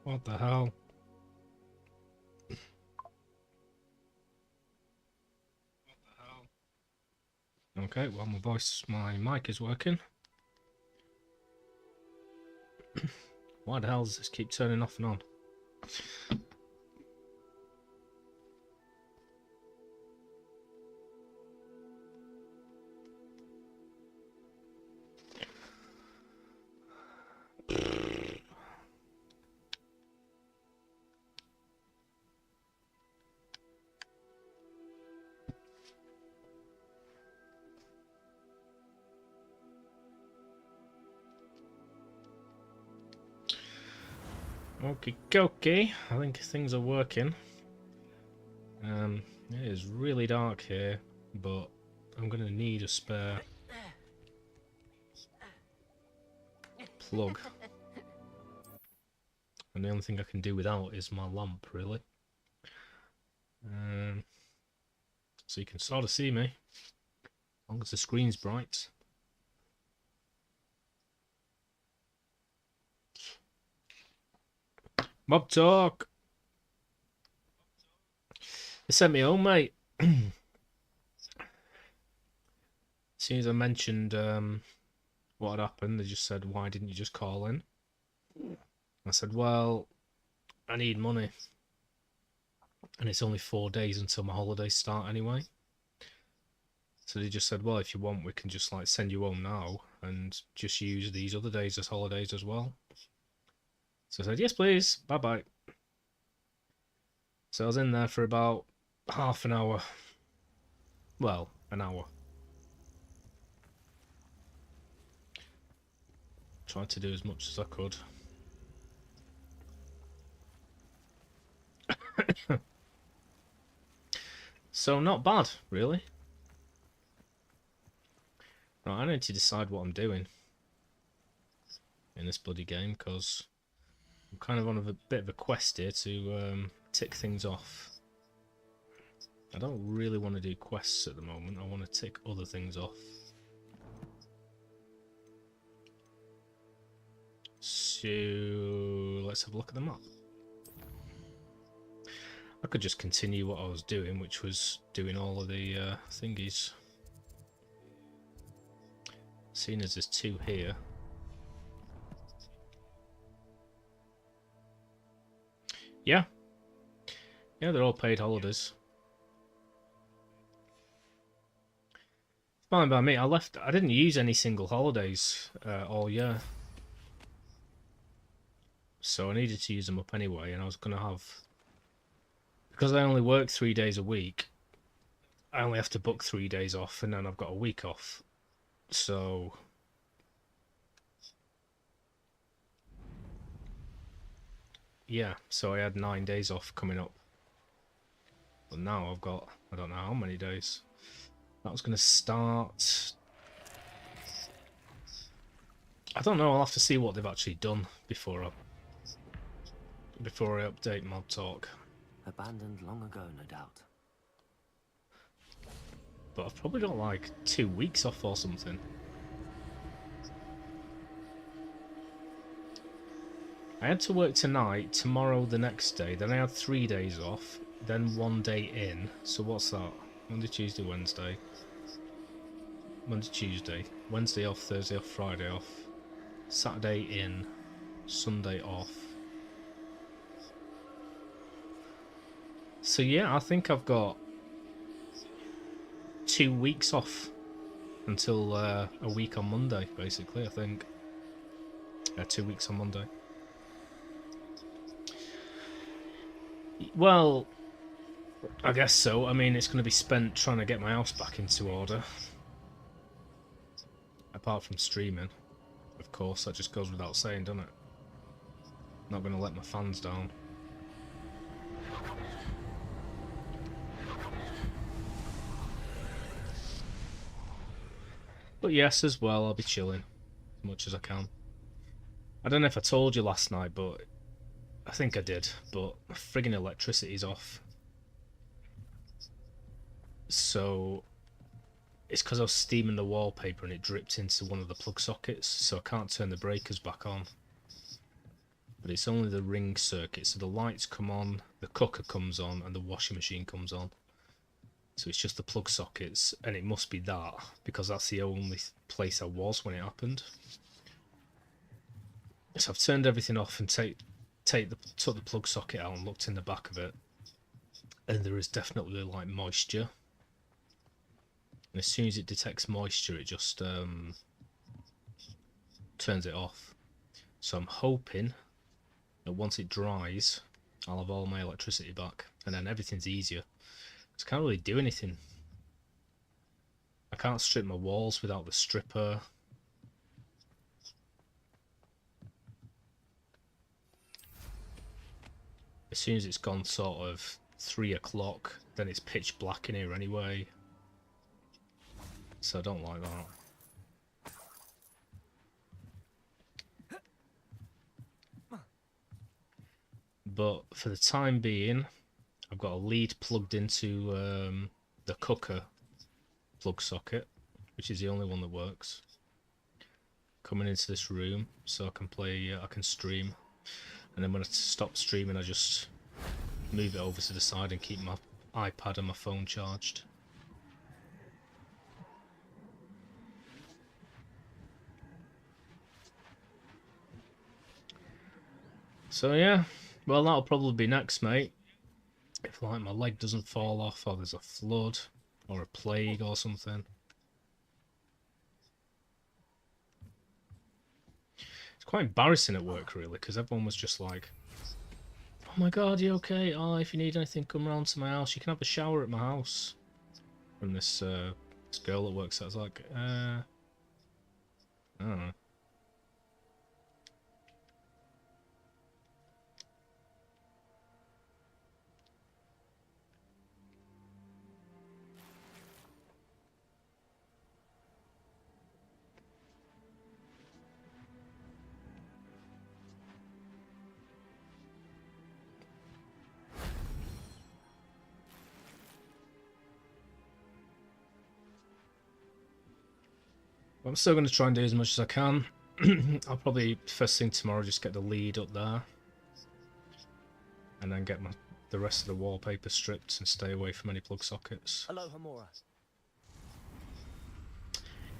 What the hell? Okay, well my mic is working. Why the hell does this keep turning off and on? Okay, I think things are working. It is really dark here, but I'm gonna need a spare plug. And the only thing I can do without is my lamp, really. So you can sort of see me, as long as the screen's bright. Mob talk! They sent me home, mate. As soon as I mentioned what had happened, they just said, why didn't you just call in? I said, well, I need money. And it's only 4 days until my holidays start anyway. So they just said, well, if you want, we can just like send you home now and just use these other days as holidays as well. So I said, yes, please. Bye-bye. So I was in there for about half an hour. Well, an hour. Tried to do as much as I could. So not bad, really. Right, I need to decide what I'm doing in this bloody game, because I'm kind of on a bit of a quest here to tick things off. I don't really want to do quests at the moment, I want to tick other things off. So let's have a look at the map. I could just continue what I was doing, which was doing all of the thingies. Seeing as there's 2 here. Yeah, they're all paid holidays. Fine by me. I didn't use any single holidays all year. So I needed to use them up anyway, and I was going to have... Because I only work 3 days a week, I only have to book 3 days off, and then I've got a week off. So... yeah, so I had 9 days off coming up. But now I've got, I don't know how many days. That was going to start... I don't know, I'll have to see what they've actually done before I update Mob Talk. Abandoned long ago, no doubt. But I've probably got like 2 weeks off or something. I had to work tonight, tomorrow the next day, then I had 3 days off, then 1 day in. So what's that? Monday, Tuesday, Wednesday. Monday, Tuesday. Wednesday off, Thursday off, Friday off. Saturday in, Sunday off. So yeah, I think I've got 2 weeks off until a week on Monday, basically, I think. 2 weeks on Monday. Well, I guess so. I mean, it's going to be spent trying to get my house back into order. Apart from streaming, of course, that just goes without saying, doesn't it? Not going to let my fans down. But yes, as well, I'll be chilling as much as I can. I don't know if I told you last night, but I think I did, but friggin' electricity's off. So it's because I was steaming the wallpaper and it dripped into one of the plug sockets, so I can't turn the breakers back on. but it's only the ring circuit, so the lights come on, the cooker comes on, and the washing machine comes on. So it's just the plug sockets, and it must be that, because that's the only place I was when it happened. So I've turned everything off and took the plug socket out and looked in the back of it, and there is definitely like moisture. And as soon as it detects moisture, it just turns it off. So I'm hoping that once it dries, I'll have all my electricity back, and then everything's easier. I can't really do anything. I can't strip my walls without the stripper. As soon as it's gone sort of 3 o'clock, then it's pitch black in here anyway. So I don't like that. But for the time being, I've got a lead plugged into the cooker plug socket, which is the only one that works. Coming into this room so I can play, I can stream. And then when I stop streaming, I just move it over to the side and keep my iPad and my phone charged. So yeah, well that'll probably be next, mate. If like my leg doesn't fall off, or there's a flood, or a plague or something. It's quite embarrassing at work really, because everyone was just like, "Oh my god, you okay? Oh, if you need anything, come round to my house. You can have a shower at my house." From this this girl that works there. I was like, I don't know. But I'm still going to try and do as much as I can. I'll probably first thing tomorrow just get the lead up there, and then get the rest of the wallpaper stripped and stay away from any plug sockets. Hello, Hamura.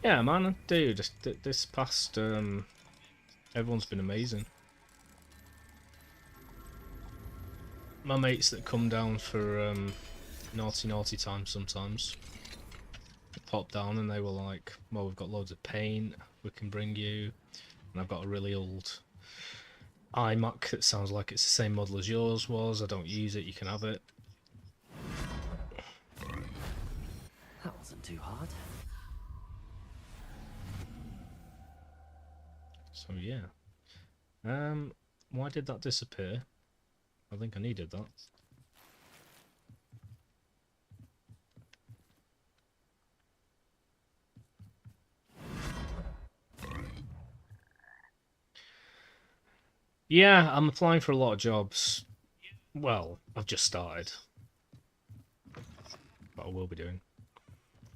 Yeah, man, dude, this past everyone's been amazing. My mates that come down for naughty time sometimes pop down and they were like, well, we've got loads of paint we can bring you, and I've got a really old iMac that sounds like it's the same model as yours was. I don't use it, you can have it. That wasn't too hard. So yeah, why did that disappear? I think I needed that. Yeah, I'm applying for a lot of jobs. Well, I've just started, but I will be doing.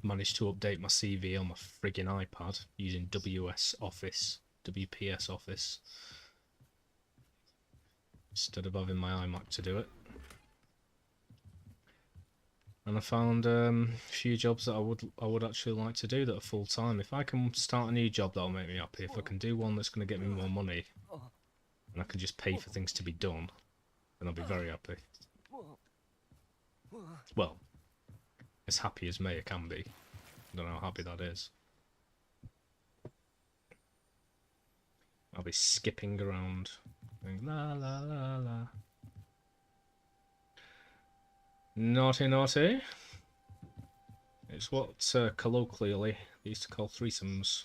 Managed to update my CV on my friggin' iPad using WPS Office, instead of having my iMac to do it. And I found a few jobs that I would actually like to do that are full time. If I can start a new job, that'll make me happy. If I can do one that's going to get me more money, and I can just pay for things to be done, then I'll be very happy. Well, as happy as Maya can be. I don't know how happy that is. I'll be skipping around, going la la la la. Naughty naughty. It's what colloquially they used to call threesomes.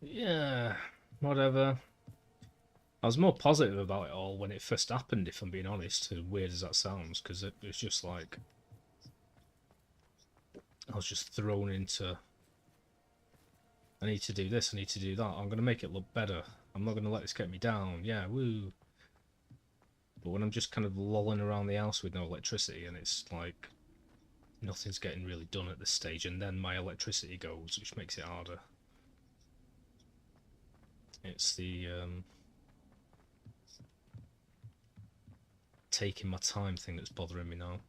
Yeah, whatever. I was more positive about it all when it first happened, if I'm being honest, as weird as that sounds, because it was just like I was just thrown into I need to do this, I need to do that. I'm going to make it look better. I'm not going to let this get me down. Yeah, woo. But when I'm just kind of lolling around the house with no electricity, and it's like nothing's getting really done at this stage, and then my electricity goes, which makes it harder. It's the taking my time thing that's bothering me now.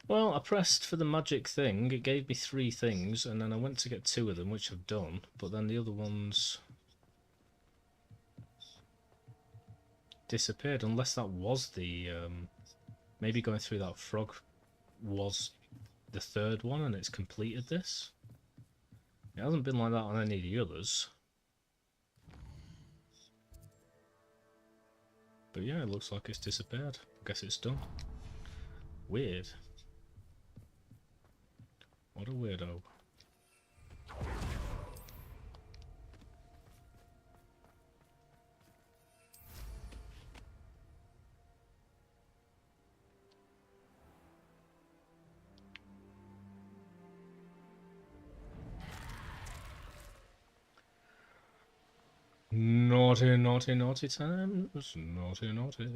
Well, I pressed for the magic thing, it gave me 3 things, and then I went to get 2 of them, which I've done, but then the other ones disappeared, unless that was the, maybe going through that frog was the 3rd one and it's completed this. It hasn't been like that on any of the others. But yeah, it looks like it's disappeared. I guess it's done. Weird. What a weirdo. Naughty, naughty, naughty times. Naughty, naughty.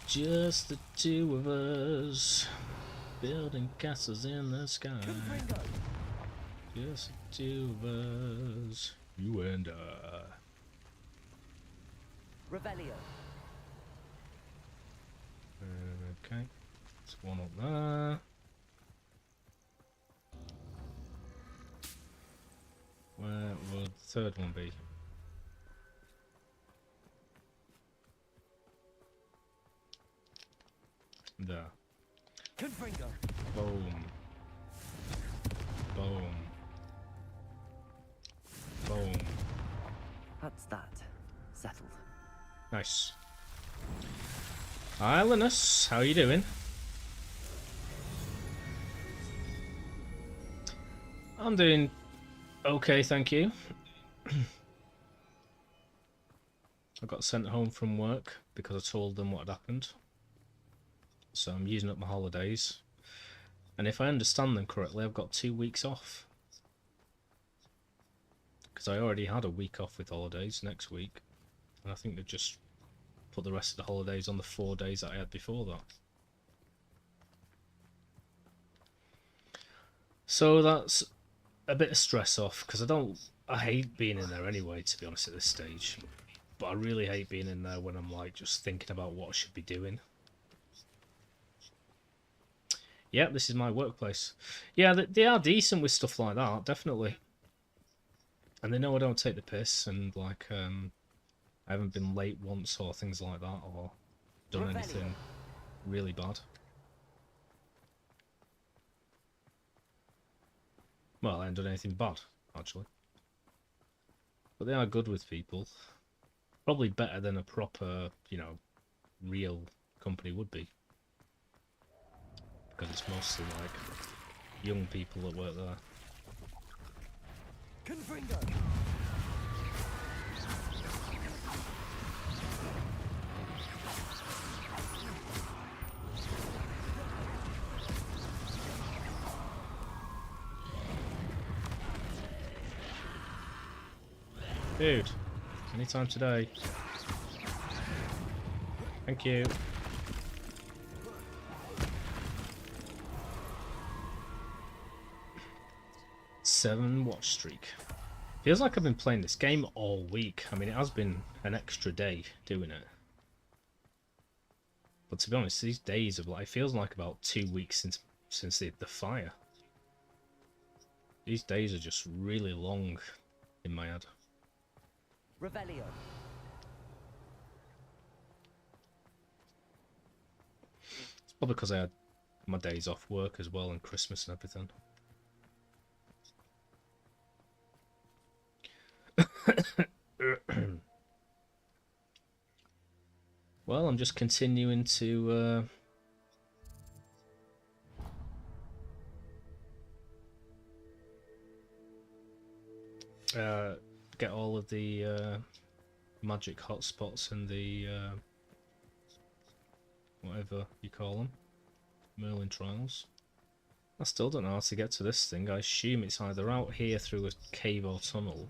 Just the 2 of us, building castles in the sky. Just the 2 of us, you and I. Revelio. Okay, there's one up there. Where would the 3rd one be? There. Confringo. Boom. Boom. Boom. That's that. Settled. Nice. Hi, Linus. How you doing? I'm doing okay, thank you. I got sent home from work because I told them what had happened. So I'm using up my holidays. And if I understand them correctly, I've got 2 weeks off. Because I already had a week off with holidays next week. And I think they've just put the rest of the holidays on the 4 days that I had before that. So that's a bit of stress off, because I hate being in there anyway, to be honest, at this stage. But I really hate being in there when I'm like just thinking about what I should be doing. Yeah, this is my workplace. Yeah, they are decent with stuff like that, definitely. And they know I don't take the piss, and like, I haven't been late once or things like that, or done anything really bad. Well, I haven't done anything bad, actually. But they are good with people. Probably better than a proper, you know, real company would be. Because it's mostly like young people that work there. Confringo. Dude, anytime today. Thank you. Seven watch streak. Feels like I've been playing this game all week. I mean, it has been an extra day doing it. But to be honest, these days of like, it feels like about 2 weeks since the fire. These days are just really long in my head. Revelio. It's probably because I had my days off work as well and Christmas and everything. Well, I'm just continuing to get all of the magic hotspots and the whatever you call them, Merlin trials. I still don't know how to get to this thing. I assume it's either out here through a cave or tunnel,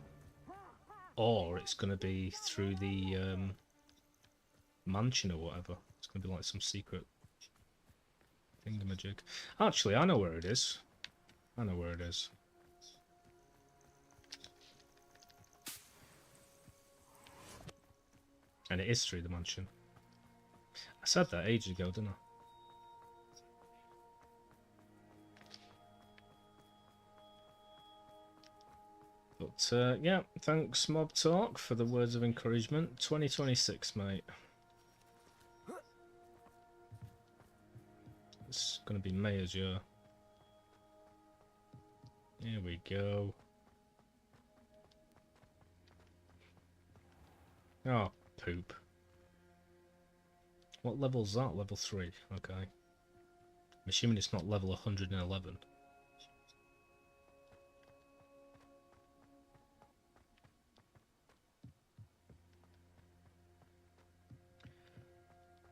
or it's going to be through the mansion or whatever. It's going to be like some secret thingamajig. Actually, I know where it is. I know where it is. And it is through the mansion. I said that ages ago, didn't I? But yeah, thanks Mob Talk for the words of encouragement. 2026, mate. It's gonna be Mayor's year. Here we go. Oh, poop. What level's that? Level 3. Okay. I'm assuming it's not level 111.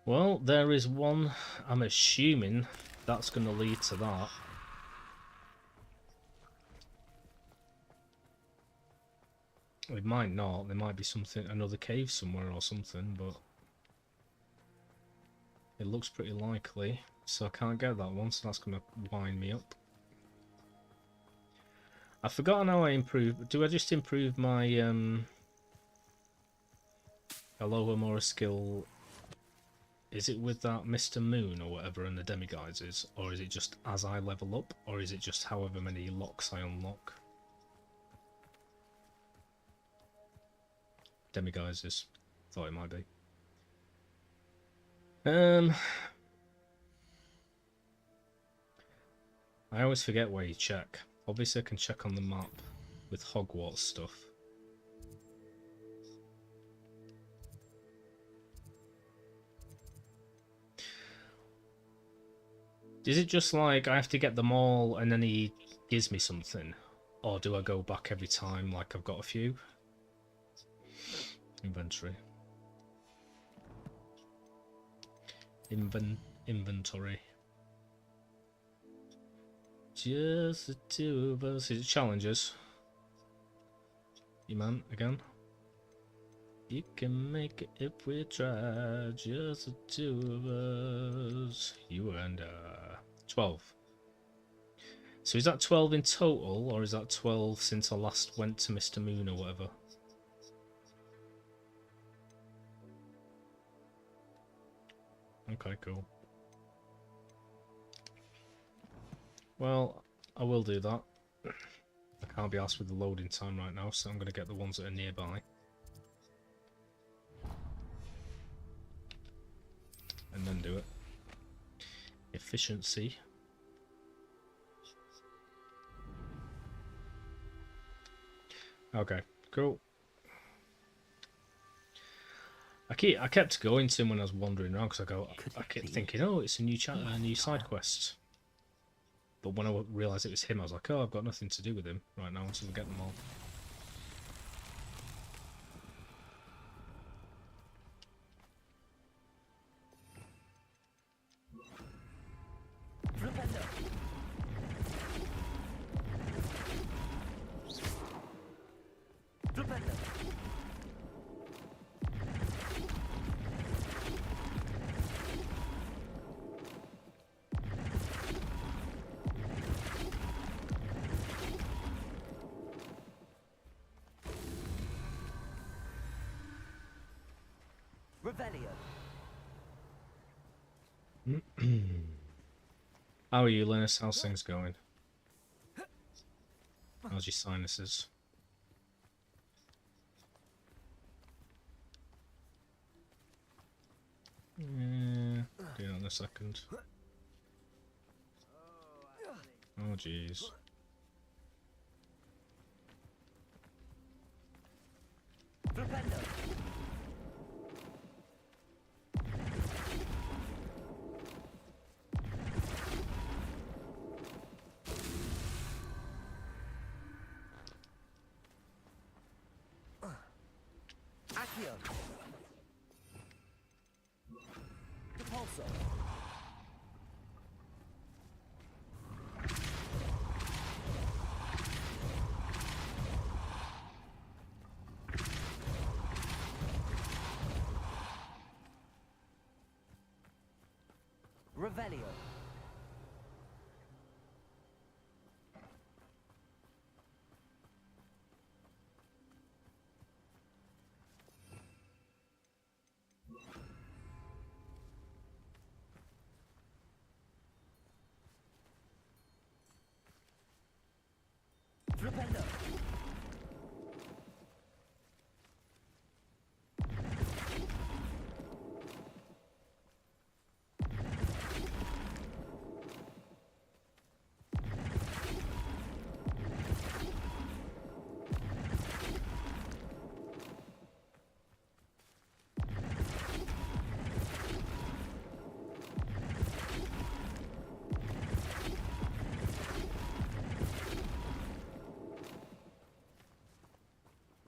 Well, there is one. I'm assuming that's going to lead to that. It might not. There might be something, another cave somewhere or something, but it looks pretty likely. So I can't get that one, so that's going to wind me up. I've forgotten how I improve. Do I just improve my Alohomora skill? Is it with that Mr. Moon or whatever and the demiguises, or is it just as I level up, or is it just however many locks I unlock? Demiguises. Thought it might be. I always forget where you check. Obviously I can check on the map with Hogwarts stuff. Is it just like I have to get them all and then he gives me something? Or do I go back every time like I've got a few? Inventory. Inventory. Just the two of us. Is it challenges? You man, again? You can make it if we try. Just the two of us. You and 12. So is that 12 in total, or is that 12 since I last went to Mr. Moon or whatever? Okay, cool. Well, I will do that. I can't be asked with the loading time right now, so I'm going to get the ones that are nearby. And then do it. Efficiency. Okay, cool. I kept going to him when I was wandering around because I kept thinking, oh, it's a new side quest. But when I realised it was him, I was like, oh, I've got nothing to do with him right now until we get them all. How are you, Linus? How's things going? How's your sinuses? Yeah, do that in a second. Oh, jeez. Accio. Repulso. Revelio. Flipendo.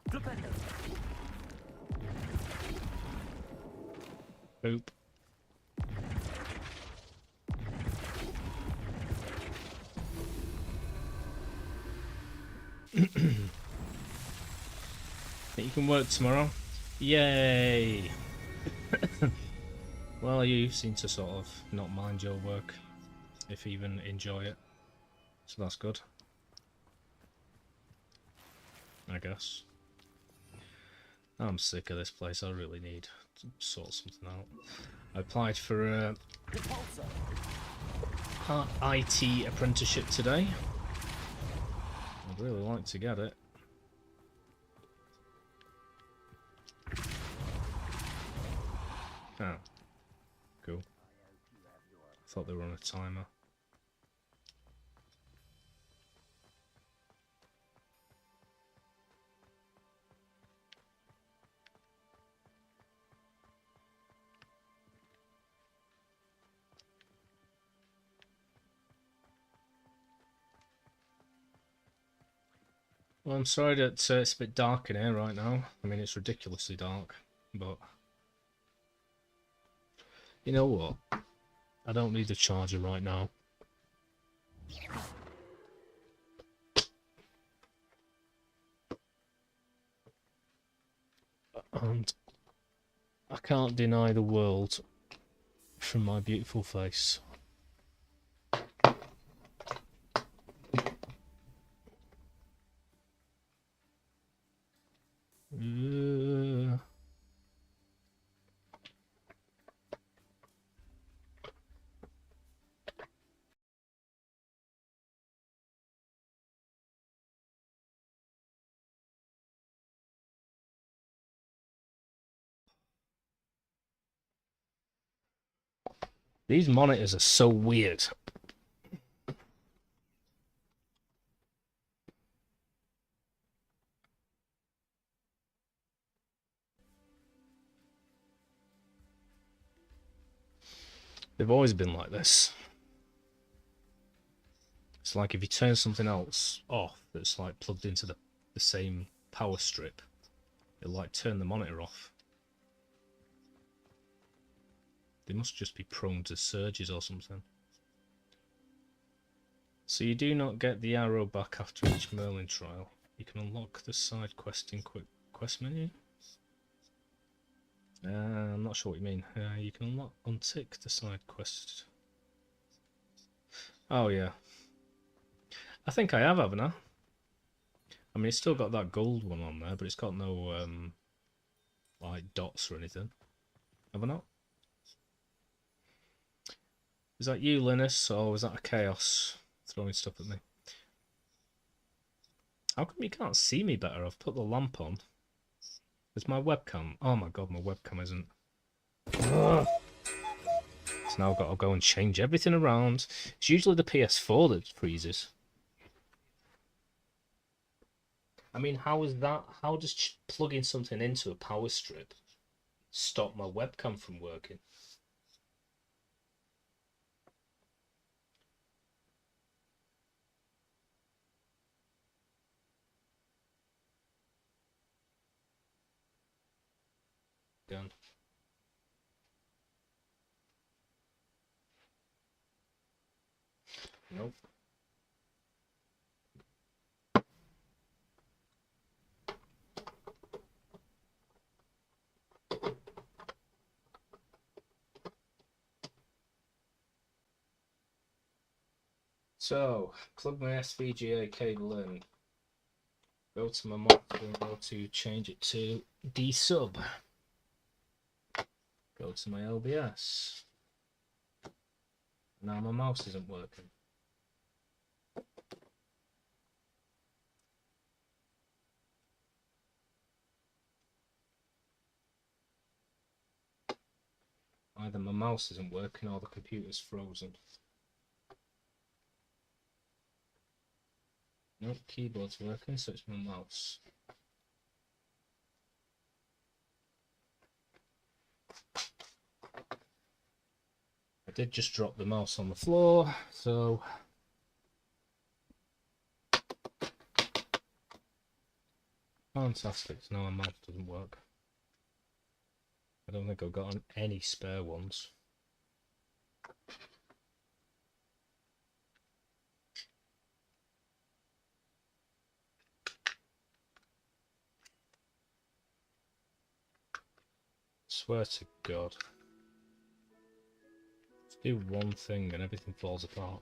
Flipendo. Boop. Think you can work tomorrow? Yay! Well, you seem to sort of not mind your work, if even enjoy it. So that's good. I guess. I'm sick of this place. I really need to sort something out. I applied for a IT apprenticeship today. I'd really like to get it. Oh. Cool. I thought they were on a timer. Well, I'm sorry that it's a bit dark in here right now. I mean, it's ridiculously dark, but you know what? I don't need a charger right now. And I can't deny the world from my beautiful face. These monitors are so weird. They've always been like this. It's like if you turn something else off that's like plugged into the same power strip, it'll like turn the monitor off. They must just be prone to surges or something. So you do not get the arrow back after each Merlin trial. You can unlock the side quest in quick quest menu. I'm not sure what you mean. You can untick the side quest. Oh yeah. I think I have, haven't I? I mean, it's still got that gold one on there, but it's got no like dots or anything. Have I not? Is that you, Linus, or was that a Chaos throwing stuff at me? How come you can't see me better? I've put the lamp on. Is my webcam? Oh my god, my webcam isn't. Ugh. So now I've got to go and change everything around. It's usually the PS4 that freezes. I mean, how is that? How does plugging something into a power strip stop my webcam from working? Done. Nope. So, plug my SVGA cable in. Go to my monitor and go to change it to D sub. Go to my OBS. Now my mouse isn't working. Either my mouse isn't working or the computer's frozen. Nope, keyboard's working, so it's my mouse. I did just drop the mouse on the floor, so fantastic. So now my mouse doesn't work. I don't think I've got any spare ones. Swear to God. Just do one thing and everything falls apart.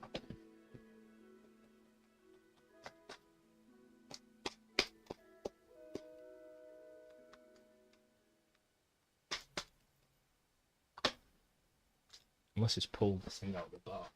Unless it's pulled the thing out of the bar.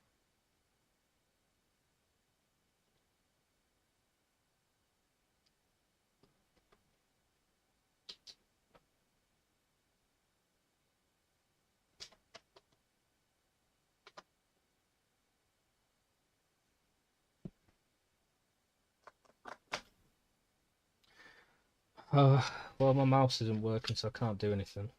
Well, my mouse isn't working, so I can't do anything.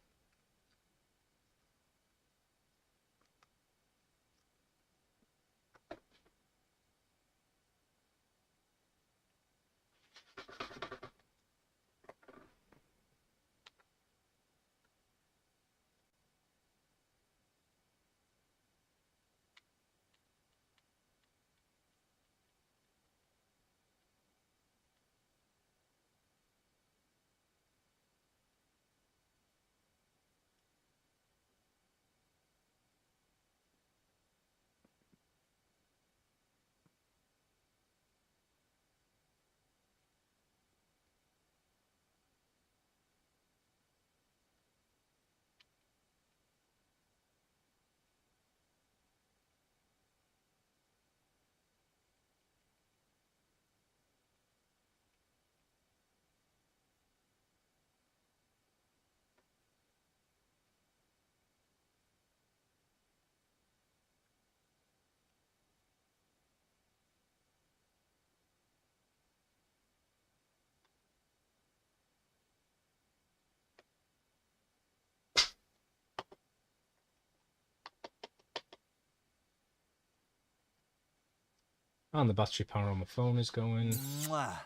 And the battery power on my phone is going. Mwah.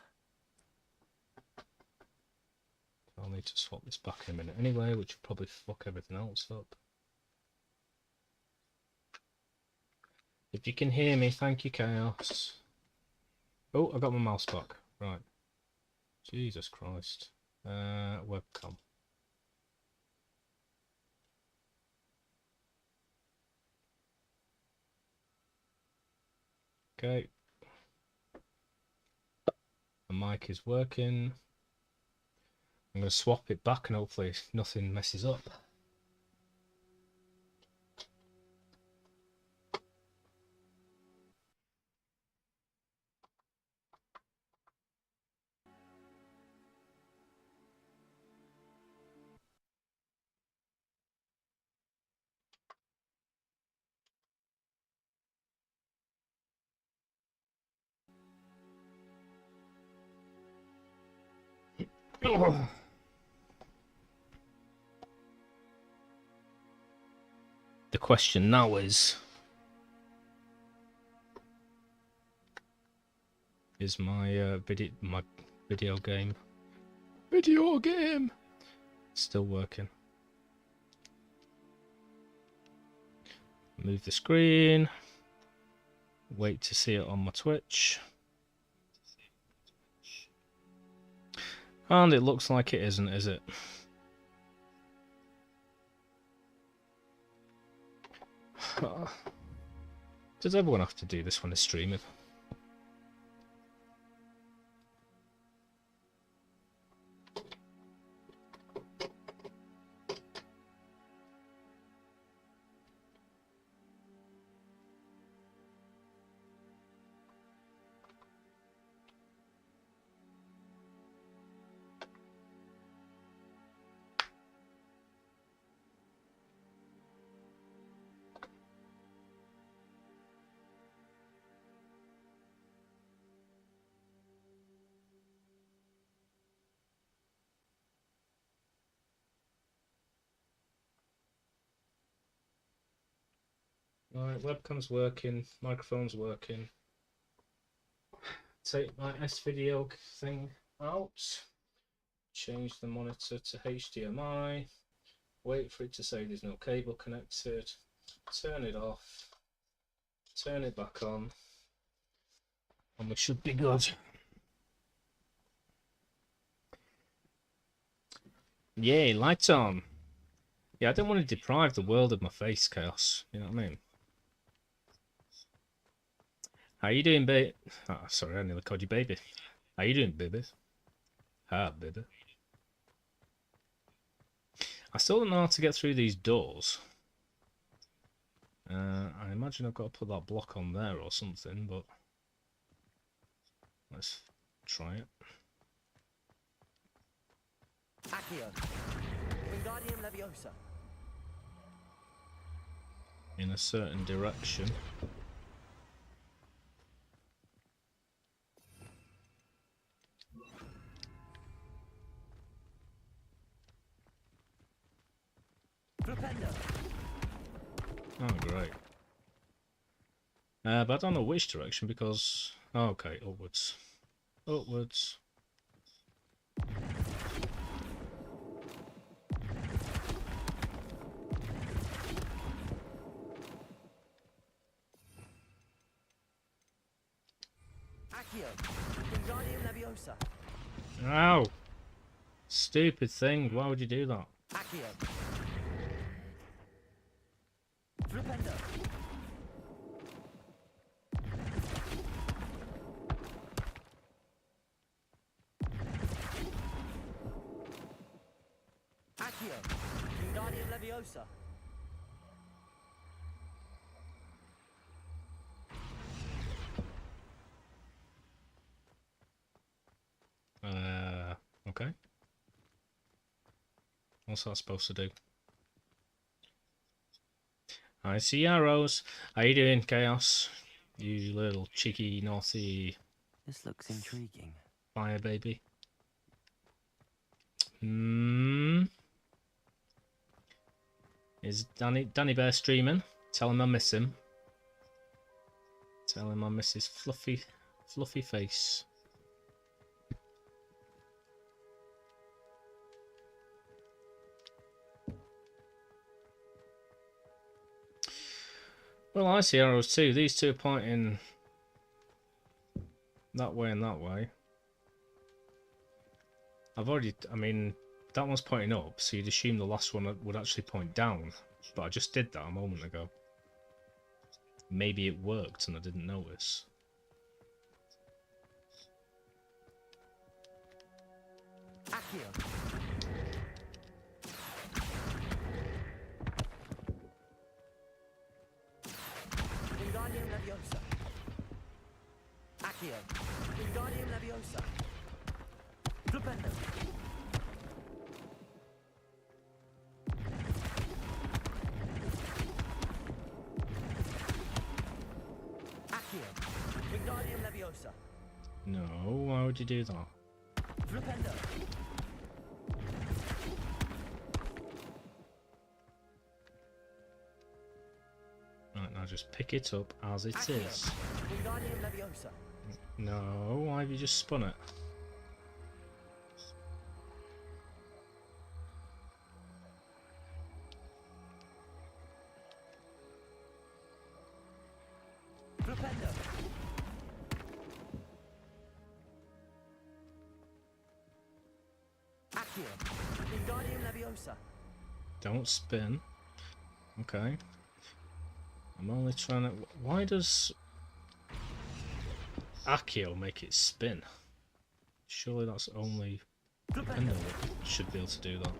I'll need to swap this back in a minute anyway, which will probably fuck everything else up. If you can hear me, thank you, Chaos. Oh, I got my mouse back. Right. Jesus Christ. Webcam. Okay. The mic is working. I'm going to swap it back and hopefully nothing messes up. The question now is my video game still working? Move the screen. Wait to see it on my Twitch. And it looks like it isn't, is it? Does everyone have to do this when they're streaming? Right, webcam's working, microphone's working. Take my S-video thing out. Change the monitor to HDMI. Wait for it to say there's no cable connected. Turn it off. Turn it back on. And we should be good. Yay, lights on. Yeah, I don't want to deprive the world of my face, Chaos. You know what I mean? How you doing, babe? Oh, sorry, I nearly called you baby. How you doing, baby? Ah, baby. I still don't know how to get through these doors. I imagine I've got to put that block on there or something, but let's try it. Accio. Wingardium Leviosa. In a certain direction. Flipendo. Oh, great. But I don't know which direction because... Oh, okay, upwards. Upwards. Accio. Wingardium Leviosa. Ow! Stupid thing, why would you do that? Accio. Flipendo. Accio. Wingardium Leviosa. Okay. What's that supposed to do? I see arrows. How you doing, Chaos? You little cheeky, naughty This looks intriguing. fire baby. Hmm. Is Danny Bear streaming? Tell him I miss him. Tell him I miss his fluffy face. Well, I see arrows too. These two are pointing that way and that way. I mean, that one's pointing up, so you'd assume the last one would actually point down. But I just did that a moment ago. Maybe it worked and I didn't notice. Accio. Wingardium Leviosa. Accio. Wingardium Leviosa. Flipendo. Accio. Wingardium Leviosa. No, why would you do that? Flipendo. Right, now just pick it up as it Accio. is. Wingardium Leviosa. No, why have you just spun it? Flipendo. Accio. Wingardium Leviosa. Don't spin. Okay. I'm only trying to... Why does Accio make it spin? Surely that's only Flipendo. Flipendo that should be able to do that.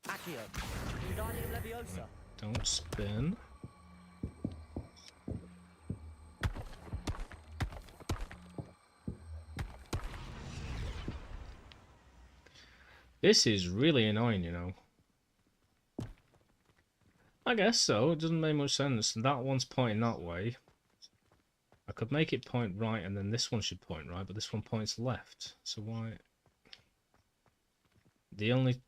Accio. Wingardium Leviosa. Don't spin. This is really annoying, you know. I guess so. It doesn't make much sense. That one's pointing that way. I could make it point right and then this one should point right, but this one points left. So why... The only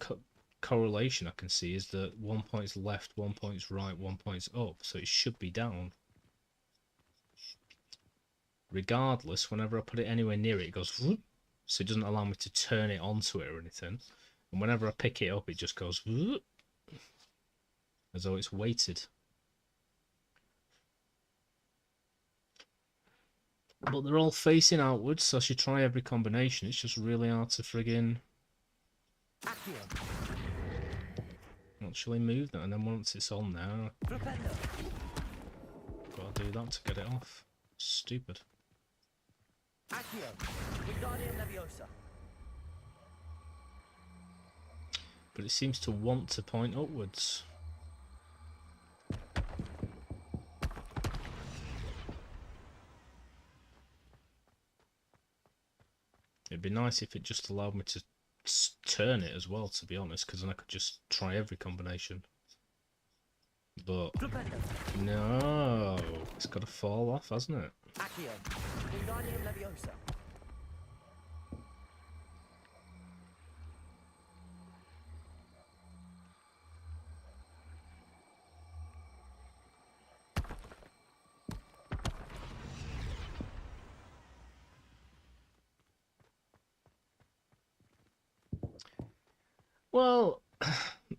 correlation I can see is that one points left, one points right, one points up. So it should be down. Regardless, whenever I put it anywhere near it, it goes whoop, so it doesn't allow me to turn it onto it or anything. And whenever I pick it up, it just goes whoop, as though it's weighted. But they're all facing outwards, so I should try every combination. It's just really hard to friggin' actually move that. And then once it's on there, Flipendo. gotta do that to get it off. Stupid. Accio. Wingardium Leviosa. But it seems to want to point upwards. It'd be nice if it just allowed me to turn it as well, to be honest, because then I could just try every combination. But Flipendo. no, it's got to fall off, hasn't it? Accio. Wingardium Leviosa. Well,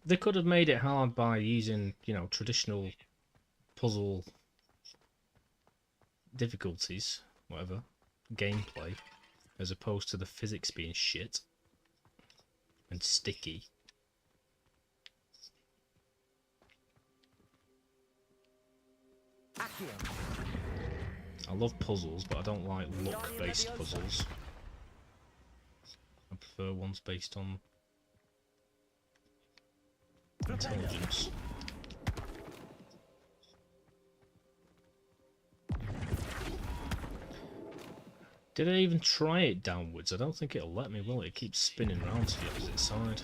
they could have made it hard by using, you know, traditional puzzle difficulties, whatever, gameplay, as opposed to the physics being shit and sticky. Accio. I love puzzles, but I don't like luck-based puzzles. I prefer ones based on intelligence. Did I even try it downwards? I don't think it'll let me, will it? It keeps spinning around to the opposite side.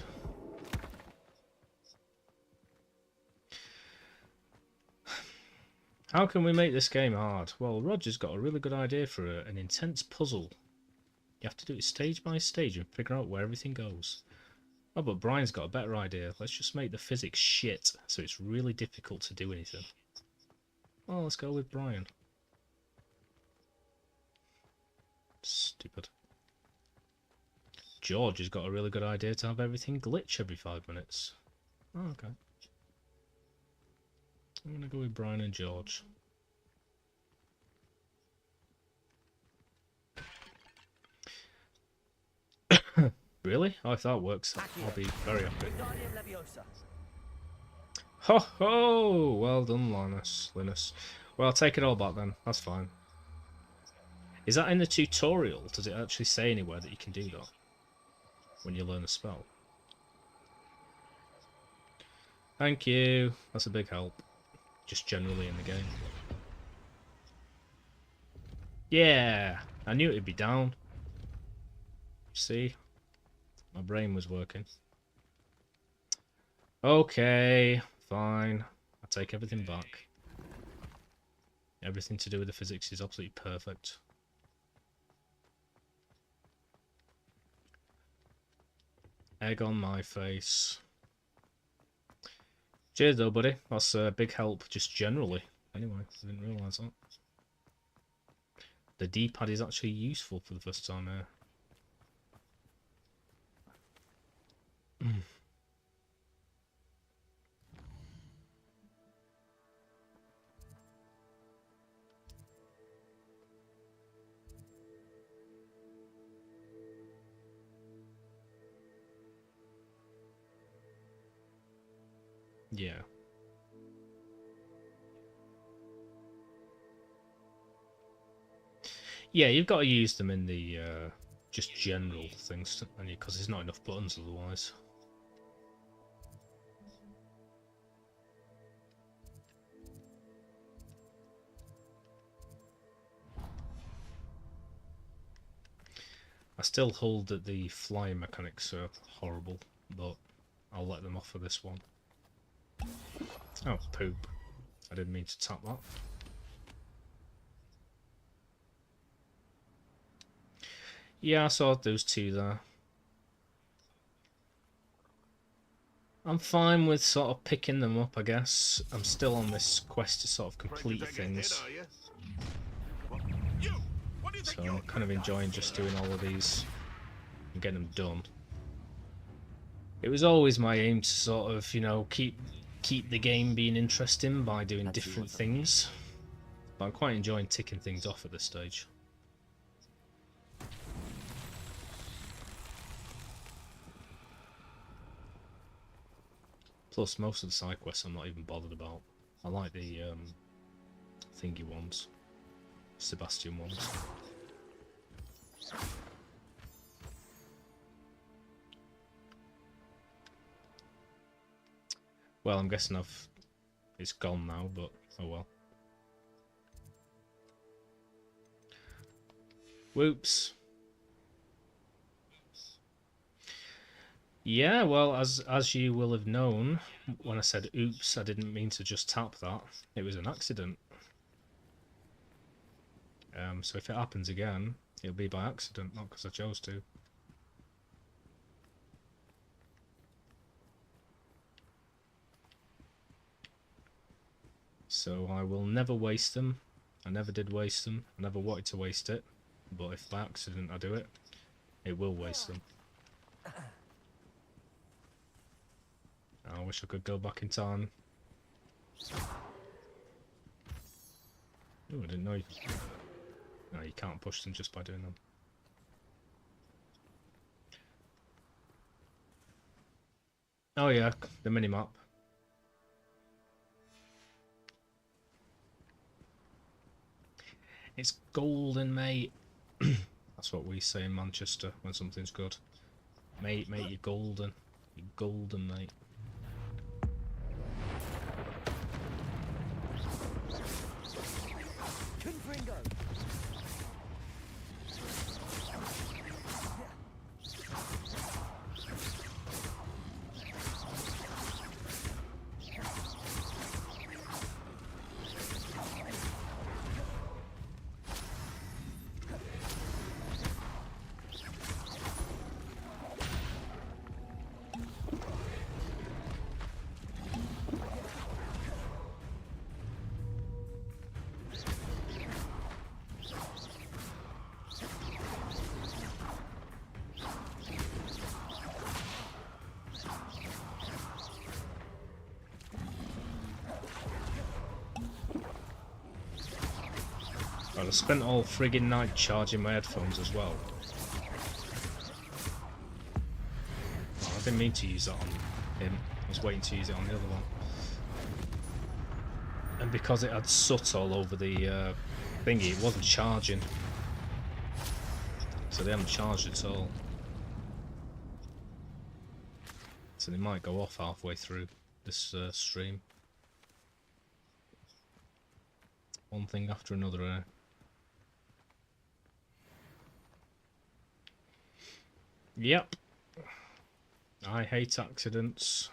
How can we make this game hard? Well, Roger's got a really good idea for an intense puzzle. You have to do it stage by stage and figure out where everything goes. Oh, but Brian's got a better idea. Let's just make the physics shit, so it's really difficult to do anything. Well, let's go with Brian. Stupid. George has got a really good idea to have everything glitch every 5 minutes. Oh, okay. I'm gonna go with Brian and George. Really? Oh, if that works, I'll be very happy. Wingardium Leviosa. Ho ho! Well done, Linus. Well, I'll take it all back then. That's fine. Is that in the tutorial? Does it actually say anywhere that you can do that when you learn a spell? Thank you. That's a big help. Just generally in the game. Yeah! I knew it'd be down. See? My brain was working. Okay, fine. I take everything back. Everything to do with the physics is absolutely perfect. Egg on my face. Cheers though, buddy. That's a big help just generally. Anyway, I didn't realise that. The D-pad is actually useful for the first time here. Yeah. Yeah, you've got to use them in the just general things, because there's not enough buttons otherwise. I still hold that the flying mechanics are horrible, but I'll let them off for this one. Oh, poop. I didn't mean to tap that. Yeah, I saw those two there. I'm fine with sort of picking them up, I guess. I'm still on this quest to sort of complete things. So I'm kind of enjoying just doing all of these and getting them done. It was always my aim to sort of, you know, keep the game being interesting by doing different things. But I'm quite enjoying ticking things off at this stage. Plus, most of the side quests I'm not even bothered about. I like the thingy ones, Sebastian ones. Well, I'm guessing it's gone now, but oh well. Whoops. Yeah, well, as you will have known, when I said oops, I didn't mean to just tap that. It was an accident. So if it happens again, it'll be by accident, not because I chose to. So I will never waste them. I never did waste them. I never wanted to waste it. But if by accident I do it, it will waste them. I wish I could go back in time. Oh, I didn't know you could... No, you can't push them just by doing them. Oh yeah, the minimap. It's golden, mate. That's what we say in Manchester when something's good. Mate, you're golden. You're golden, mate. I spent all friggin' night charging my headphones as well. Oh, I didn't mean to use that on him. I was waiting to use it on the other one. And because it had soot all over the thingy, it wasn't charging. So they haven't charged at all. So they might go off halfway through this stream. One thing after another. Yep. I hate accidents.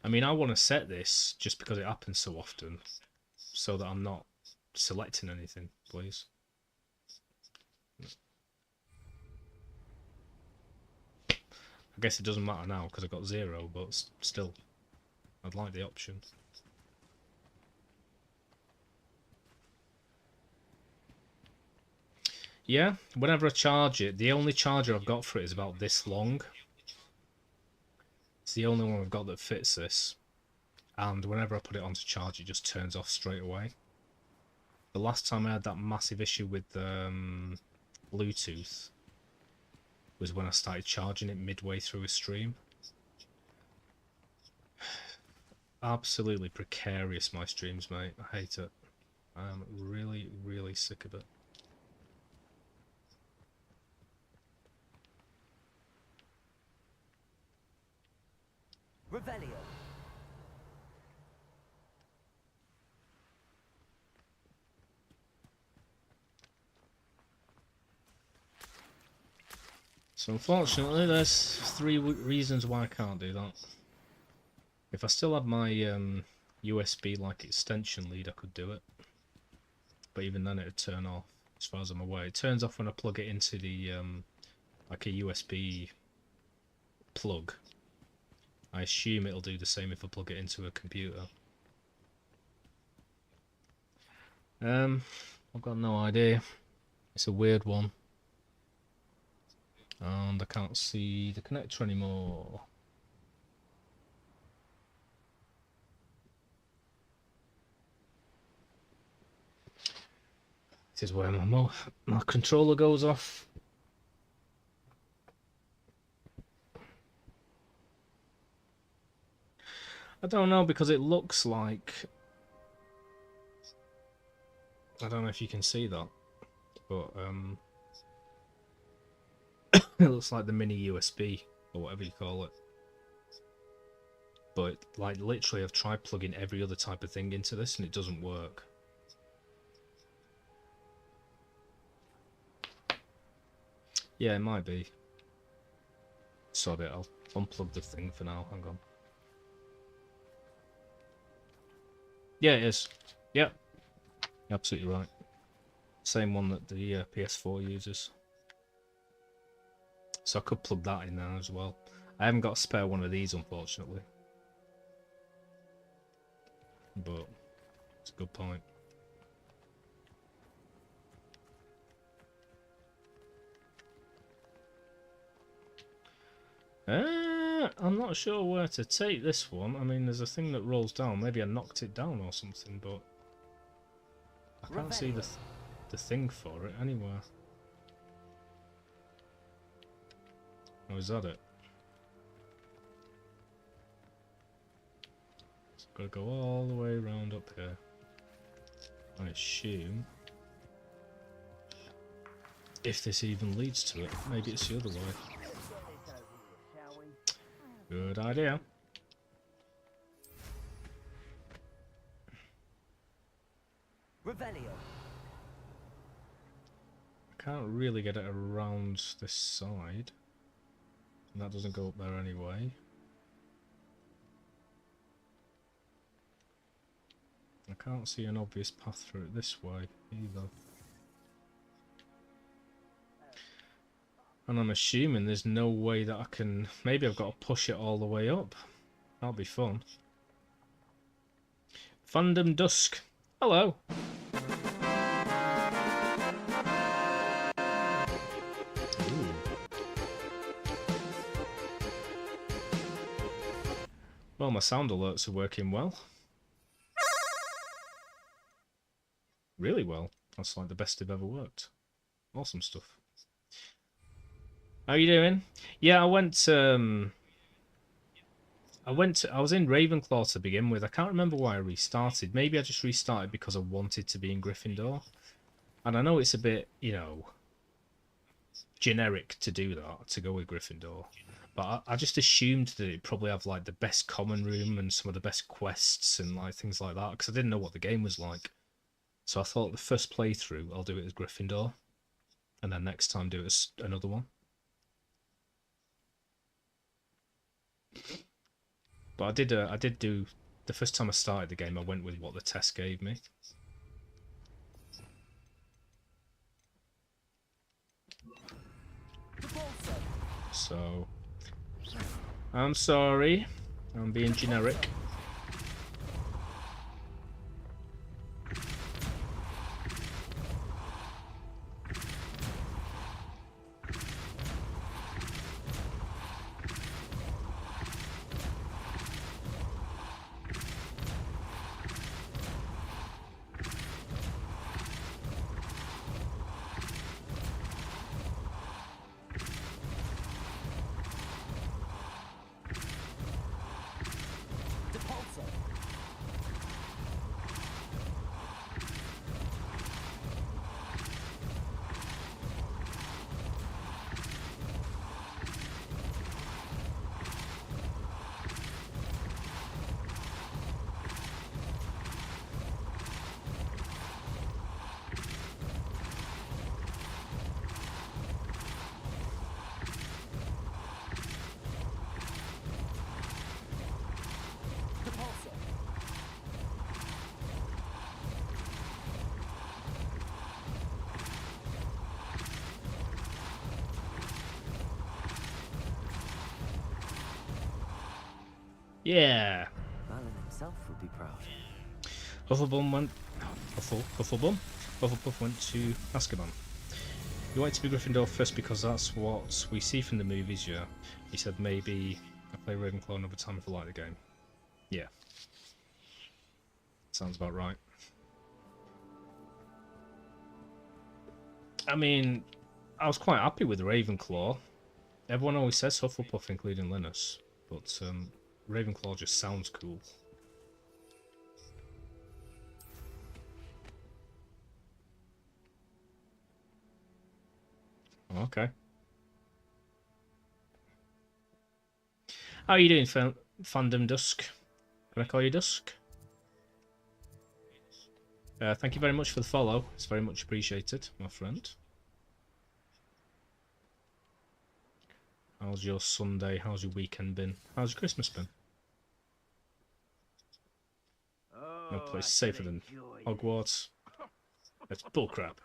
I mean, I want to set this just because it happens so often, so that I'm not selecting anything, please. I guess it doesn't matter now because I got 0, but still, I'd like the option. Yeah, whenever I charge it, the only charger I've got for it is about this long. It's the only one I've got that fits this. And whenever I put it on to charge, it just turns off straight away. The last time I had that massive issue with Bluetooth was when I started charging it midway through a stream. absolutely precarious, my streams, mate. I hate it. I'm really, really sick of it. Revelio. So unfortunately, there's 3 reasons why I can't do that. If I still had my USB like extension lead, I could do it. But even then, it would turn off. As far as I'm aware, it turns off when I plug it into the like a USB plug. I assume it'll do the same if I plug it into a computer. I've got no idea. It's a weird one. And I can't see the connector anymore. This is where my controller goes off. I don't know, because it looks like... I don't know if you can see that, but it looks like the mini USB, or whatever you call it. But, like, literally I've tried plugging every other type of thing into this and it doesn't work. Yeah, it might be. Sod it, I'll unplug the thing for now, hang on. Yeah, it is. Yep. Absolutely right. Same one that the PS4 uses. So I could plug that in there as well. I haven't got a spare one of these, unfortunately. But it's a good point. I'm not sure where to take this one. I mean, there's a thing that rolls down. Maybe I knocked it down or something, but I can't see the thing for it anywhere. Oh, is that it? So I've got to go all the way around up here. I assume. If this even leads to it. Maybe it's the other way. Good idea. Revelio. I can't really get it around this side. And that doesn't go up there anyway. I can't see an obvious path through it this way either. And I'm assuming there's no way that I can... Maybe I've got to push it all the way up. That'll be fun. Fandom Dusk. Hello. Ooh. Well, my sound alerts are working well. Really well. That's like the best they've ever worked. Awesome stuff. How you doing? Yeah, I was in Ravenclaw to begin with. I can't remember why I restarted. Maybe I just restarted because I wanted to be in Gryffindor. And I know it's a bit, you know, generic to do that, to go with Gryffindor. But I just assumed that it'd probably have like the best common room and some of the best quests and like things like that, because I didn't know what the game was like. So I thought the first playthrough I'll do it as Gryffindor, and then next time do it as another one. But I did do the first time I started the game. I went with what the test gave me. So I'm sorry, I'm being generic. Yeah. Merlin himself would be proud. Hufflepuff went. Hufflepuff went to Azkaban. You want it to be Gryffindor first because that's what we see from the movies, yeah. He said maybe I play Ravenclaw another time if I like the game. Yeah. Sounds about right. I mean, I was quite happy with Ravenclaw. Everyone always says Hufflepuff, including Linus, but Ravenclaw just sounds cool. Okay. How are you doing, Fandom Dusk? Can I call you Dusk? Thank you very much for the follow. It's very much appreciated, my friend. How's your Sunday? How's your weekend been? How's your Christmas been? No place safer than Hogwarts. That's bullcrap.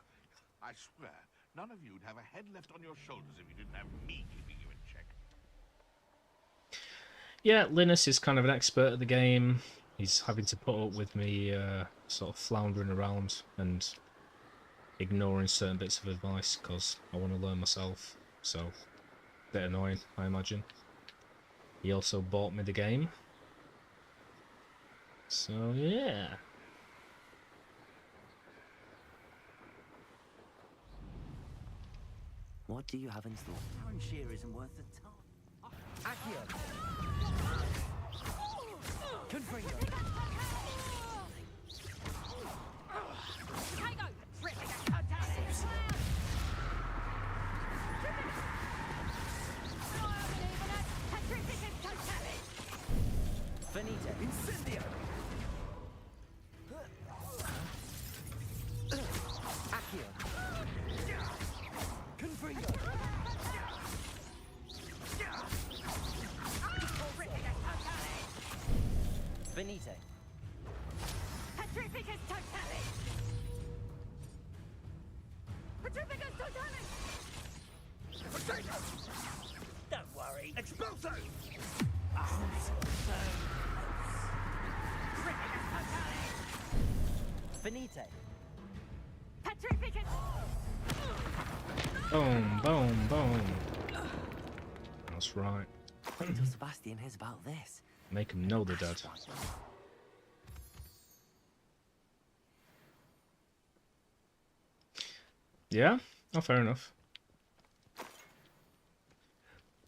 I swear, none of you'd have a head left on your shoulders if you didn't have me keeping you in check. Yeah, Linus is kind of an expert at the game. He's having to put up with me sort of floundering around and ignoring certain bits of advice because I want to learn myself. So, a bit annoying, I imagine. He also bought me the game. So, yeah. What do you have in store? Aaron Shear isn't worth the time. Accio. Confringo. Finito. Incendio. Accio. Confringo. Finite. Petrificus totalis! Petrificus totalis! Don't worry. Expulso! Finite. Petrificus! Boom, boom, boom. That's right. Wait until Sebastian hears about this. Make him know they're dead. Yeah? Oh, fair enough.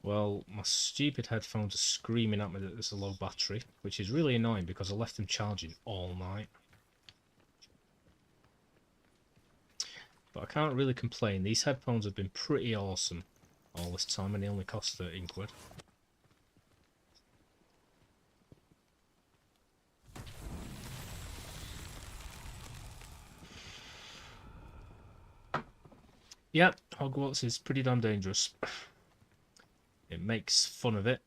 Well, my stupid headphones are screaming at me that there's a low battery, which is really annoying because I left them charging all night. But I can't really complain. These headphones have been pretty awesome all this time and they only cost 13 quid. Yep, Hogwarts is pretty damn dangerous. It makes fun of it,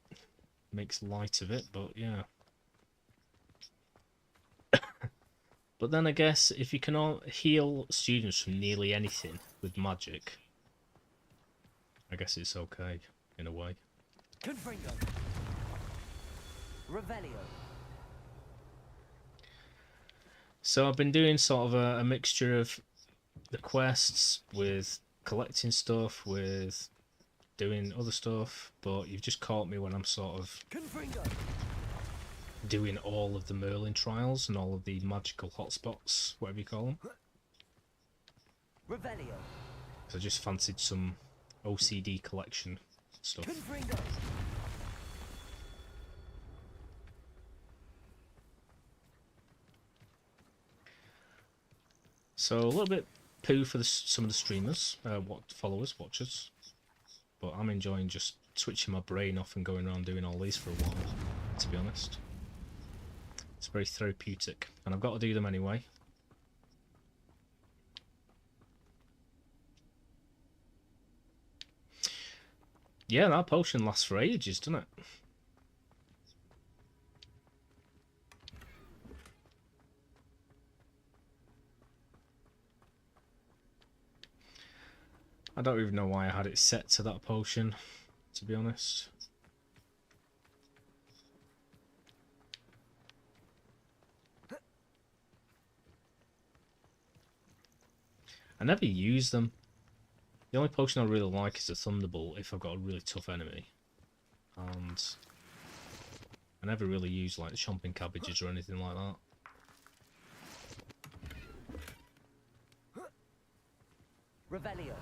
makes light of it, but yeah. But then I guess if you can all heal students from nearly anything with magic, I guess it's okay, in a way. Confringo. Revelio. So I've been doing sort of a mixture of the quests with collecting stuff, with doing other stuff, but you've just caught me when I'm sort of Confringo. doing all of the Merlin trials and all of the magical hotspots, whatever you call them. Revelio. So I just fancied some OCD collection stuff. Confringo. So a little bit poo for some of the streamers, followers, watchers, but I'm enjoying just switching my brain off and going around doing all these for a while, to be honest. It's very therapeutic, and I've got to do them anyway. Yeah, that potion lasts for ages, doesn't it? I don't even know why I had it set to that potion, to be honest. I never use them. The only potion I really like is a Thunderbolt if I've got a really tough enemy. And I never really use like chomping cabbages or anything like that. Revelio.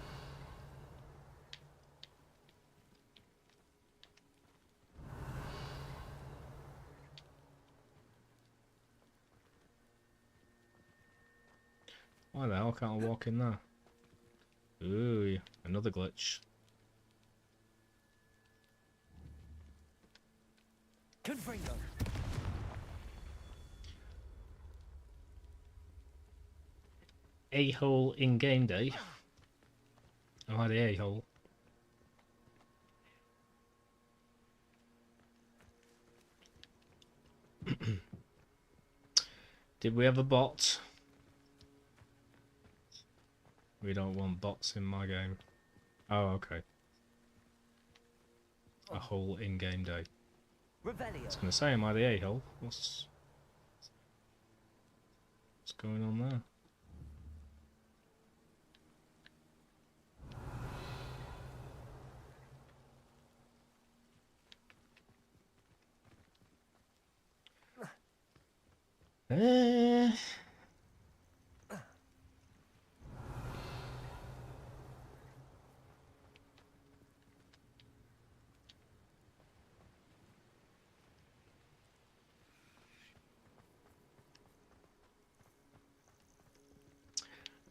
Why the hell can't I walk in there? Ooh, another glitch. Confringo. A-hole in game day. Oh, the A-hole. Did we have a bot? We don't want bots in my game. Oh, okay. A hole in game day. Revelio. I was going to say, am I the A-hole? What's going on there?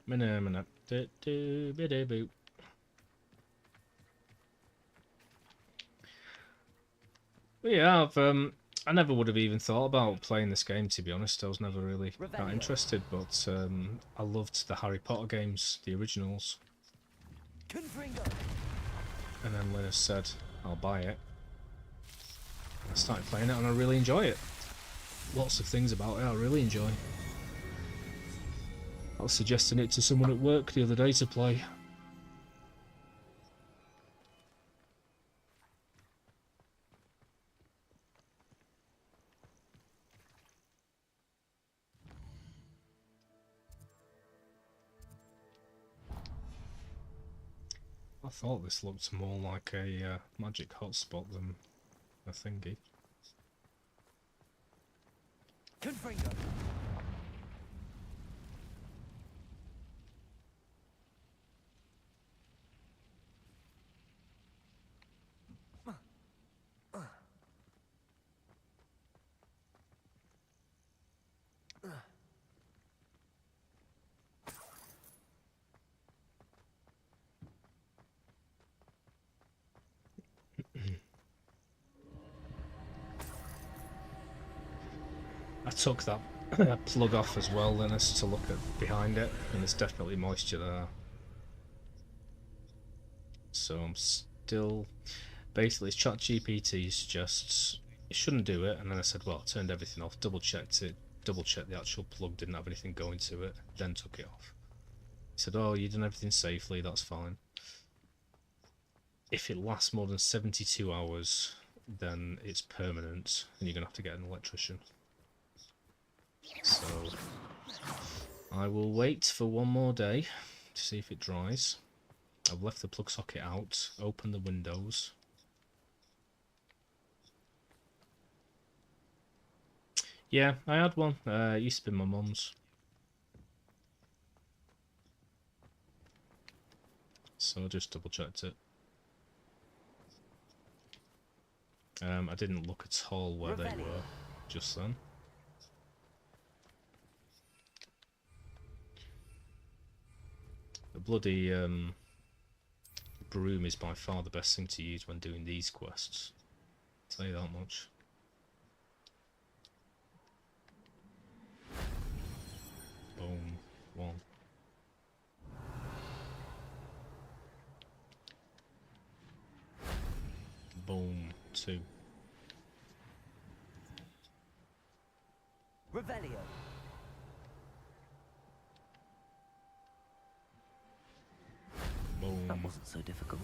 Minute. Biddy-boo. But yeah, I never would have even thought about playing this game, to be honest. I was never really that interested, but I loved the Harry Potter games, the originals. Confringo. And then Linus said, I'll buy it. I started playing it and I really enjoy it. Lots of things about it I really enjoy. I was suggesting it to someone at work the other day to play. I thought this looked more like a magic hotspot than a thingy. Confringo. I took that plug off as well, Linus, to look at behind it, and there's definitely moisture there. So I'm still... Basically, it's ChatGPT suggests it shouldn't do it, and then I said, well, I turned everything off, double-checked it, double-checked the actual plug didn't have anything going to it, then took it off. He said, oh, you done everything safely, that's fine. If it lasts more than 72 hours, then it's permanent, and you're going to have to get an electrician. So, I will wait for one more day to see if it dries. I've left the plug socket out, opened the windows. Yeah, I had one. It used to be my mum's. So I just double checked it. I didn't look at all where they were just then. The bloody broom is by far the best thing to use when doing these quests. I'll tell you that much. Boom. One. Boom. Two. Revelio. Boom. That wasn't so difficult.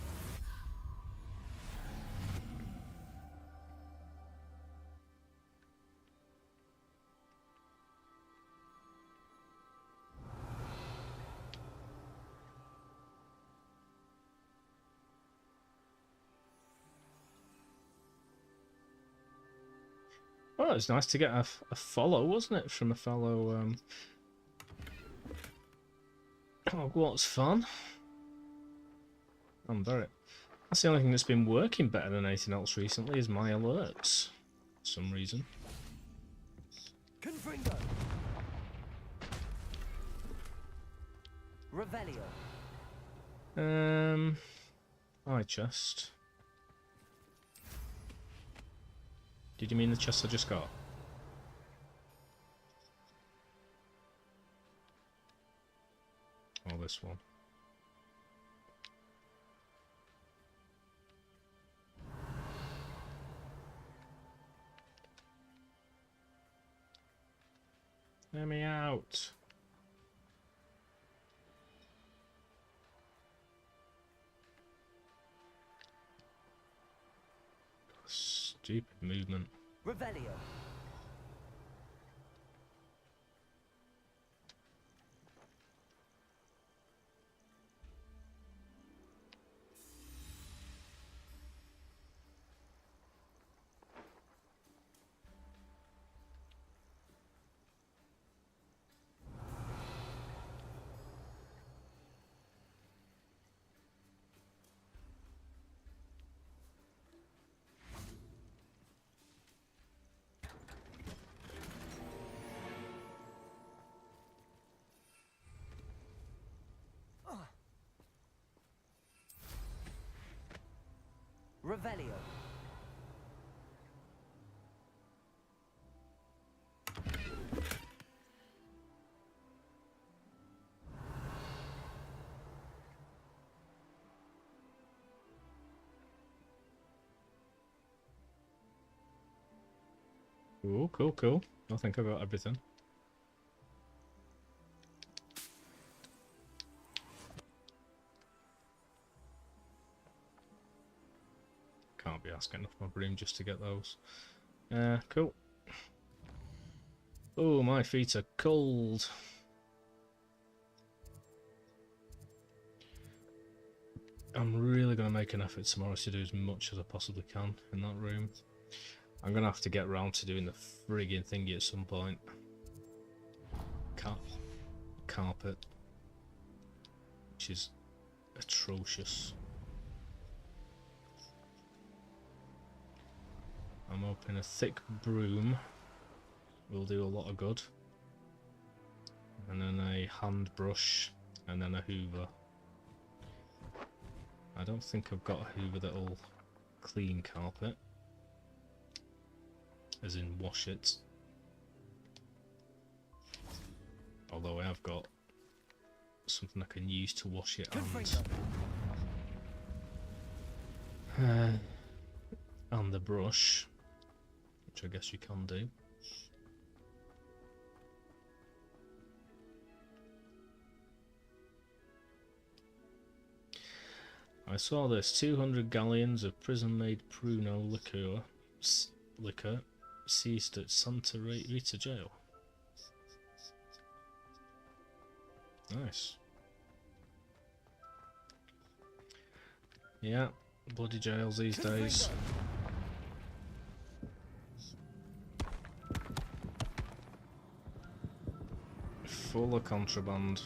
Oh, it's nice to get a follow, wasn't it, from a fellow Hogwarts fan. That's the only thing that's been working better than anything else recently is my alerts. For some reason. Confringo. Revelio. Eye chest. Did you mean the chest I just got? Or this one? Let me out. Stupid movement. Revelio. Revelio. Cool, cool, cool. I think I got everything. Can't be asking off my broom just to get those. Cool. Oh, my feet are cold. I'm really going to make an effort tomorrow to do as much as I possibly can in that room. I'm going to have to get round to doing the frigging thingy at some point. Carpet. Which is atrocious. I'm hoping a thick broom will do a lot of good. And then a hand brush, and then a hoover. I don't think I've got a hoover that'll clean carpet. As in wash it. Although I have got something I can use to wash it and the brush. Which I guess you can do. I saw this 200 galleons of prison-made Pruno liquor seized at Santa Rita jail. Nice. Yeah, bloody jails these days. Full of contraband.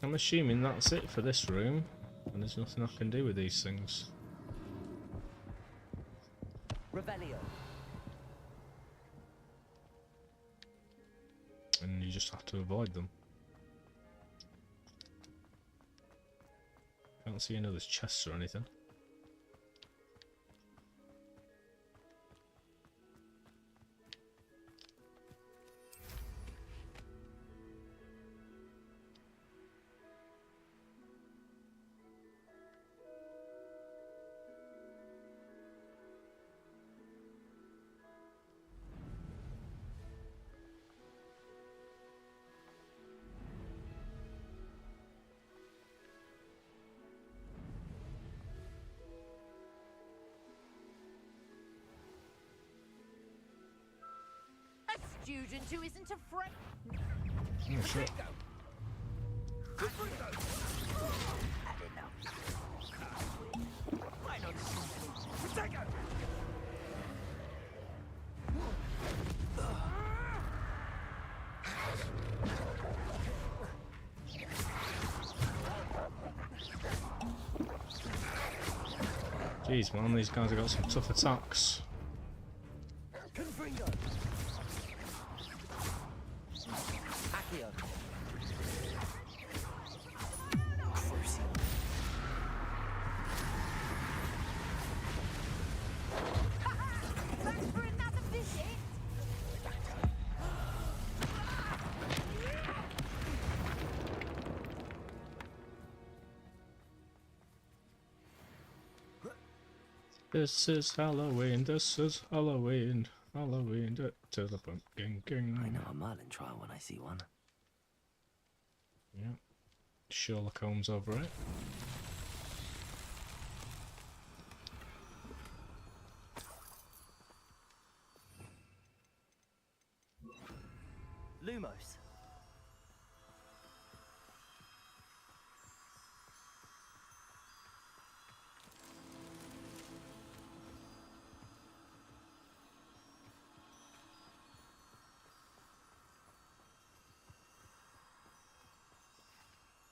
I'm assuming that's it for this room, and there's nothing I can do with these things. Revelio. And you just have to avoid them. Can't see any other chests or anything. student who isn't afraid. Oh shit. Why not? Protego! Jeez, man, these guys have got some tough attacks. Confringo. Accio. Crucial. Back for another visit. This is Halloween, this is Halloween, Halloween, to the pumpkin king. I know a Merlin trial when I see one. Yeah. Sherlock Holmes over it. Lumos.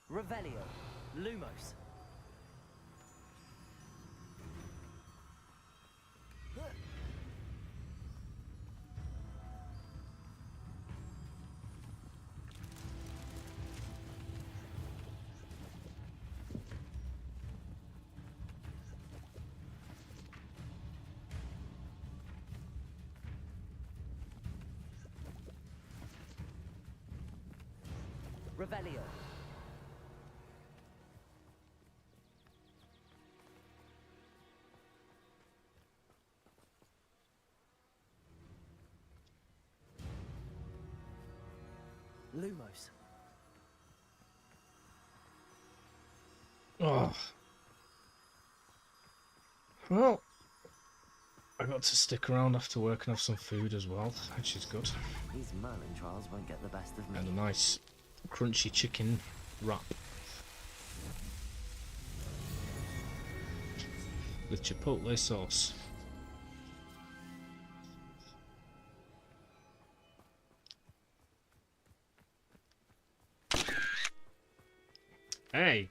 Revelio. Lumos. Revelio. Lumos. Oh. Well, I got to stick around after work and have some food as well, which is good. These Merlin trials won't get the best of me. And a nice crunchy chicken wrap. With chipotle sauce. Hey!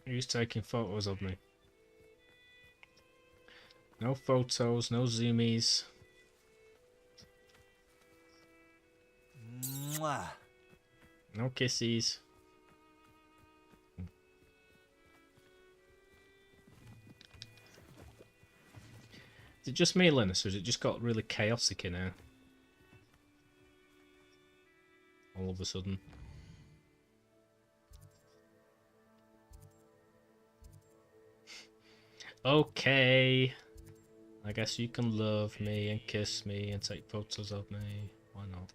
Who's taking photos of me? No photos, no zoomies. Mwah. No kissies. Is it just me, Linus, or has it just got really chaotic in here? All of a sudden. Okay. I guess you can love me and kiss me and take photos of me. Why not?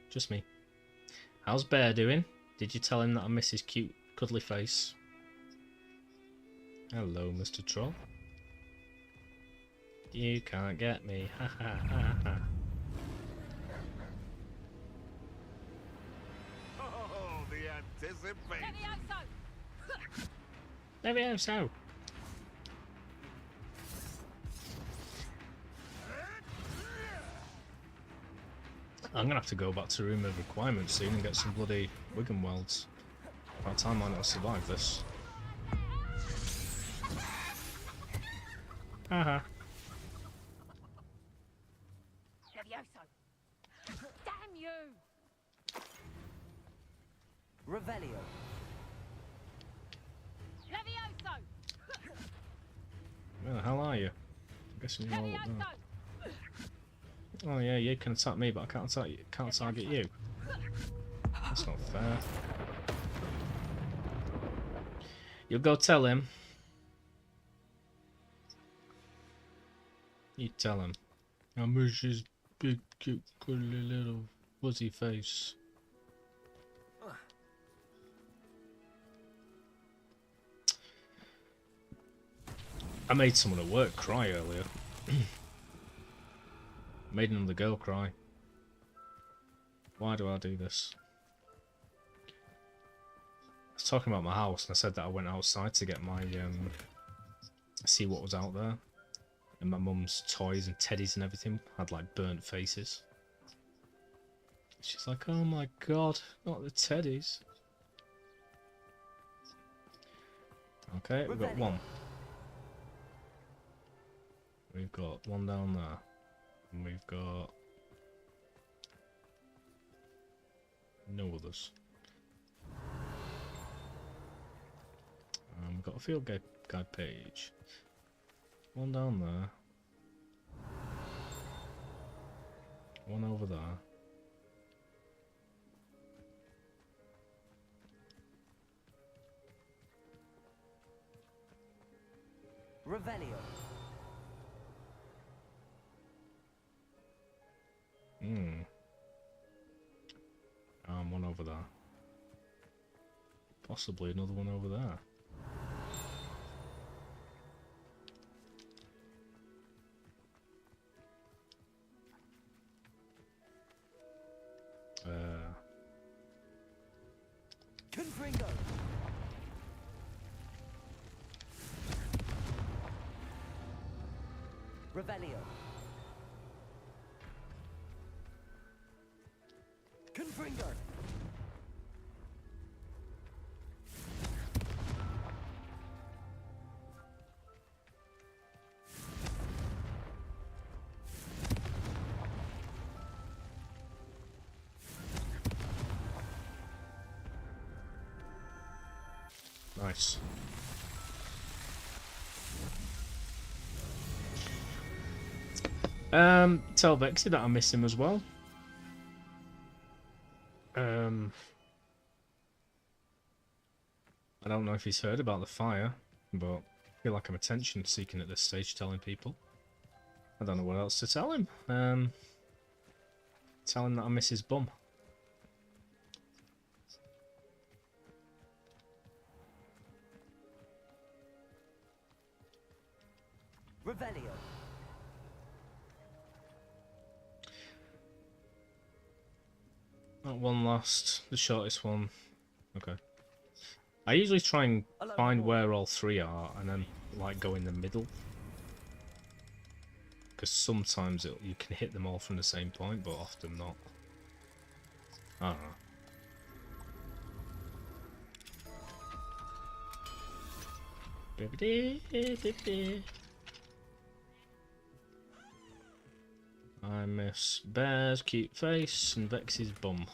Just me. How's Bear doing? Did you tell him that I miss his cute, cuddly face? Hello, Mr. Troll. You can't get me. Ha ha ha ha. Oh, the anticipation. Levioso. There we go, so. I'm gonna have to go back to room of requirements soon and get some bloody Wigan welds. By the time I might not survive this. Haha. Levioso. Damn you. Revelio. Levioso. Where the hell are you? I'm guessing you're all up there. Levioso. Oh yeah, you can attack me, but I can't target you. That's not fair. You'll go tell him. You tell him. I miss his big, cute, cuddly little fuzzy face. I made someone at work cry earlier. Made another girl cry. Why do I do this? I was talking about my house and I said that I went outside to get my see what was out there. And my mum's toys and teddies and everything had like burnt faces. She's like, oh my god, not the teddies. Okay, we've got one. We've got one down there. And we've got no others. We've got a field guide page. One down there. One over there. Revelio. One over there. Possibly another one over there. Confringo. Revelio. Confringo. Nice. Tell Vexy that I miss him as well. I don't know if he's heard about the fire, but I feel like I'm attention seeking at this stage, telling people. I don't know what else to tell him. Tell him that I miss his bum. Revelio. That one last, the shortest one. Okay. I usually try and find where all three are and then like go in the middle. Because sometimes you can hit them all from the same point, but often not. I don't know. I miss Bear's cute face and Vex's bum.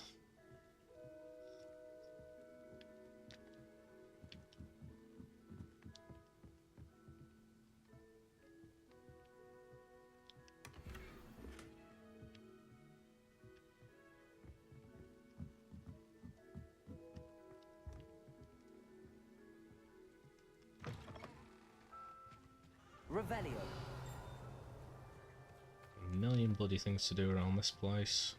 Revelio. A million bloody things to do around this place.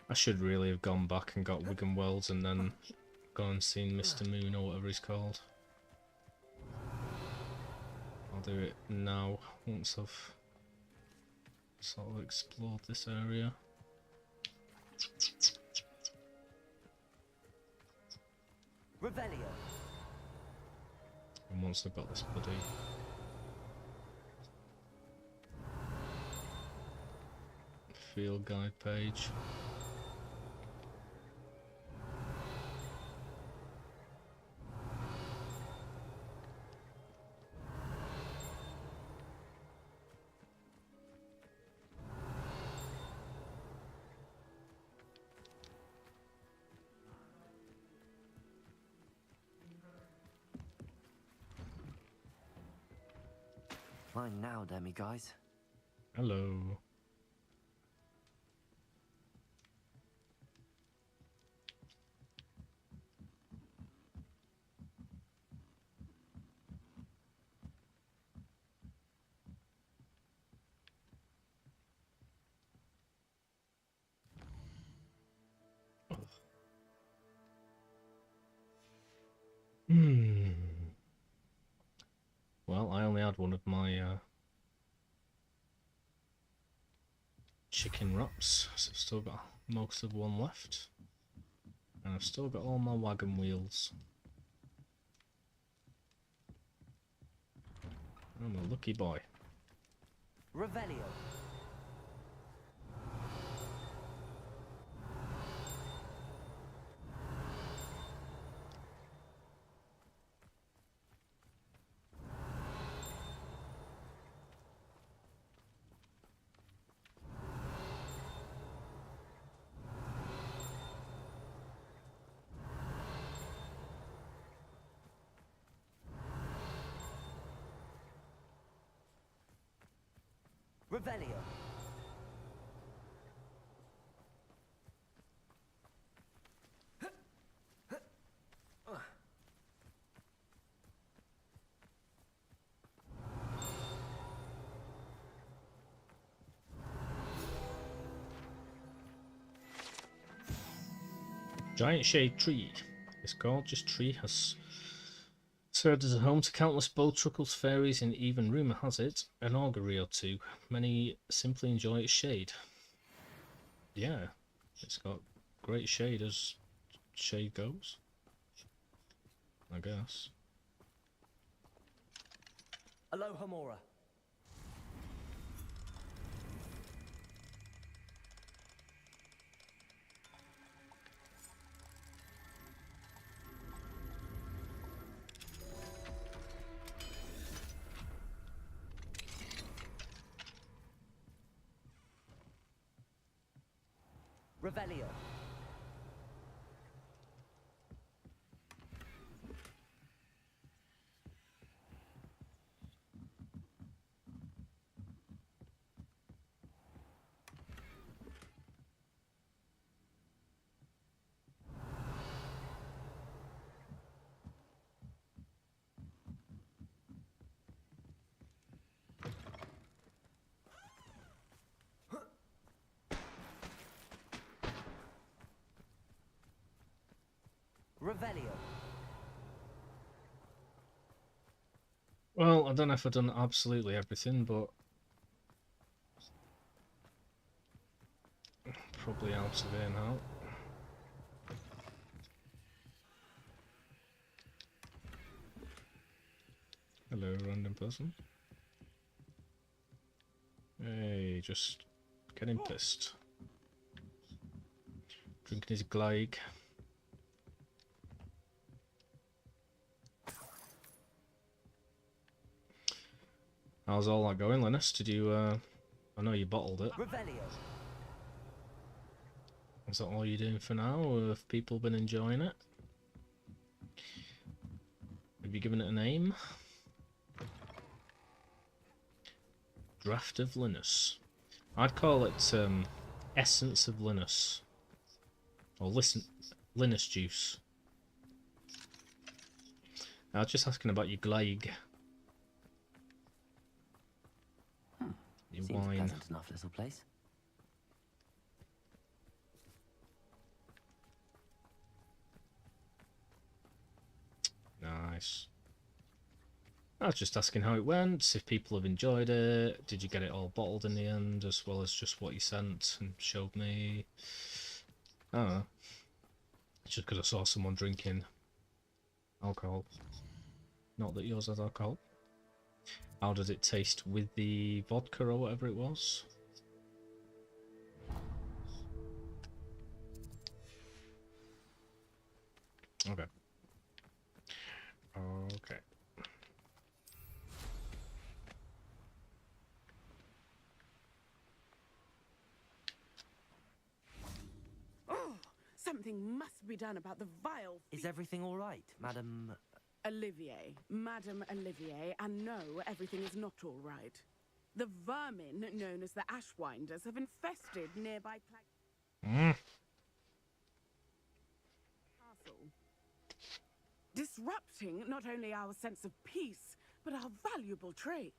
I should really have gone back and got Wigan Wells and then gone and seen Mr. Moon or whatever he's called. I'll do it now, once I've sort of explored this area. Revelio. And once I've got this bloody... field guide page. Fine now, demi guys. Hello. Hmm. Well, I only had one of my chicken wraps, so I've still got most of one left. And I've still got all my wagon wheels. I'm a lucky boy. Revelio. Revelio. Giant shade tree. This gorgeous tree has served as a home to countless bowtruckles, fairies, and even, rumour has it, an augury or two. Many simply enjoy its shade. Yeah, it's got great shade as shade goes, I guess. Aloha Mora. Revelio. Revelio. Well, I don't know if I've done absolutely everything, but probably out of here now. Hello, random person. Hey, just getting pissed. Drinking his Gleig. How's all that going, Linus? Did you, I know you bottled it. Revelio. Is that all you're doing for now, or have people been enjoying it? Have you given it a name? Draft of Linus. I'd call it, Essence of Linus. Or Linus juice. I was just asking about your Gleig. Your Seems a wine. pleasant enough little place. Nice. I was just asking how it went, if people have enjoyed it. Did you get it all bottled in the end, as well as just what you sent and showed me? I don't know. Just because I saw someone drinking alcohol. Not that yours has alcohol. How did it taste with the vodka or whatever it was? Okay. Okay. Something must be done about the vile Is everything all right, Madam? Olivier, Madame Olivier, and no, everything is not all right. The vermin known as the Ashwinders have infested nearby castle, disrupting not only our sense of peace, but our valuable trade.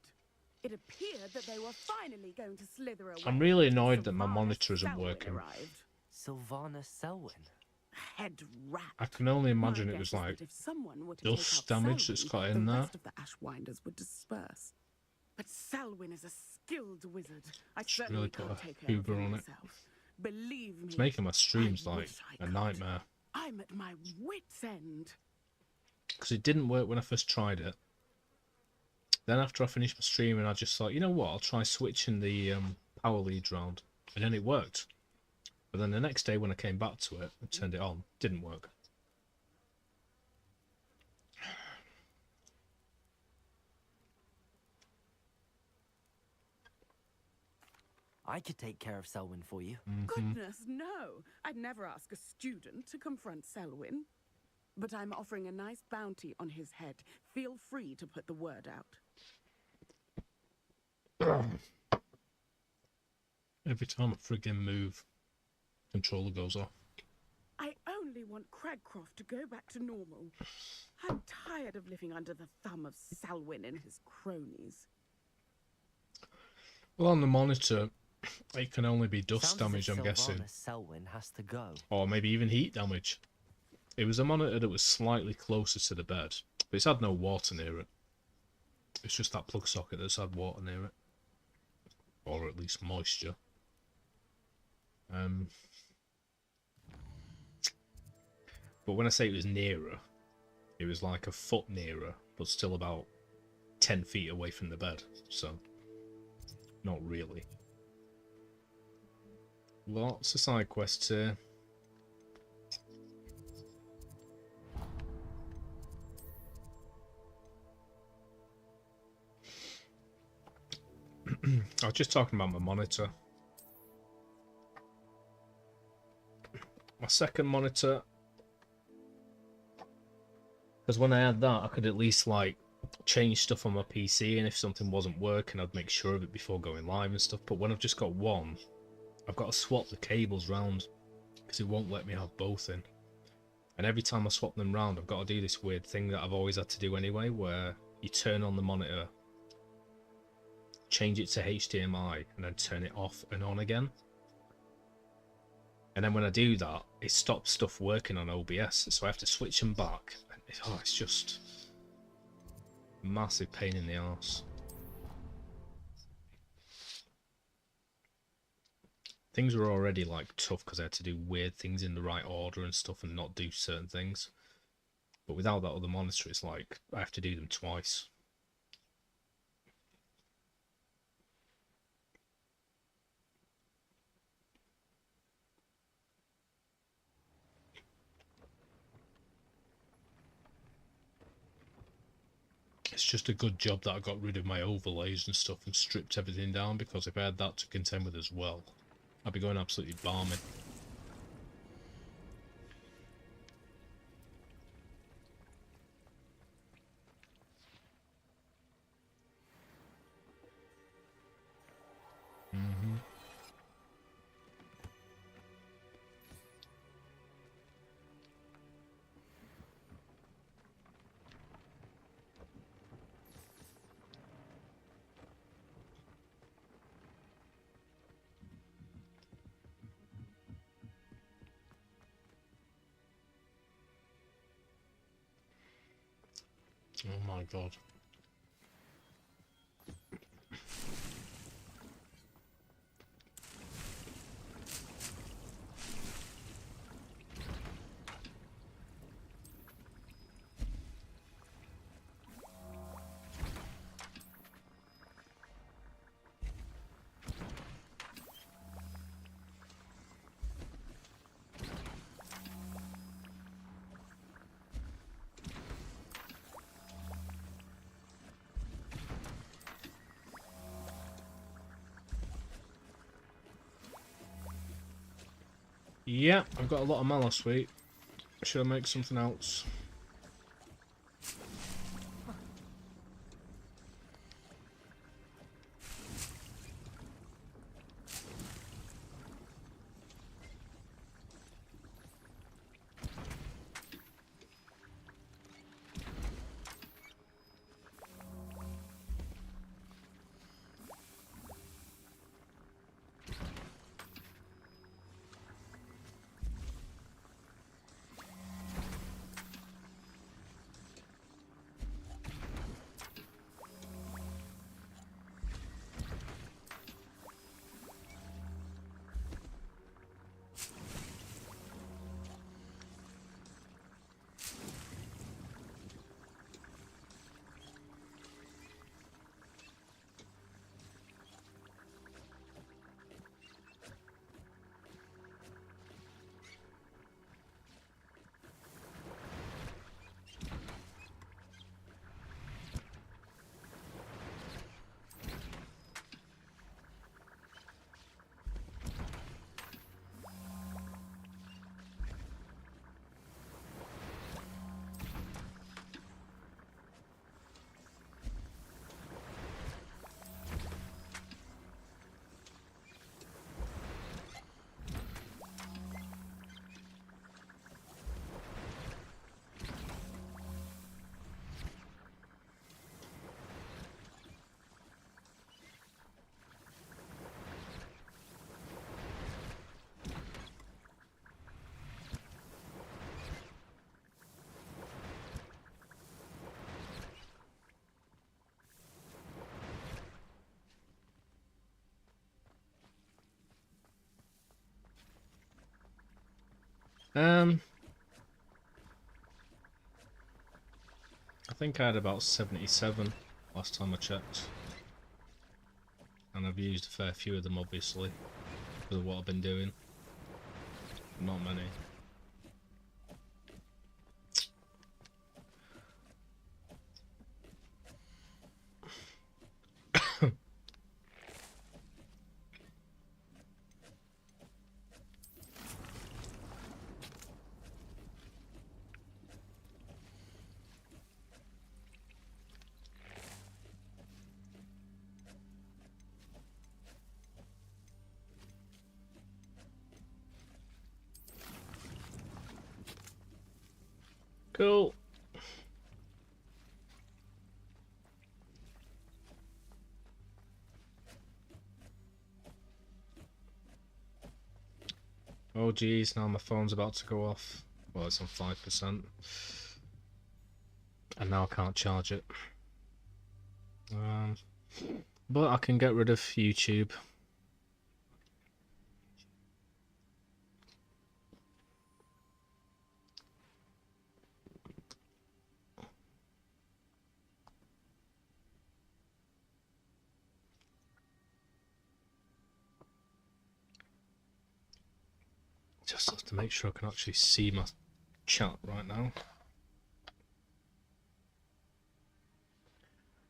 It appeared that they were finally going to slither away. I'm really annoyed that my Sylvanas monitor isn't Selwyn working. arrived. Sylvanas Selwyn. head rat. I can only imagine My it guess was is like that if someone were to dust take out damage that's Selwyn, got in the there. rest of the Ashwinders would disperse. But Selwyn is a skilled wizard. I Should certainly really put can't a take care of Hoover him on it. myself. Believe me, It's making my streams I like wish I a could. nightmare. I'm at my wit's end. Because it didn't work when I first tried it. Then after I finished my streaming, I just thought, you know what, I'll try switching the power leads round. And then it worked. But then the next day when I came back to it and turned it on, it didn't work. I could take care of Selwyn for you. Goodness, no. I'd never ask a student to confront Selwyn. But I'm offering a nice bounty on his head. Feel free to put the word out. Every time I friggin' move, controller goes off. I only want Cragcroft to go back to normal. I'm tired of living under the thumb of Selwyn and his cronies. Well, on the monitor, it can only be dust Sounds as damage, if I'm guessing. Sylvanas Selwyn has to go. Or maybe even heat damage. It was a monitor that was slightly closer to the bed, but it's had no water near it. It's just that plug socket that's had water near it. Or at least moisture. But when I say it was nearer, it was like a foot nearer, but still about 10 feet away from the bed, so not really. Lots of side quests here. I was just talking about my monitor. My second monitor, because when I had that, I could at least like change stuff on my PC, and if something wasn't working, I'd make sure of it before going live and stuff. But when I've just got one, I've got to swap the cables round because it won't let me have both in. And every time I swap them round, I've got to do this weird thing that I've always had to do anyway, where you turn on the monitor, change it to HDMI, and then turn it off and on again. And then when I do that, it stops stuff working on OBS, so I have to switch them back. And it's just a massive pain in the arse. Things were already like tough because I had to do weird things in the right order and stuff and not do certain things. But without that other monitor, it's like I have to do them twice. It's just a good job that I got rid of my overlays and stuff and stripped everything down, because if I had that to contend with as well, I'd be going absolutely balmy. Oh my god. Yeah, I've got a lot of mallow sweet. Should I make something else? I think I had about 77 last time I checked. And I've used a fair few of them, obviously, because of what I've been doing. Not many. Cool. Oh geez, now my phone's about to go off. Well, it's on 5%. And now I can't charge it. But I can get rid of YouTube. Just have to make sure I can actually see my chat right now.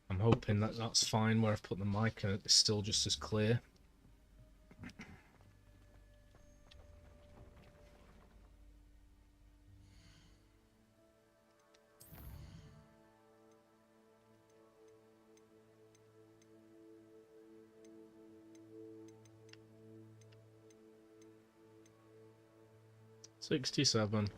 I'm hoping that that's fine where I've put the mic and it's still just as clear. $67.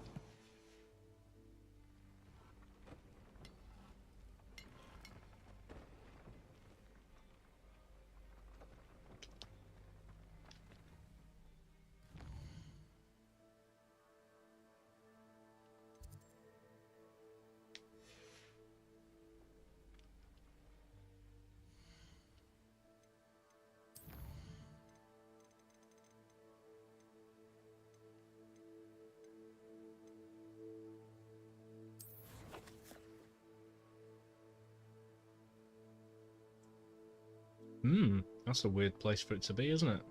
That's a weird place for it to be, isn't it?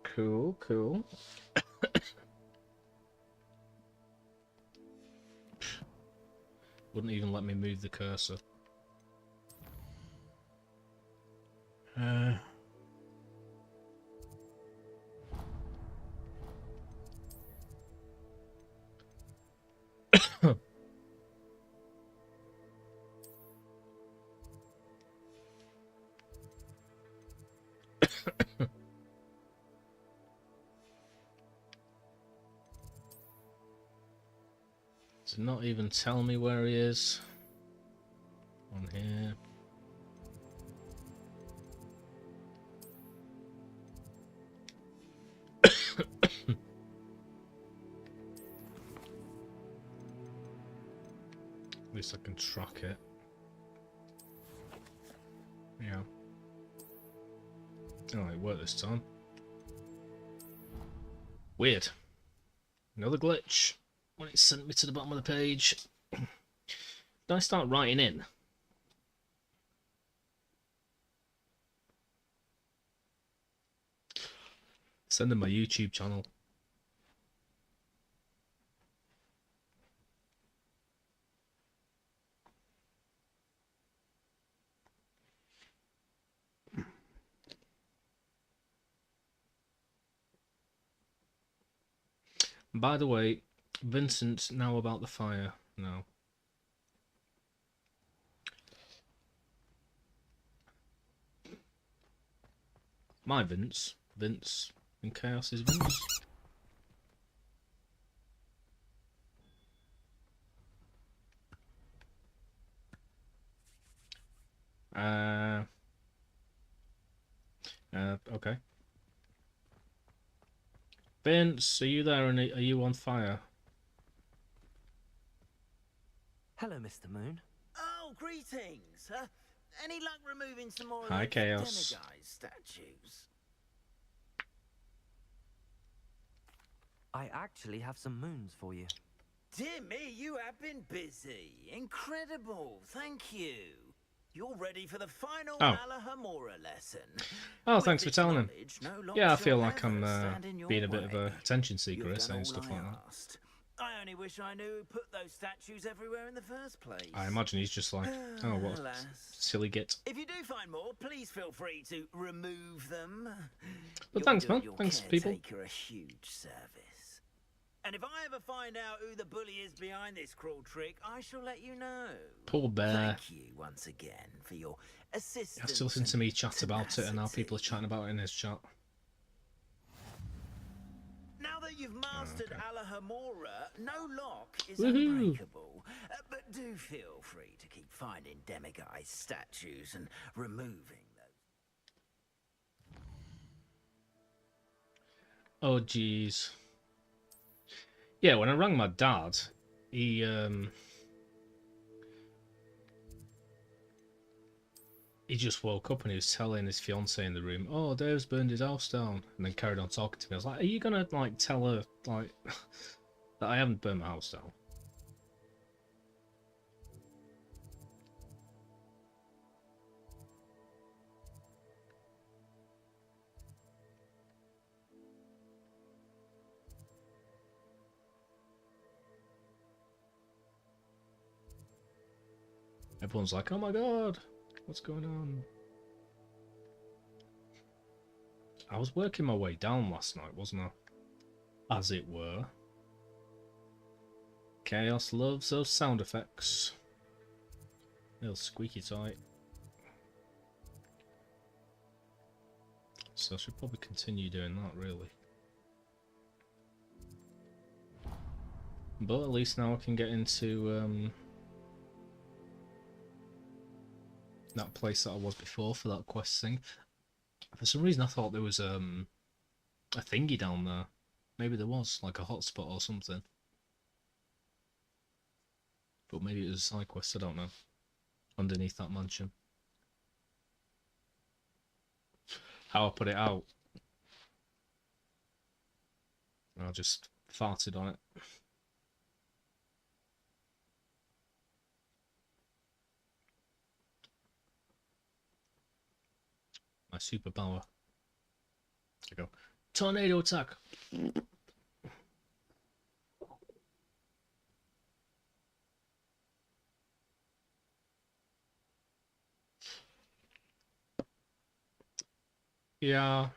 Cool, cool. Wouldn't even let me move the cursor. Does it not even tell me where he is? On here. At least I can track it. Yeah. Oh, it worked this time. Weird. Another glitch. When it sent me to the bottom of the page. Did I start writing in? Send them my YouTube channel. By the way, Vincent, now about the fire. No. My Vince. Vince in Chaos is Vince. Okay. Vince, are you there and are you on fire? Hello, Mr. Moon. Oh, greetings! Any luck removing some more of Hi, those Chaos. demiguise statues? I actually have some moons for you. Dear me, you have been busy. Incredible. Thank you. You're ready for the final Oh. Alahomora lesson. Oh, With thanks for this telling him. knowledge, no lock Yeah, I shall feel like ever I'm stand in your being a bit of a way. attention seeker, You've done saying all stuff I like that. asked. I only wish I knew who put those statues everywhere in the first place. I imagine he's just like, oh, what a Alas. silly git. If you do find more, please feel free to remove them. But You're thanks, doing man. your Thanks, people. caretaker a huge service. And if I ever find out who the bully is behind this cruel trick, I shall let you know. Poor bear. Thank you once again for your assistance. You have to listen to me chat about it, and now tenacity. people are chatting about it in his chat. Now that you've mastered okay. Alahomora, no lock is Woohoo. unbreakable. But do feel free to keep finding demiguise statues and removing those. Oh, jeez. Yeah, when I rang my dad, he just woke up and he was telling his fiance in the room, "Oh, Dave's burned his house down," and then carried on talking to me. I was like, "Are you gonna like tell her like that I haven't burned my house down?" Everyone's like, "Oh my god, what's going on?" I was working my way down last night, wasn't I? As it were. Chaos loves those sound effects. Little squeaky tight. So I should probably continue doing that, really. But at least now I can get into that place that I was before for that quest thing. For some reason I thought there was a thingy down there. Maybe there was, like a hotspot or something. But maybe it was a side quest, I don't know. Underneath that mansion. How I put it out. I just farted on it. My superpower. There we go. Tornado attack. Yeah.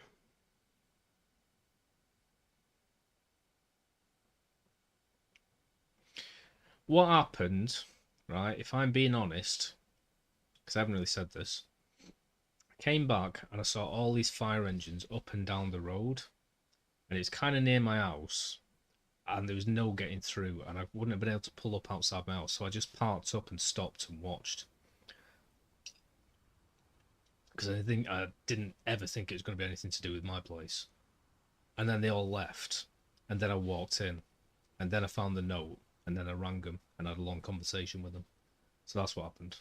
What happened, right, if I'm being honest, because I haven't really said this, I came back and I saw all these fire engines up and down the road, and it's kind of near my house, and there was no getting through, and I wouldn't have been able to pull up outside my house, so I just parked up and stopped and watched. Because I didn't ever think it was going to be anything to do with my place. And then they all left, and then I walked in, and then I found the note, and then I rang them and had a long conversation with them. So that's what happened.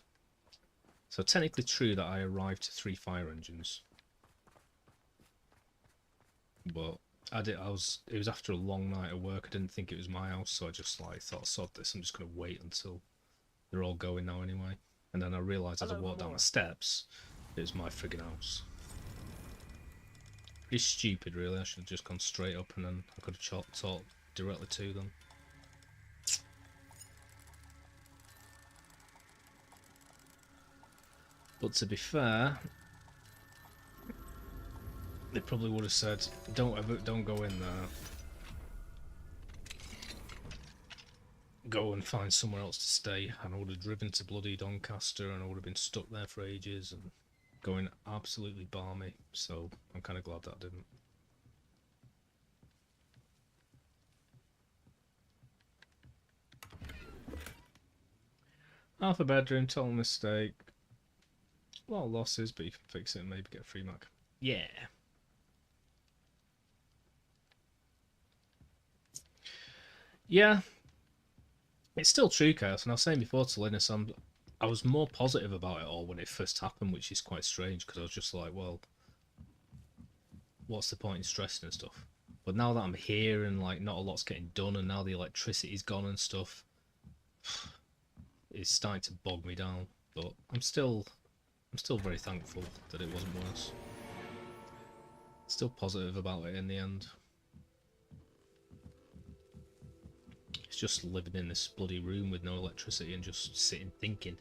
So technically true that I arrived to 3 fire engines. But it was after a long night of work. I didn't think it was my house, so I just like thought, sod this, I'm just gonna wait until they're all going now anyway. And then I realised as I walked down the steps, it was my friggin' house. Pretty stupid really, I should have just gone straight up and then I could have talked directly to them. But to be fair, they probably would have said, don't go in there. Go and find somewhere else to stay, and I would have driven to bloody Doncaster and I would have been stuck there for ages and going absolutely balmy. So I'm kind of glad that I didn't. Half a bedroom, total mistake. A lot of losses, but you can fix it and maybe get a free Mac. Yeah. Yeah. It's still true, Chaos, and I was saying before to Linus, I'm I was more positive about it all when it first happened, which is quite strange because I was just like, well, what's the point in stressing and stuff? But now that I'm here and like not a lot's getting done, and now the electricity's gone and stuff, it's starting to bog me down. But I'm still very thankful that it wasn't worse. Still positive about it in the end. It's just living in this bloody room with no electricity and just sitting thinking,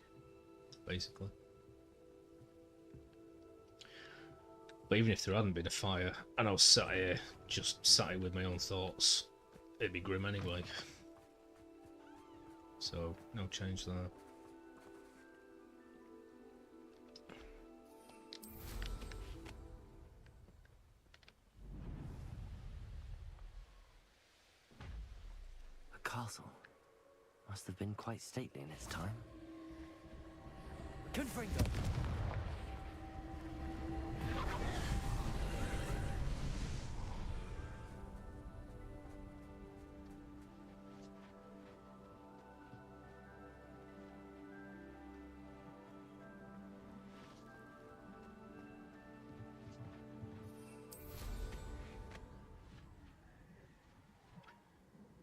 basically. But even if there hadn't been a fire and I was sat here with my own thoughts, it'd be grim anyway. So, no change there. A castle. Must have been quite stately in its time. Confringo!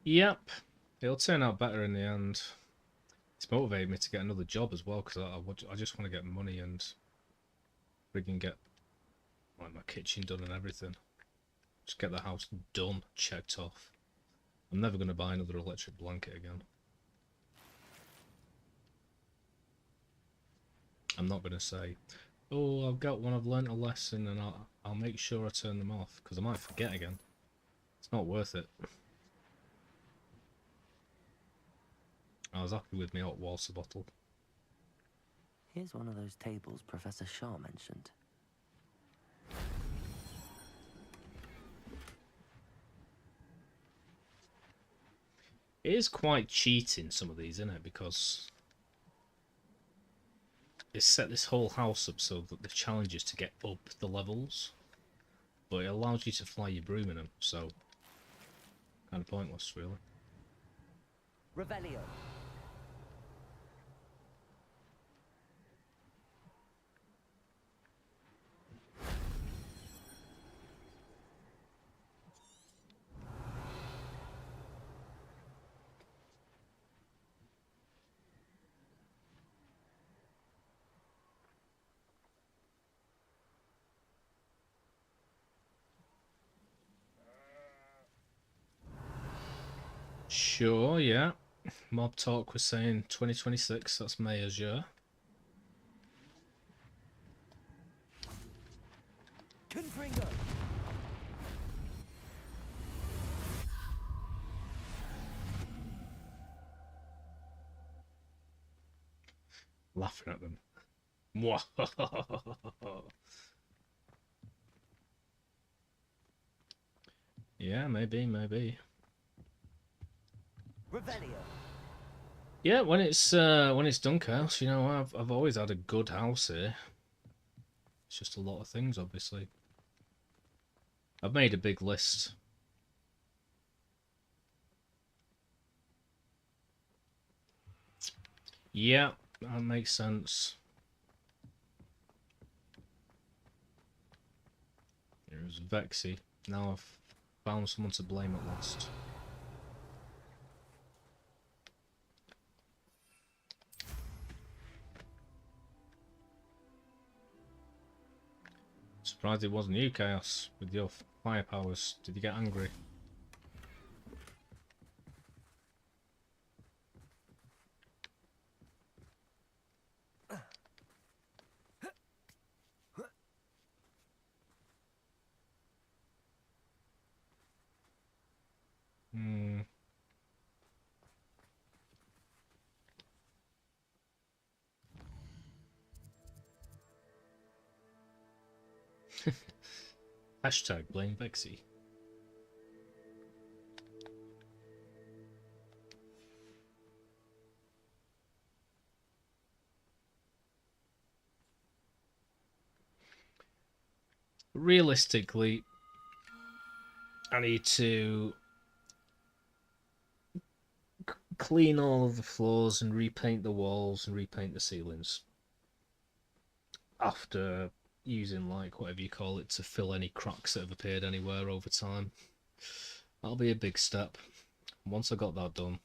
Yep, it'll turn out better in the end. It's motivated me to get another job as well, because I just want to get money and friggin' get like my kitchen done and everything. Just get the house done, checked off. I'm never going to buy another electric blanket again. I'm not going to say, oh, I've got one, I've learnt a lesson, and I'll make sure I turn them off, because I might forget again. It's not worth it. I was happy with my hot water bottle. Here's one of those tables Professor Shaw mentioned. It is quite cheating, some of these, isn't it? Because it's set this whole house up so that the challenge is to get up the levels, but it allows you to fly your broom in them, so kind of pointless, really. Revelio. Sure, yeah. Mob Talk was saying 2026, that's Mayor's year. Confringo. Laughing at them. Mwah. Yeah, maybe. Revelio. Yeah, when it's Dunkhouse, you know, I've always had a good house here. It's just a lot of things, obviously. I've made a big list. Yeah, that makes sense. There's Vexy. Now I've found someone to blame at last. Surprised it wasn't you, Chaos, with your fire powers. Did you get angry? Hashtag blame Vexy. Realistically, I need to clean all of the floors and repaint the walls and repaint the ceilings. After using, like, whatever you call it, to fill any cracks that have appeared anywhere over time. That'll be a big step. Once I got that done,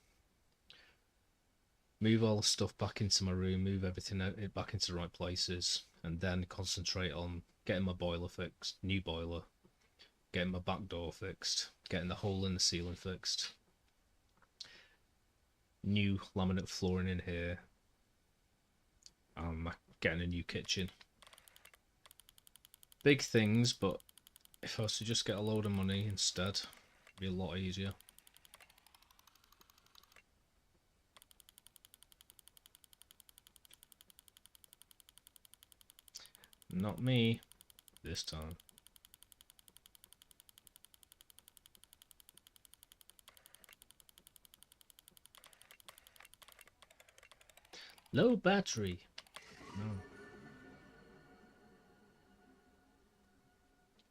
move all the stuff back into my room, move everything back into the right places, and then concentrate on getting my boiler fixed, new boiler, getting my back door fixed, getting the hole in the ceiling fixed, new laminate flooring in here, getting a new kitchen. Big things, but if I was to just get a load of money instead, it'd be a lot easier. Not me this time. Low battery. No.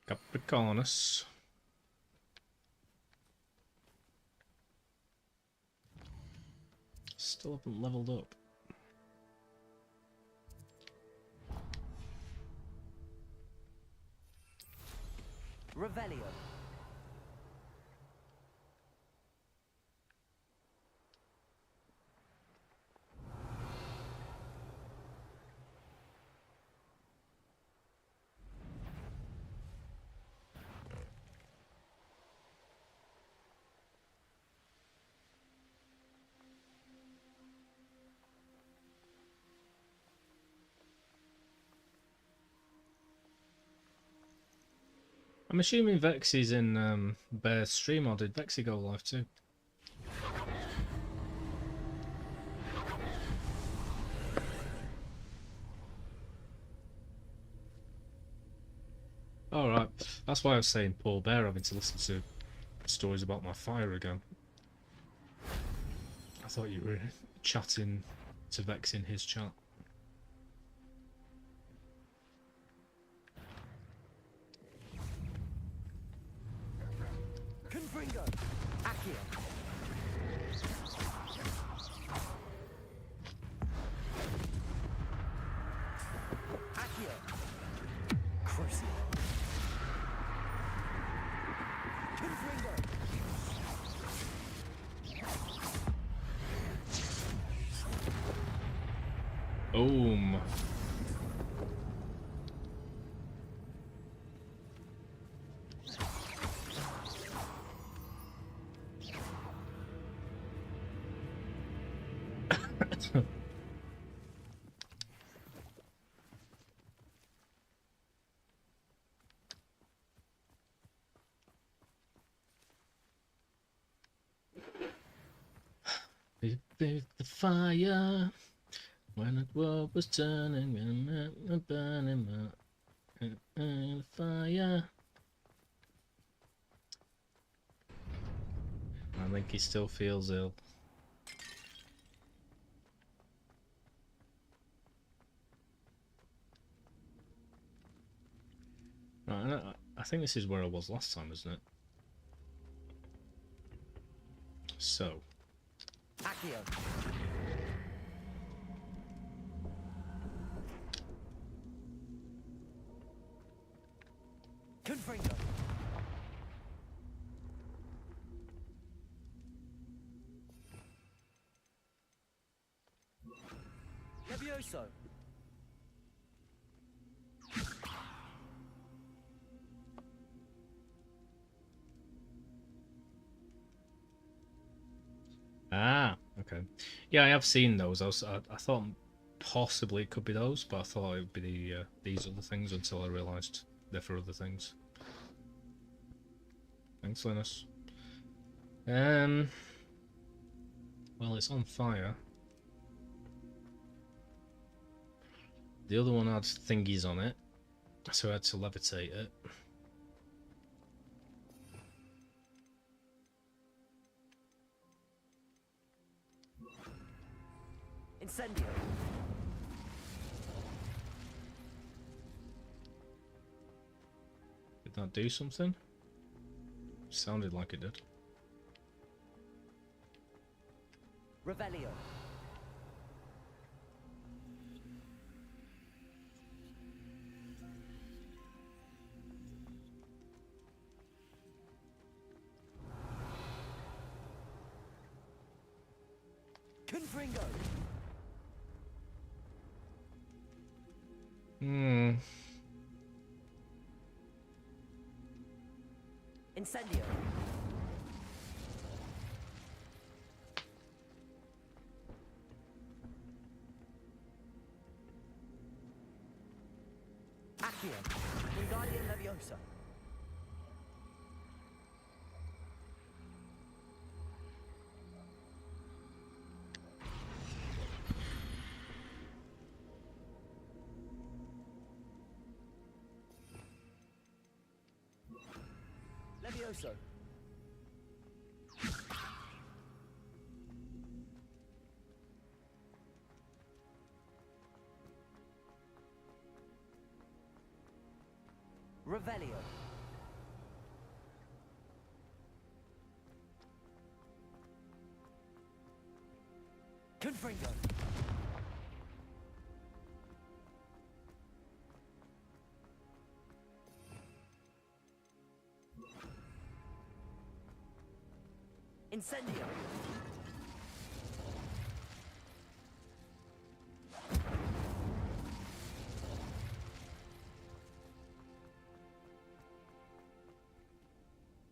Capricornus. Still haven't leveled up. Revelio. I'm assuming Vexy's in Bear's stream, or did Vexy go live too? Alright, that's why I was saying poor Bear having to listen to stories about my fire again. I thought you were chatting to Vex in his chat. Confringo. Accio. Accio. Crucio. Confringo. Boom. We built the fire when the world was turning and burning the fire. I think he still feels ill. Right, I think this is where I was last time, isn't it? So. Accio. Confringo. Levioso. Ah, okay. Yeah, I have seen those. I thought possibly it could be those, but I thought it would be these other things until I realised they're for other things. Thanks, Linus. Well, it's on fire. The other one had thingies on it, so I had to levitate it. Incendio. Did that do something? Sounded like it did. Revelio. Confringo. Hmm. Incendio. Accio. Wingardium Leviosa. Levioso. Revelio. Confringo. Incendio.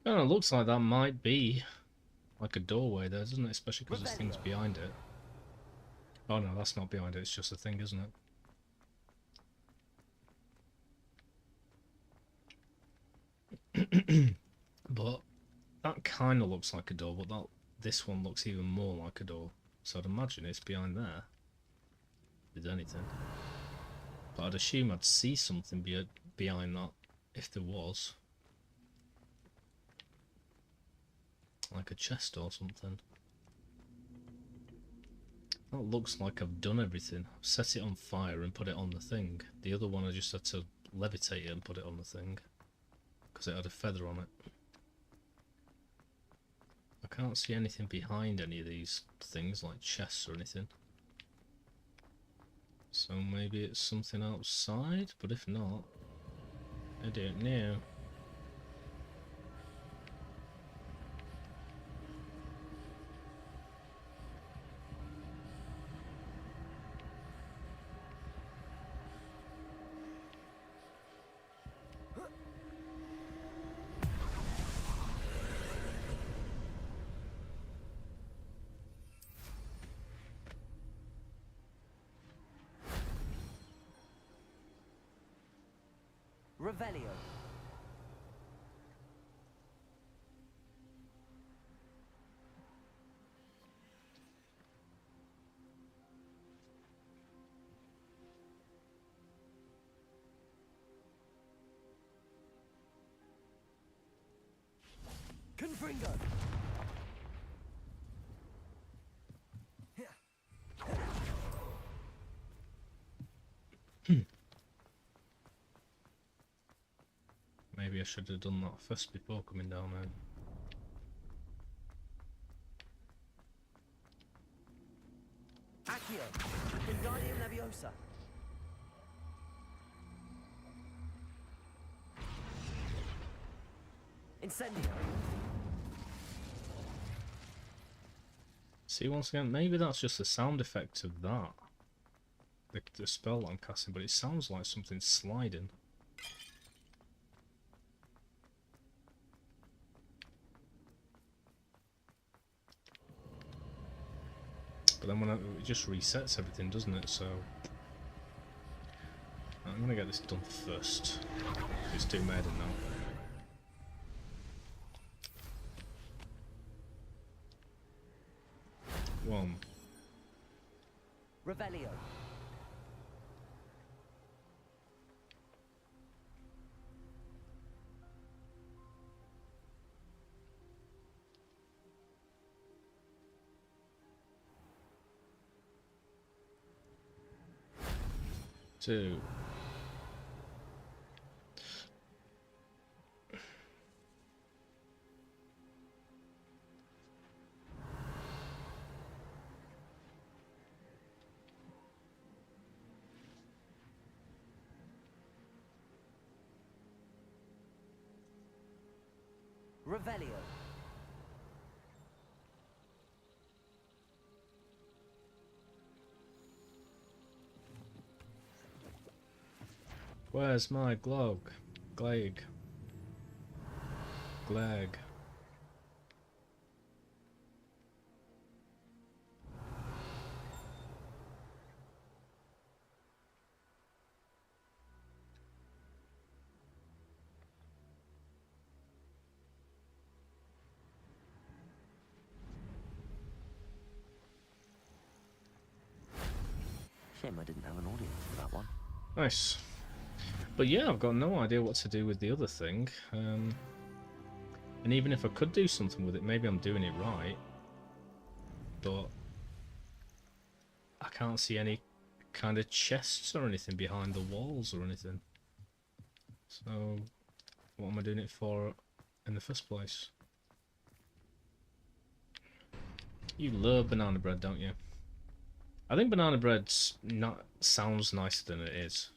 Kind of looks like that might be like a doorway there, doesn't it? Especially because there's things behind it. Oh no, that's not behind it, it's just a thing, isn't it? But that kind of looks like a door, but this one looks even more like a door. So I'd imagine it's behind there. If there's anything. But I'd assume I'd see something behind that if there was. Like a chest or something. That looks like I've done everything. I've set it on fire and put it on the thing. The other one I just had to levitate it and put it on the thing. Because it had a feather on it. I can't see anything behind any of these things, like chests or anything. So maybe it's something outside, but if not, I don't know. Revelio. Confringo. Maybe I should have done that first before coming down there. Accio. Wingardium Leviosa. Incendio. See, once again, maybe that's just the sound effect of that. The spell I'm casting, but it sounds like something sliding. But then it just resets everything, doesn't it? So I'm gonna get this done first. It's too maiden now. One. Revelio. Two. Revelio. Where's my glog? Glag. Glag. Shame I didn't have an audience for that one. Nice. But yeah, I've got no idea what to do with the other thing. And even if I could do something with it, maybe I'm doing it right. But I can't see any kind of chests or anything behind the walls or anything. So what am I doing it for in the first place? You love banana bread, don't you? I think banana bread's not sounds nicer than it is.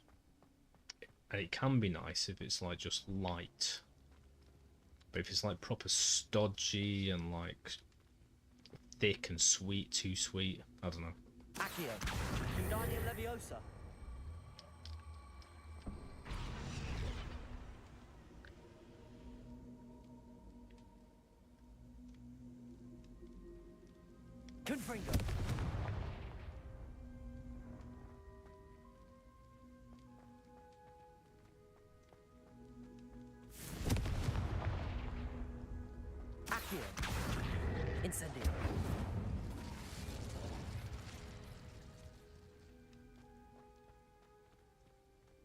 And it can be nice if it's like just light. But if it's like proper stodgy and like thick and sweet, too sweet, I don't know. Accio. Wingardium Leviosa. Confringo. Accio. Incendio.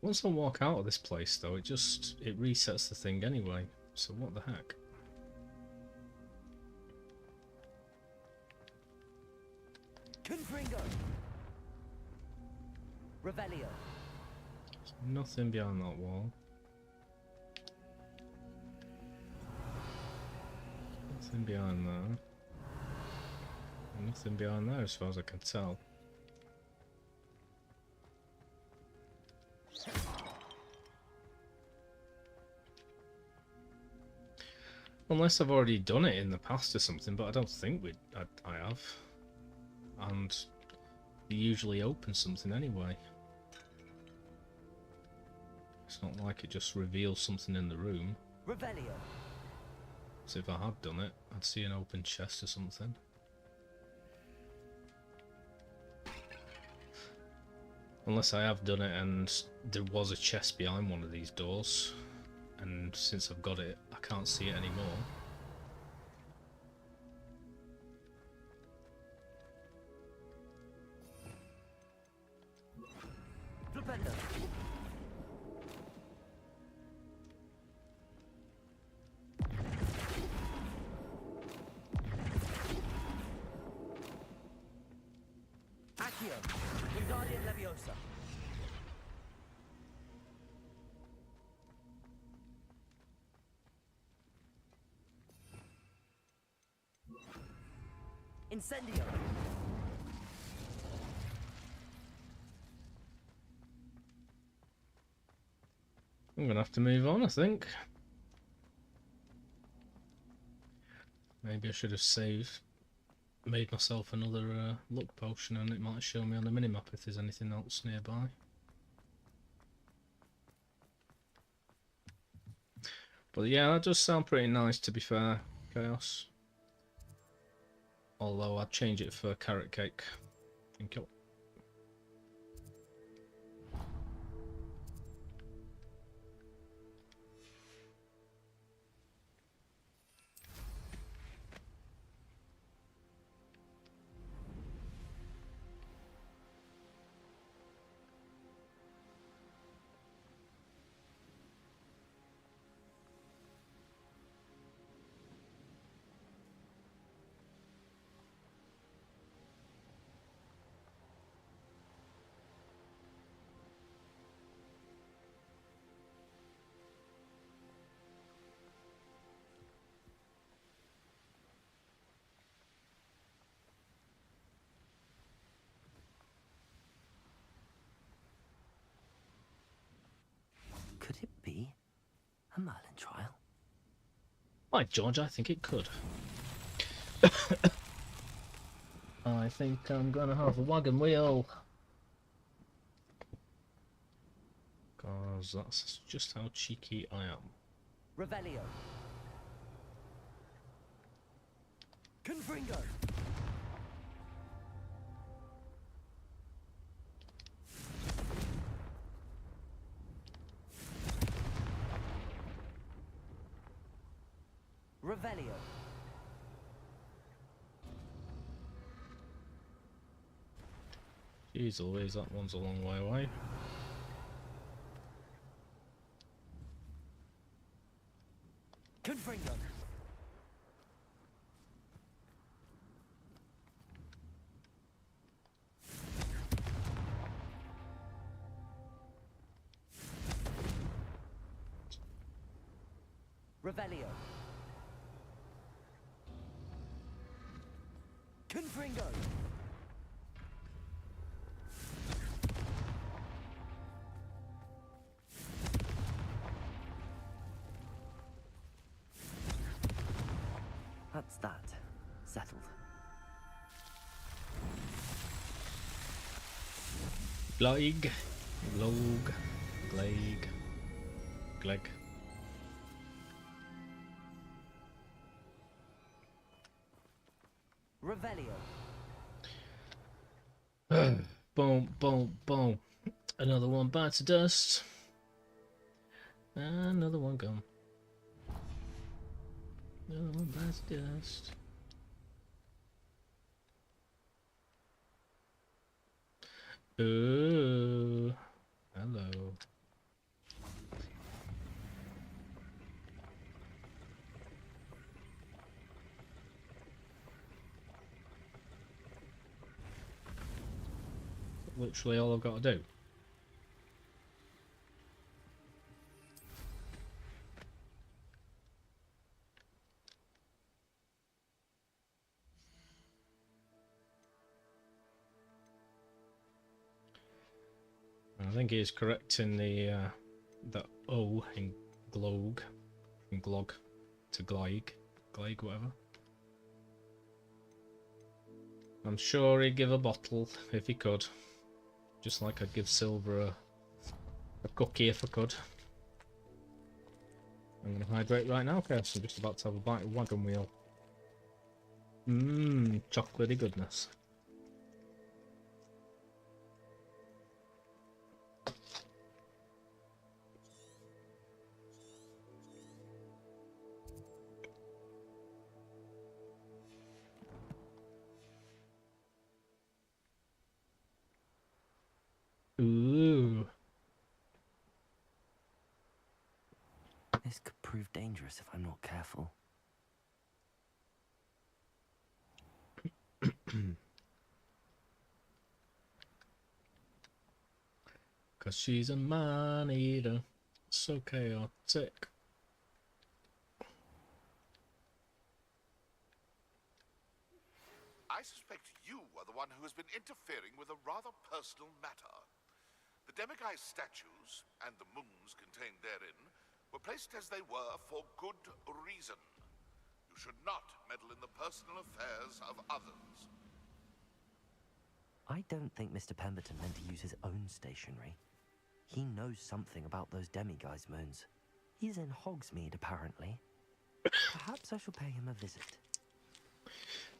Once I walk out of this place though, it resets the thing anyway. So what the heck? Confringo. Revelio. There's nothing behind that wall. Nothing behind there. Nothing behind there as far as I can tell. Unless I've already done it in the past or something, but I don't think I have. And you usually open something anyway. It's not like it just reveals something in the room. Revelio. So if I had done it, I'd see an open chest or something. Unless I have done it and there was a chest behind one of these doors. And since I've got it, I can't see it anymore. Flipendo. Accio. Wingardium Leviosa. Incendio. I'm gonna have to move on, I think. Maybe I should have made myself another luck potion, and it might show me on the minimap if there's anything else nearby. But yeah, that does sound pretty nice, to be fair, Chaos. Although I'd change it for carrot cake. Thank you. Could it be a Merlin trial? By George, I think it could. I think I'm gonna have a wagon wheel. Because that's just how cheeky I am. Revelio. Confringo. Revelio. Jeez Louise, that one's a long way away. Confringo. Revelio. Confringo. That's that. Settled. Glaig, Glog, Glaig, Gleg. Revelio. Boom, boom, boom. Another one bites the dust. Another one gone. Another one bites the dust. Ooh, hello. Literally all I've got to do. I think he is correct in the O in glog, from glog to glaig, glaig, whatever. I'm sure he'd give a bottle if he could, just like I'd give Silver a cookie if I could. I'm gonna hydrate right now, because I'm just about to have a bite of wagon wheel. Mmm, chocolatey goodness. Ooh. This could prove dangerous if I'm not careful. Cause she's a man eater, so chaotic. I suspect you are the one who has been interfering with a rather personal matter. The demiguise statues, and the moons contained therein, were placed as they were for good reason. You should not meddle in the personal affairs of others. I don't think Mr. Pemberton meant to use his own stationery. He knows something about those demiguise moons. He's in Hogsmeade, apparently. Perhaps I shall pay him a visit.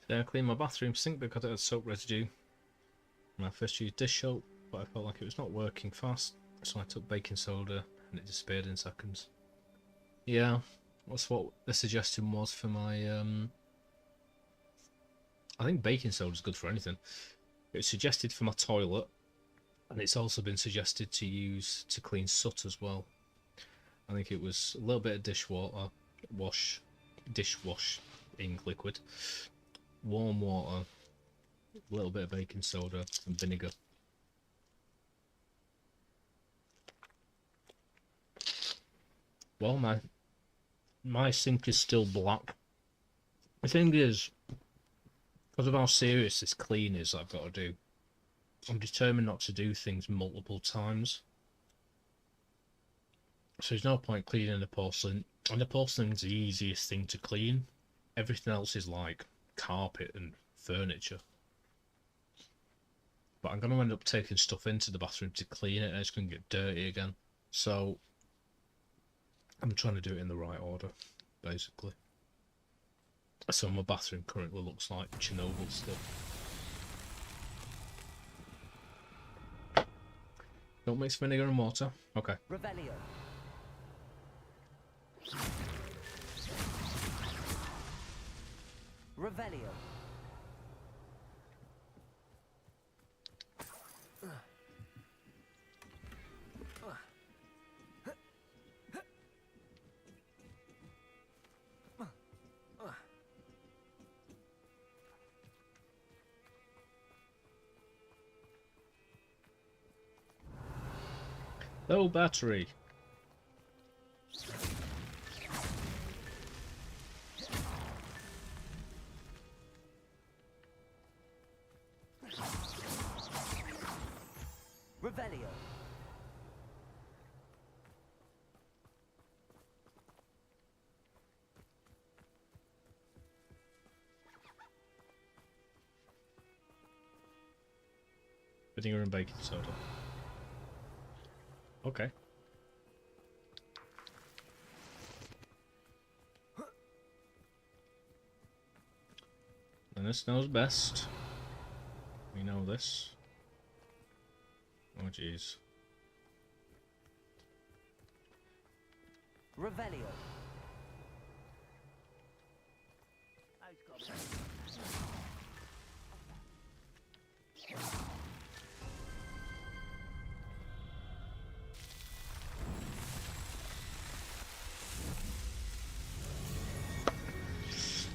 Today I cleaned my bathroom sink because it had soap residue. I first used dish soap, but I felt like it was not working fast, so I took baking soda and it disappeared in seconds. Yeah, that's what the suggestion was for my I think baking soda is good for anything. It was suggested for my toilet, and it's also been suggested to use to clean soot as well. I think it was a little bit of dishwater, dishwash ink liquid, warm water, a little bit of baking soda and vinegar. Well, my sink is still black. The thing is, because of how serious this clean is that I've got to do, I'm determined not to do things multiple times. So there's no point cleaning the porcelain And the porcelain's the easiest thing to clean. Everything else is like carpet and furniture. But I'm going to end up taking stuff into the bathroom to clean it, and it's going to get dirty again. So I'm trying to do it in the right order, basically. So my bathroom currently looks like Chernobyl still. Don't mix vinegar and water. Okay. Revelio. Revelio. Low battery. Revelio. Vinegar and baking soda. Okay. And this knows best. We know this. Oh jeez. Revelio.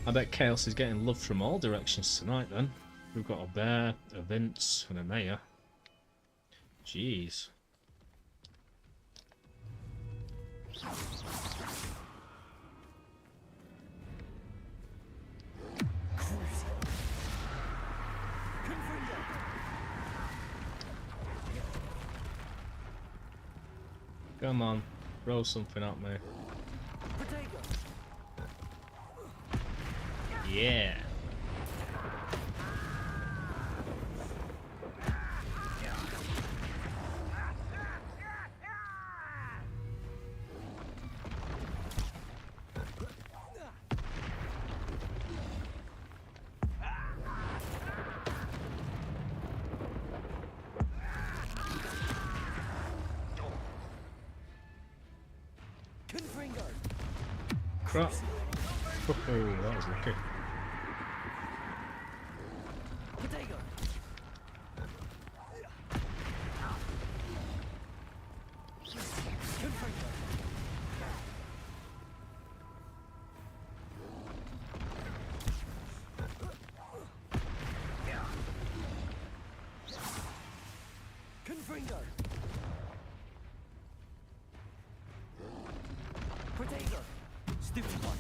I bet Chaos is getting love from all directions tonight then. We've got a bear, a Vince, and a Mayor. Jeez. Come on, throw something at me. Yeah. Crap. Oh, that was lucky. Stupid one.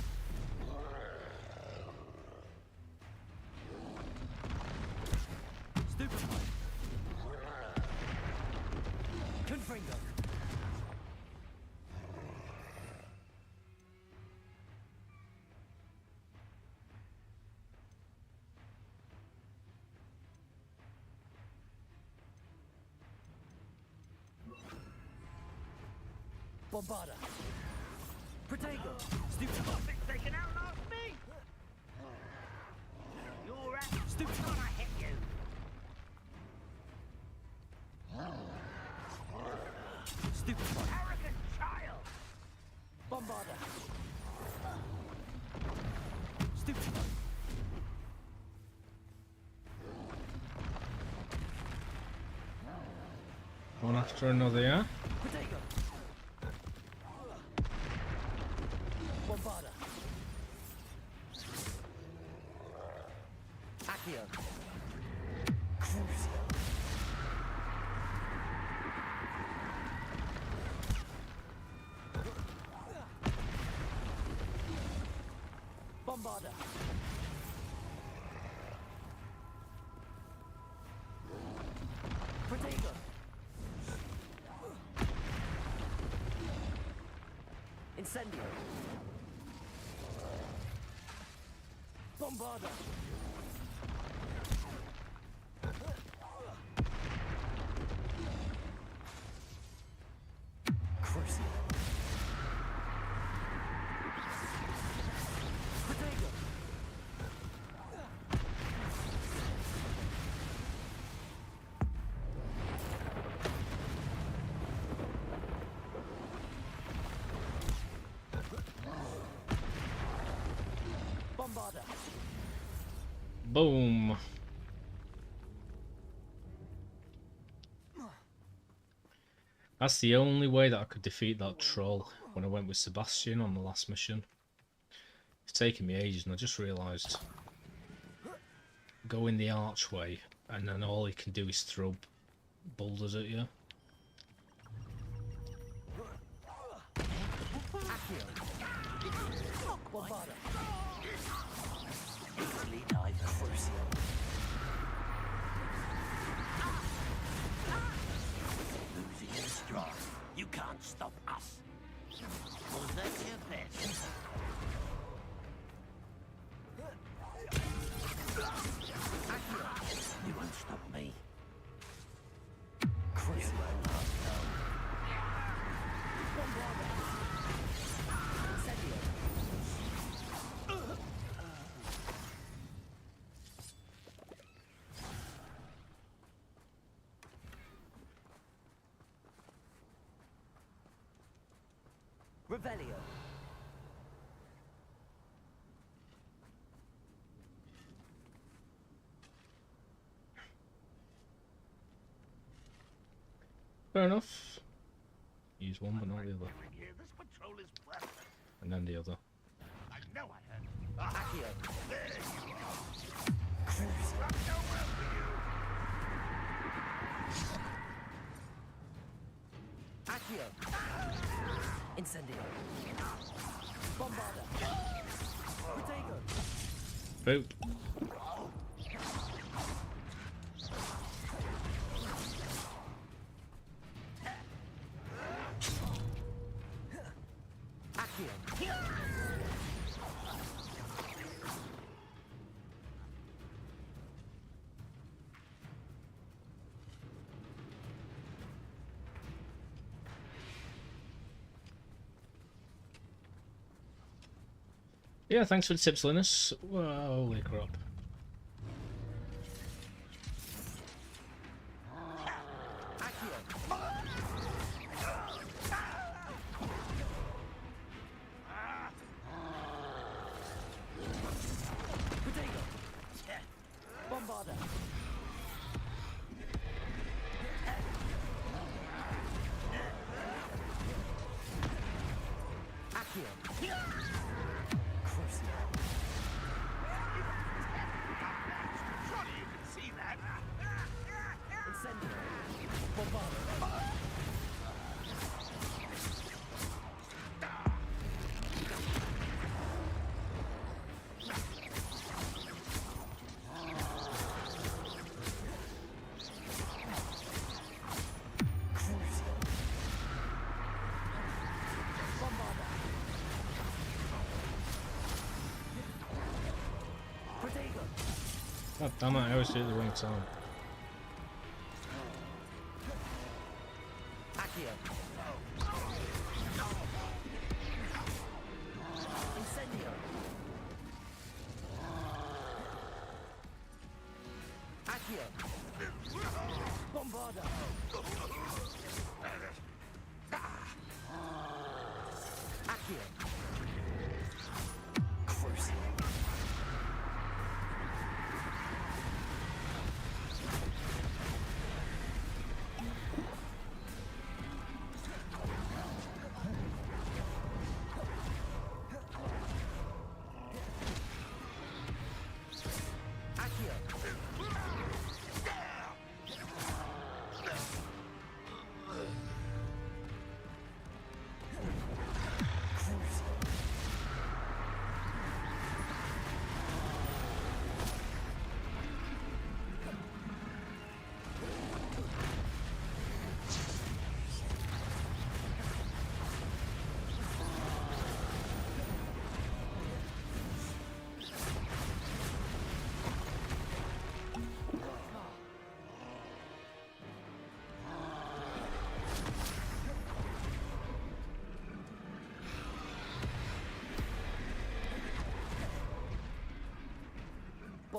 Stupid one. Confringo. Bombada. Protego. Stupid one. They can outlast me! You're at Stupid thought one. I hit you. Stupid one. Arrogant child! Bombada. Stupid one. One after another, yeah? Protego. Bombada. Accio. Crucio. Bombada. Protego. Incendio. Bombarda. Crucio. Protego. Bombarda. Boom. That's the only way that I could defeat that troll when I went with Sebastian on the last mission. It's taken me ages and I just realised. Go in the archway and then all he can do is throw boulders at you. Bombarda. Easily died Crucio. Losing your stride. You can't stop us. Was that your best? You won't stop me. Crucio. Revelio. Fair enough. Use one but not the other. Here, this patrol is perfect. And then the other. I know I heard. Accio. There you are. Crucio. I've done well for you. Accio. Incendio. Bombarda. Protego. Boop. Accio. Yeah, thanks for the tips, Linus. Whoa, holy crap. Protego. Bombarda. Accio. Crucio. Surely you can see that. Incendio. Bombarda. Crucio. Bombarda. Protego. God damn it, I always do it at the wrong time. Accio. Incendio. Accio. Bombarda. Accio. Crucio. Accio.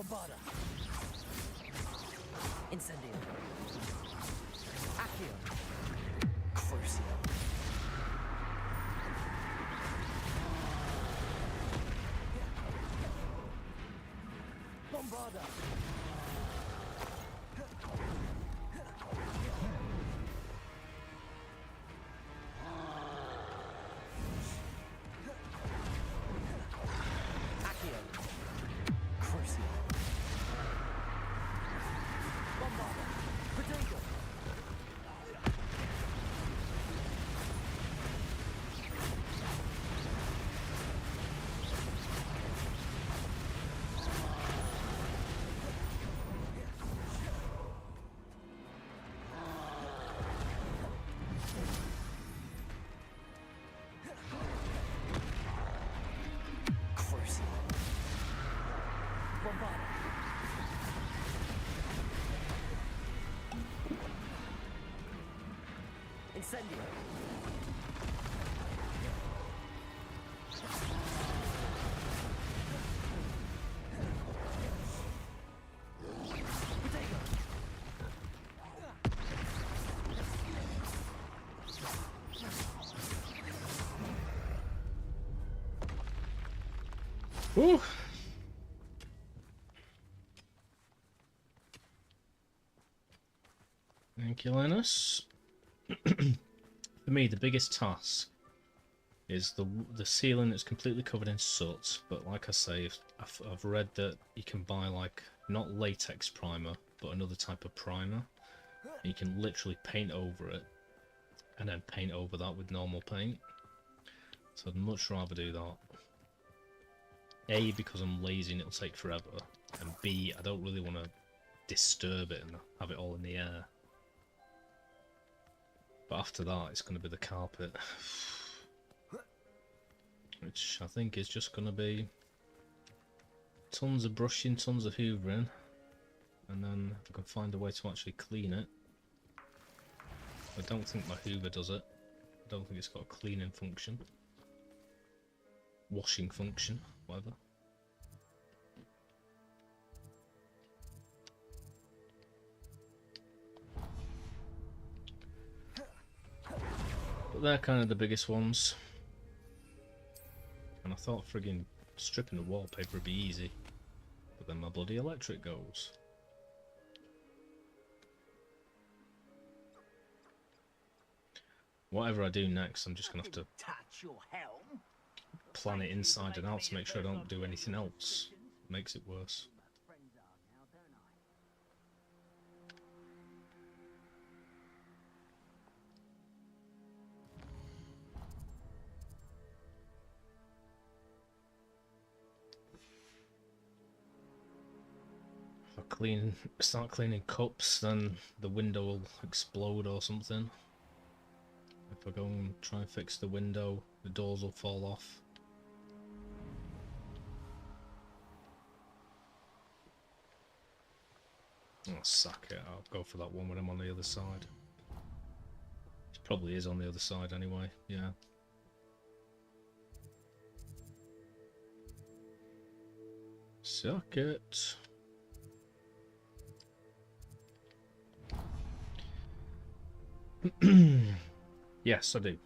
Bombarda. Incendio. Accio. Crucio. Bombarda. Accio. Crucio. Bombarda. Protego. Crucio. Bombarda. Incendio. Protego. Whew. Thank you, Linus. For me, the biggest task is the ceiling that's completely covered in soot. But like I say, I've read that you can buy like not latex primer, but another type of primer. And you can literally paint over it, and then paint over that with normal paint. So I'd much rather do that. A, because I'm lazy and it'll take forever, and B, I don't really want to disturb it and have it all in the air. But after that, it's going to be the carpet, which I think is just going to be tons of brushing, tons of hoovering, and then if I can find a way to actually clean it. I don't think my hoover does it. I don't think it's got a cleaning function. Washing function, whatever. But they're kind of the biggest ones. And I thought friggin' stripping the wallpaper would be easy. But then my bloody electric goes. Whatever I do next, I'm just going to have to Touch your helm. plan it inside and out to make sure I don't do anything else. Makes it worse. Friends are now, don't I? If I start cleaning cups, then the window will explode or something. If I go and try and fix the window, the doors will fall off. Oh, suck it. I'll go for that one when I'm on the other side. It probably is on the other side anyway, yeah. Suck it. Yes, I do.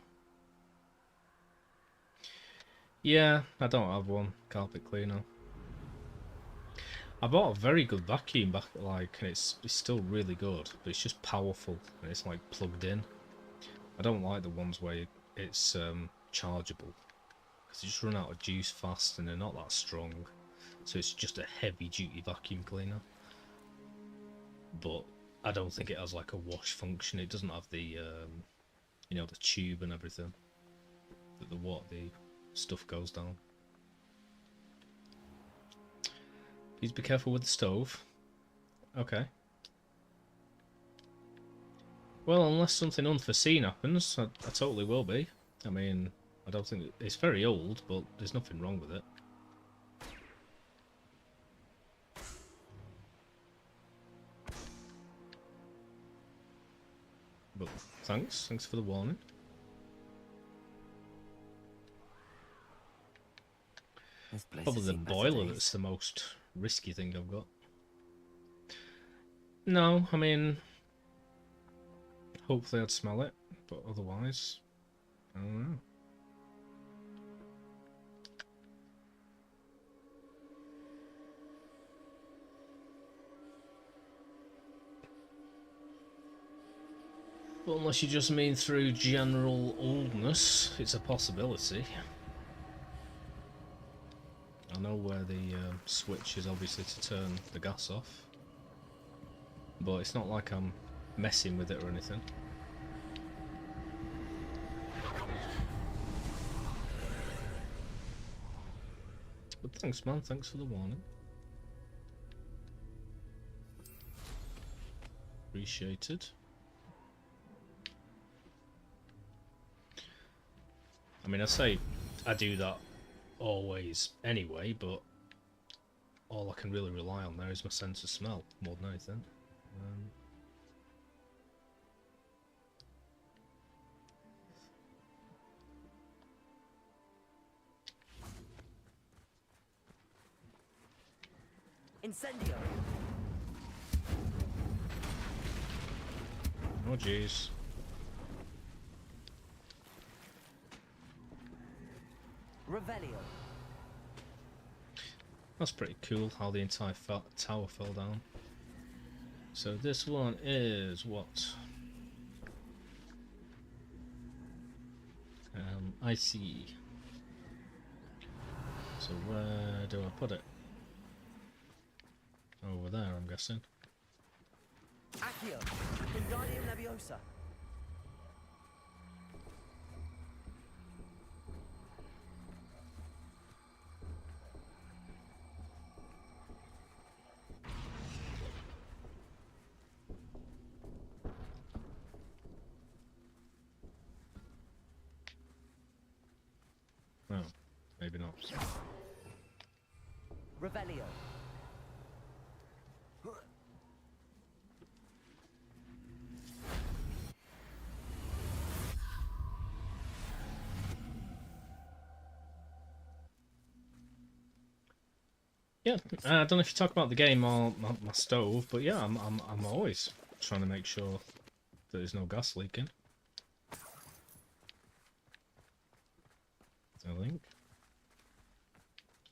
Yeah, I don't have one carpet cleaner. I bought a very good vacuum back, like, and it's still really good, but it's just powerful and it's like plugged in. I don't like the ones where it's chargeable, because they just run out of juice fast and they're not that strong. So it's just a heavy duty vacuum cleaner. But I don't think it has like a wash function. It doesn't have the you know, the tube and everything that the stuff goes down. Please be careful with the stove. Okay. Well, unless something unforeseen happens, I totally will be. I mean, I don't think it's very old, but there's nothing wrong with it. But thanks for the warning. This place Probably has the seen better boiler days. that's the most risky thing I've got. No, I mean, hopefully I'd smell it, but otherwise, I don't know. But unless you just mean through general oldness, it's a possibility. I know where the switch is, obviously, to turn the gas off. But it's not like I'm messing with it or anything. But thanks, man. Thanks for the warning. Appreciated. I mean, I say I do that always anyway, but all I can really rely on there is my sense of smell more than anything. Incendio. Oh jeez. Revelio. That's pretty cool how the entire tower fell down. So this one is what? I see. So where do I put it? Over there, I'm guessing. Accio. Wingardium Leviosa. Oh, maybe not. Revelio. Yeah, I don't know if you talk about the game or my stove, but yeah, I'm always trying to make sure that there's no gas leaking. I think.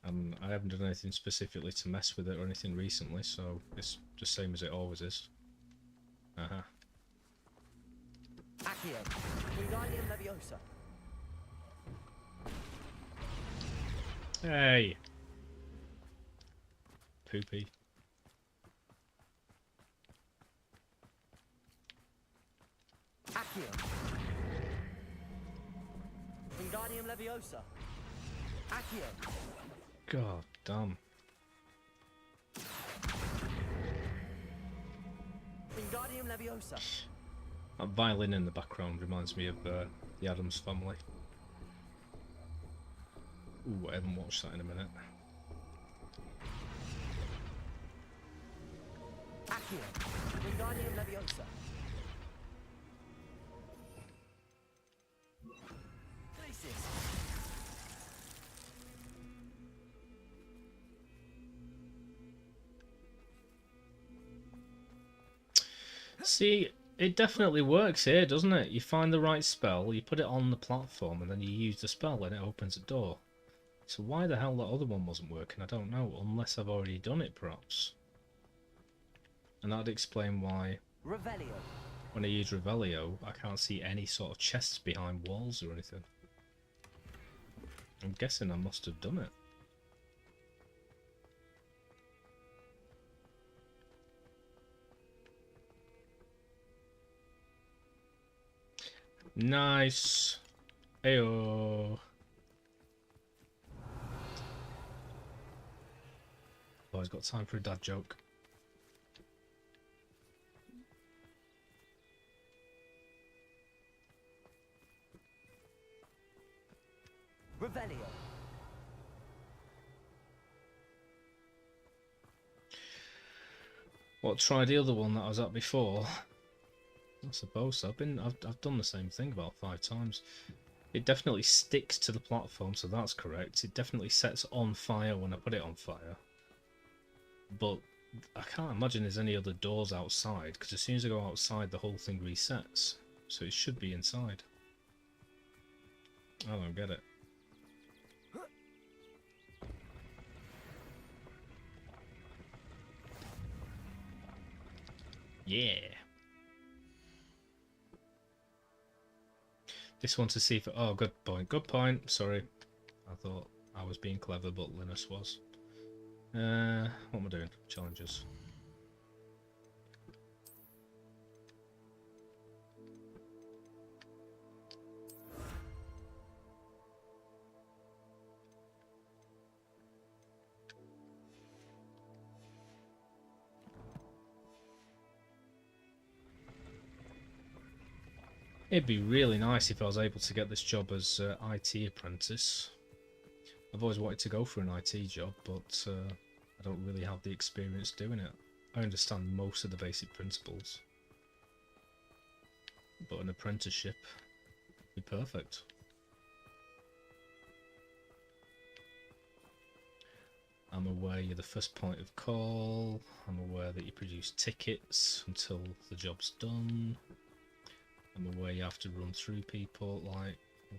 I haven't done anything specifically to mess with it or anything recently, so it's the same as it always is. Aha. Accio. Wingardium Leviosa. Hey! Poopy. Accio. Wingardium Leviosa. Accio. God damn. Wingardium Leviosa. That violin in the background reminds me of the Addams Family. Ooh, I haven't watched that in a minute. Accio. Wingardium Leviosa. Glacis. See, it definitely works here, doesn't it? You find the right spell, you put it on the platform, and then you use the spell and it opens a door. So why the hell that other one wasn't working, I don't know, unless I've already done it, perhaps. And that'd explain why, Revelio. when I use Revelio, I can't see any sort of chests behind walls or anything. I'm guessing I must have done it. Nice. Ayo. Always got time for a dad joke. Revelio. What, try the other one that I was at before? I suppose so. I've done the same thing about 5 times. It definitely sticks to the platform, so that's correct. It definitely sets on fire when I put it on fire. But I can't imagine there's any other doors outside, because as soon as I go outside the whole thing resets. So it should be inside. I don't get it. Yeah. This one to see if... Oh, good point. Good point. Sorry. I thought I was being clever, but Linus was. What am I doing? Challenges. It'd be really nice if I was able to get this job as IT apprentice. I've always wanted to go for an IT job, but I don't really have the experience doing it. I understand most of the basic principles, but an apprenticeship would be perfect. I'm aware you're the first point of call. I'm aware that you produce tickets until the job's done. I'm aware you have to run through people, like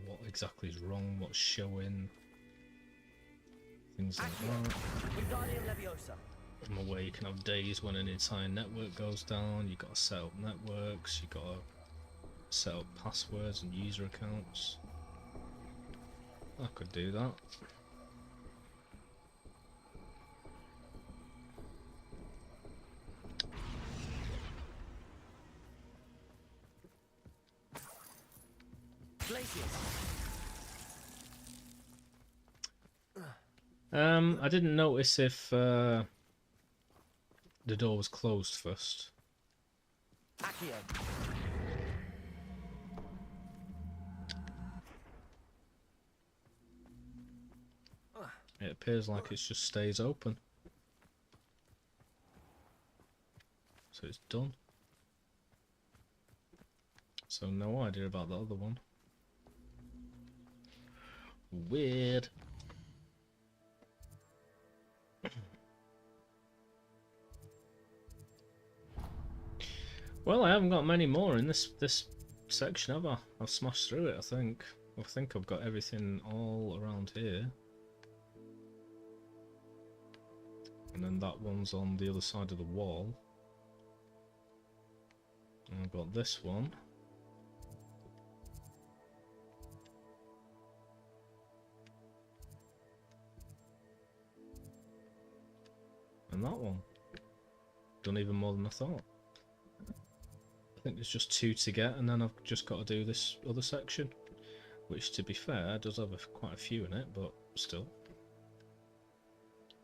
what exactly is wrong, what's showing, things like that. I'm aware you can have days when an entire network goes down. You've got to set up networks, you've got to set up passwords and user accounts. I could do that. I didn't notice if the door was closed first. It appears like it just stays open. So it's done. So no idea about the other one. Weird. Well, I haven't got many more in this section, have I? I've smashed through it, I think. I think I've got everything all around here. And then that one's on the other side of the wall. And I've got this one. And that one. Done even more than I thought. I think there's just 2 to get, and then I've just got to do this other section. Which, to be fair, does have quite a few in it, but still.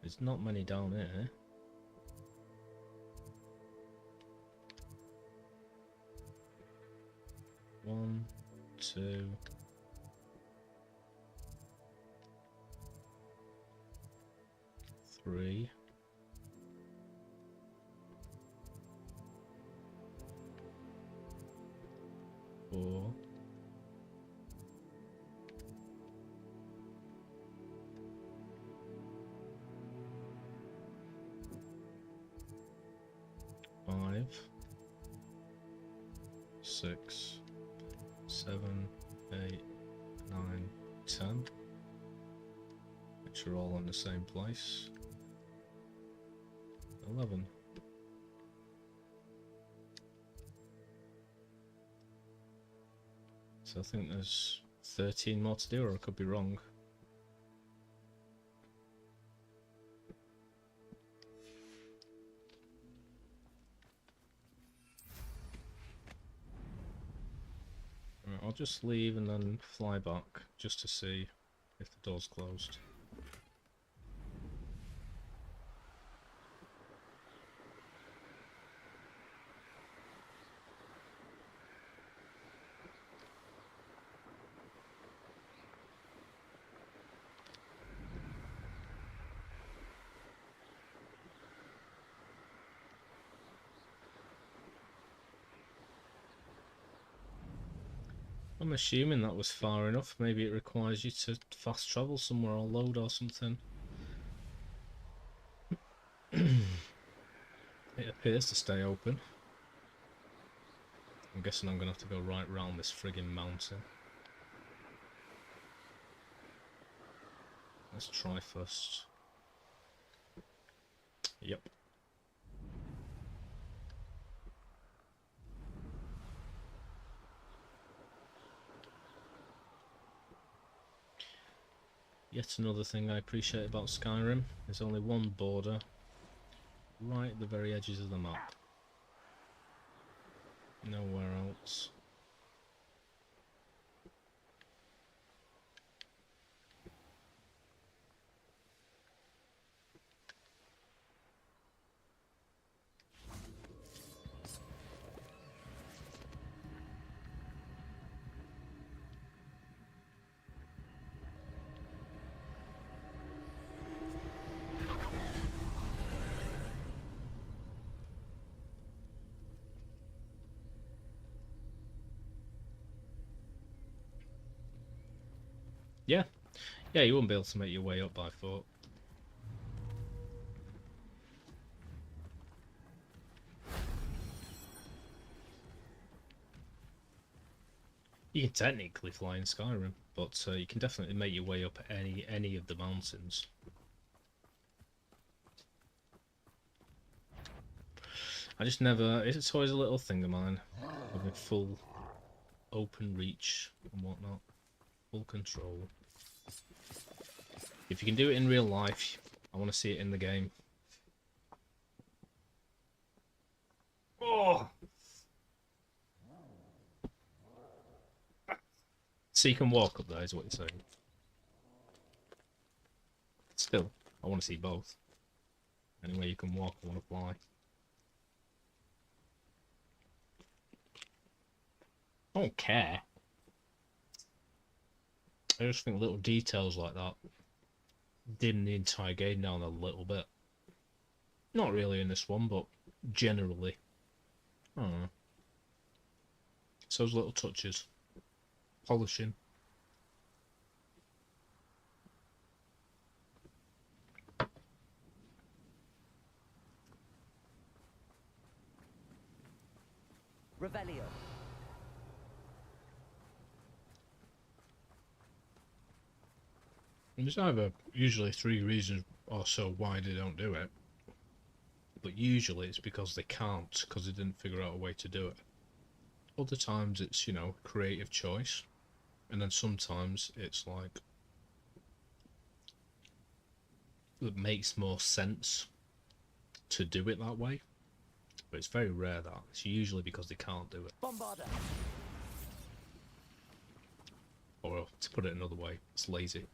There's not many down here. One, two. 3. 4. 5. 6. 7. 8. 9. 10. Which are all in the same place. 11. So I think there's 13 more to do, or I could be wrong. Right, I'll just leave and then fly back just to see if the door's closed. I'm assuming that was far enough. Maybe it requires you to fast travel somewhere or load or something. It appears to stay open. I'm guessing I'm going to have to go right round this friggin' mountain. Let's try first. Yep. Yet another thing I appreciate about Skyrim, there's only one border right at the very edges of the map. Nowhere else. Yeah. Yeah, you wouldn't be able to make your way up by foot. You can technically fly in Skyrim, but you can definitely make your way up any of the mountains. I just never... It's always a little thing of mine, having full open reach and whatnot. Full control. If you can do it in real life, I want to see it in the game. Oh! So you can walk up there, is what you're saying. Still, I want to see both. Anyway, you can walk, I want to fly. I don't care. I just think little details like that dim the entire game down a little bit. Not really in this one, but generally. I don't know. It's those little touches. Polishing. Revelio. There's either usually 3 reasons or so why they don't do it. But usually it's because they can't, because they didn't figure out a way to do it. Other times it's, you know, creative choice. And then sometimes it's like... it makes more sense to do it that way. But it's very rare that. It's usually because they can't do it. Bombarda. Or, to put it another way, it's lazy.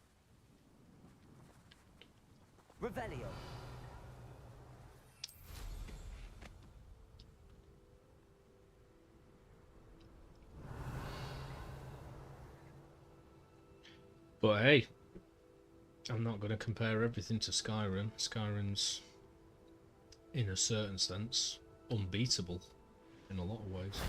Revelio. But hey, I'm not going to compare everything to Skyrim. Skyrim's, in a certain sense, unbeatable in a lot of ways.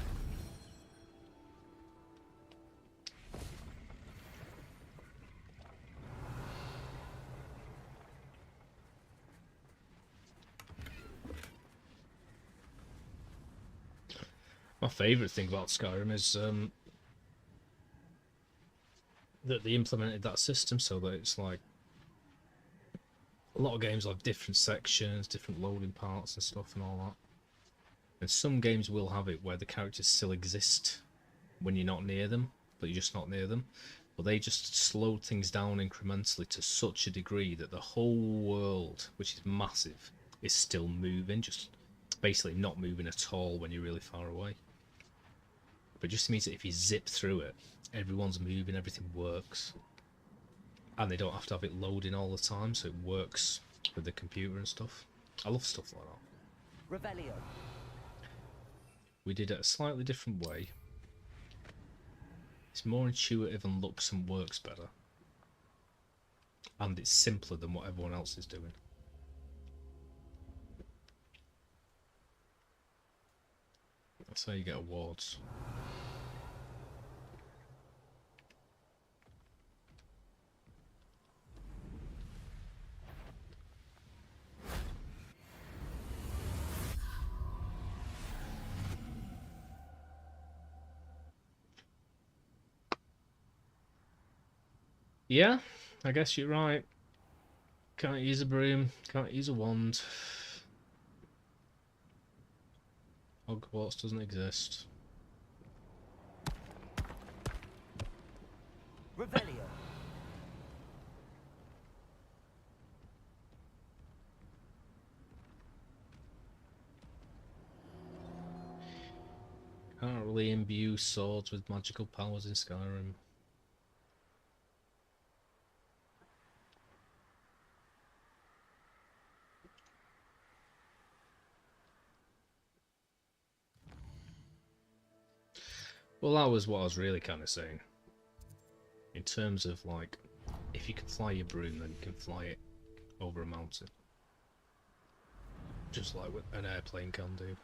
My favourite thing about Skyrim is that they implemented that system so that it's like a lot of games have different sections, different loading parts and stuff and all that. And some games will have it where the characters still exist when you're not near them, but you're just not near them. But they just slowed things down incrementally to such a degree that the whole world, which is massive, is still moving, just basically not moving at all when you're really far away. But it just means that if you zip through it, everyone's moving, everything works. And they don't have to have it loading all the time, so it works with the computer and stuff. I love stuff like that. Revelio. We did it a slightly different way. It's more intuitive and looks and works better. And it's simpler than what everyone else is doing. That's how you get awards. Yeah, I guess you're right. Can't use a broom, can't use a wand. Hogwarts doesn't exist. Revelio. Can't really imbue swords with magical powers in Skyrim. Well, that was what I was really kind of saying. In terms of, like, if you can fly your broom, then you can fly it over a mountain. Just like what an airplane can do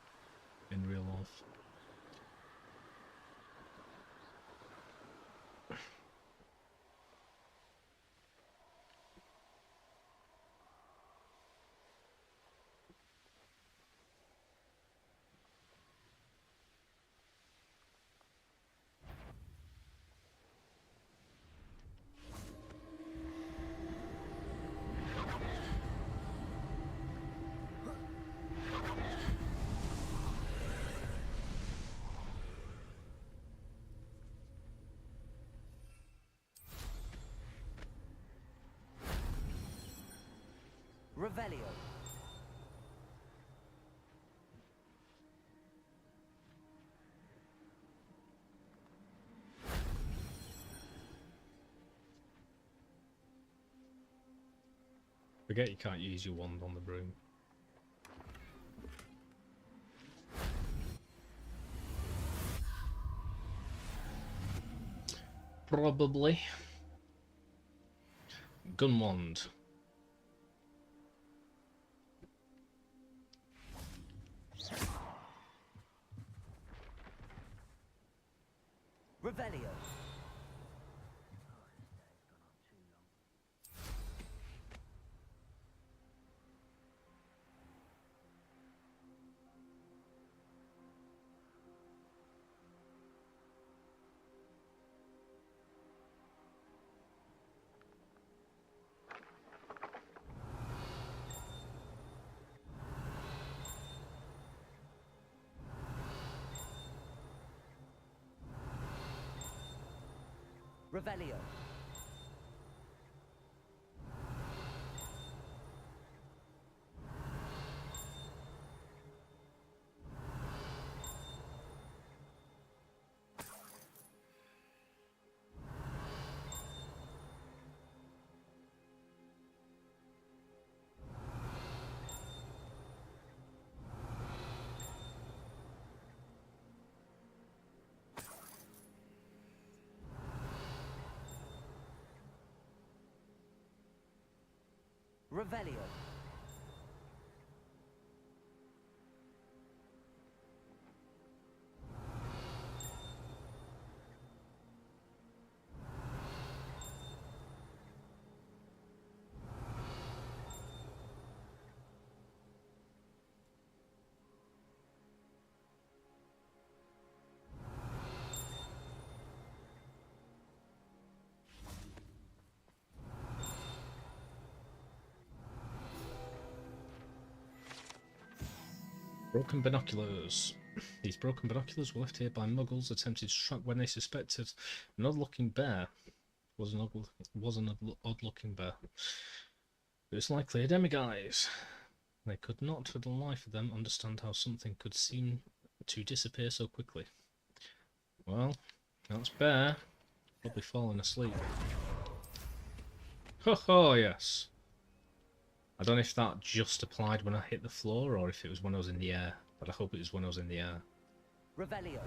in real life. Revelio. Forget you can't use your wand on the broom. Probably. Gun wand. Revelio. Revelio. Revelio. Broken binoculars. These broken binoculars were left here by muggles attempted to track when they suspected an odd-looking bear was an odd-looking bear. It was likely a demiguise. They could not, for the life of them, understand how something could seem to disappear so quickly. Well, that's bear. Probably falling asleep. Ho ho, yes. I don't know if that just applied when I hit the floor or if it was when I was in the air, but I hope it was when I was in the air. Revelio.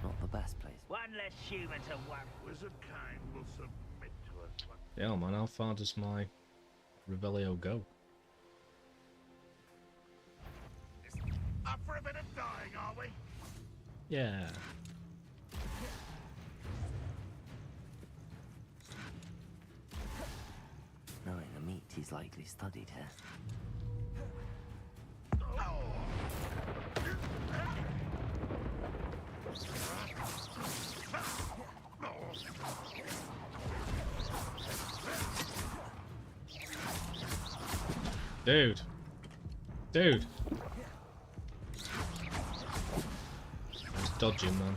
Not the best place. One less human to worry. Wizard kind will submit to us. Yeah, man, how far does my Revelio go? Up for a bit of dying, are we? Yeah. Knowing the meat he's likely studied here. Dude. Dude. Just dodge him, man.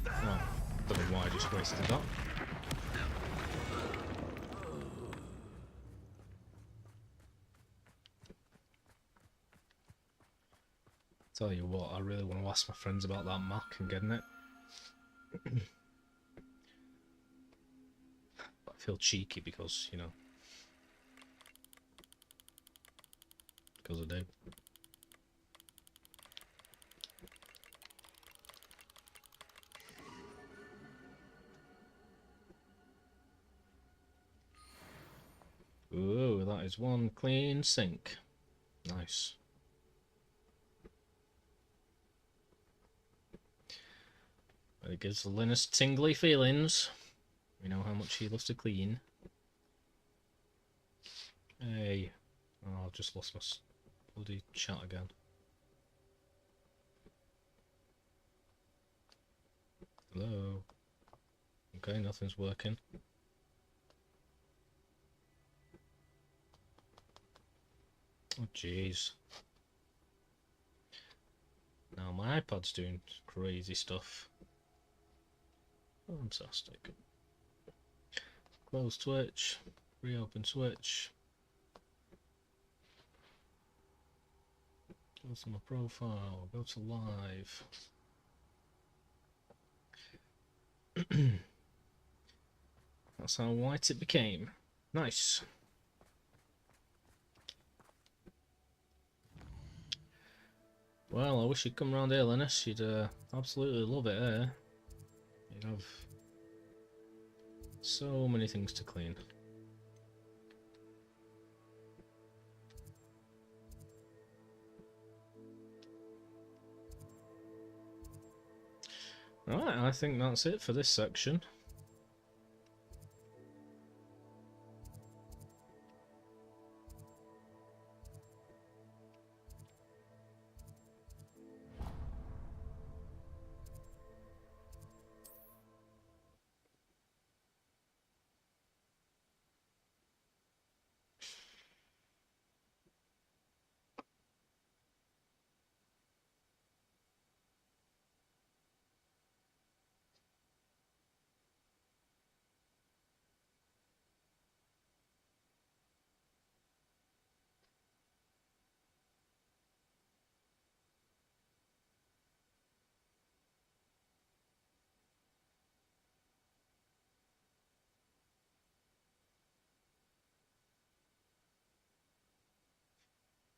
Oh, don't know why I just wasted that. Tell you what, I really want to ask my friends about that Mac and getting it. But I feel cheeky because, you know. Because I do. Ooh, that is one clean sink. Nice. It gives Linus tingly feelings. We know how much he loves to clean. Hey. Oh, I've just lost my bloody chat again. Hello. Okay, nothing's working. Oh, jeez. Now my iPad's doing crazy stuff. Fantastic. Close Twitch. Reopen Twitch. Go to my profile. Go to live. That's how white it became. Nice. Well, I wish you'd come round here, Linus. You'd absolutely love it here. You'd have so many things to clean. Right, I think that's it for this section.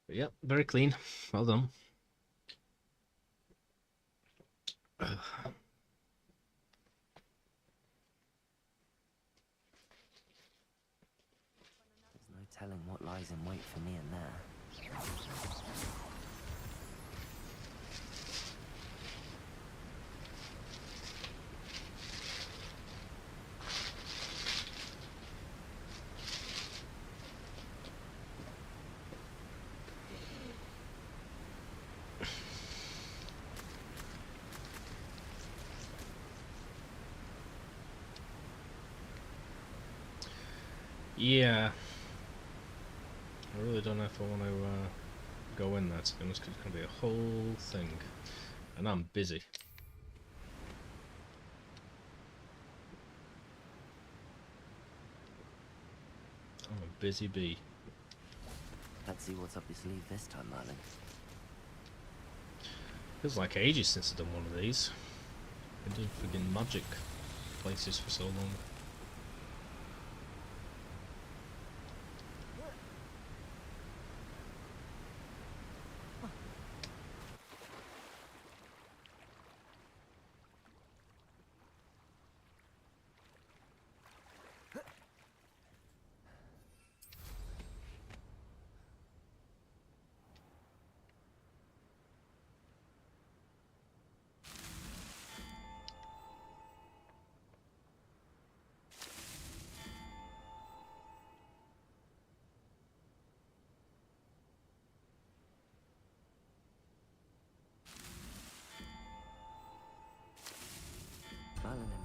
But yep, very clean. Well done. There's no telling what lies in wait for me in there. Yeah. I really don't know if I want to go in there, to be honest, because it's going to be a whole thing. And I'm busy. I'm a busy bee. Let's see what's up your sleeve this time, Merlin. Feels like ages since I've done one of these. Been doing friggin' magic places for so long.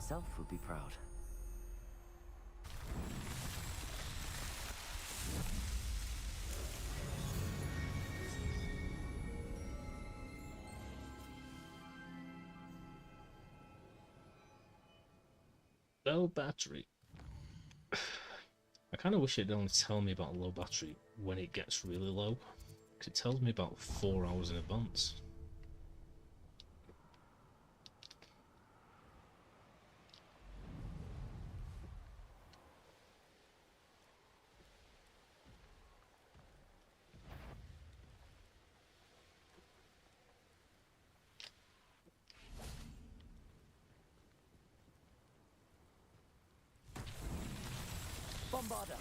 himself would be proud. Low battery. I kind of wish it'd only tell me about low battery when it gets really low, because it tells me about 4 hours in advance. Bombarder!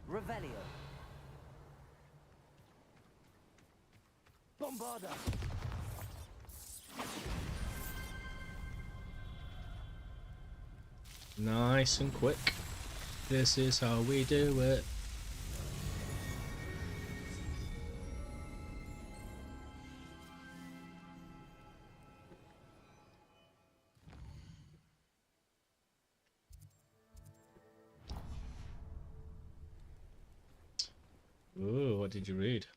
Revelio! Bombarder! Nice and quick. This is how we do it. Ooh, what did you read?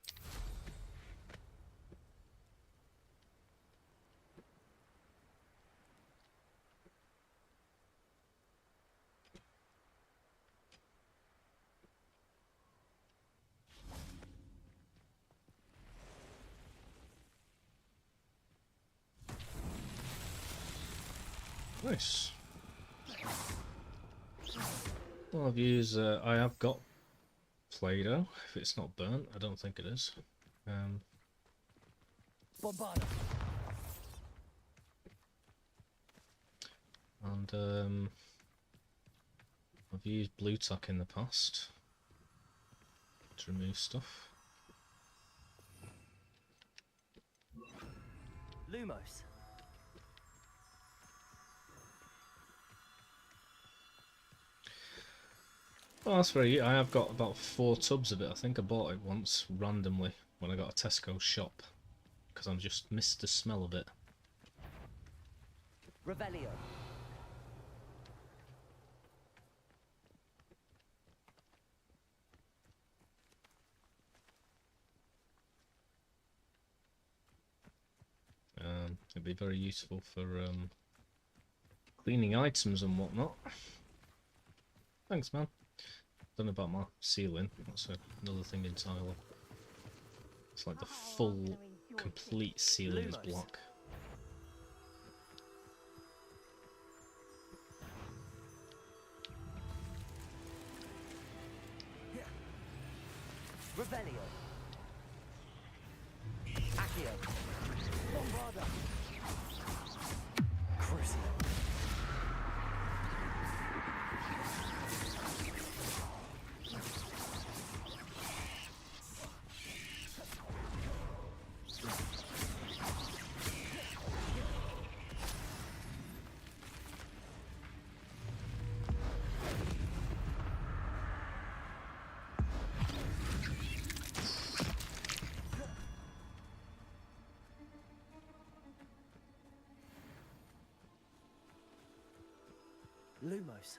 Nice. Well, I've used, I have got Play-Doh. If it's not burnt, I don't think it is. Bombarder! And I've used blue tack in the past to remove stuff. Lumos! Well, that's very. I have got about 4 tubs of it. I think I bought it once randomly when I got a Tesco shop because I just missed the smell of it. Revelio! It'd be very useful for cleaning items and whatnot. Thanks, man. Don't know about my ceiling. That's another thing entirely. It's like the full, complete ceiling is black. Revelio! Accio! Bombarder! Crucio! Lumos.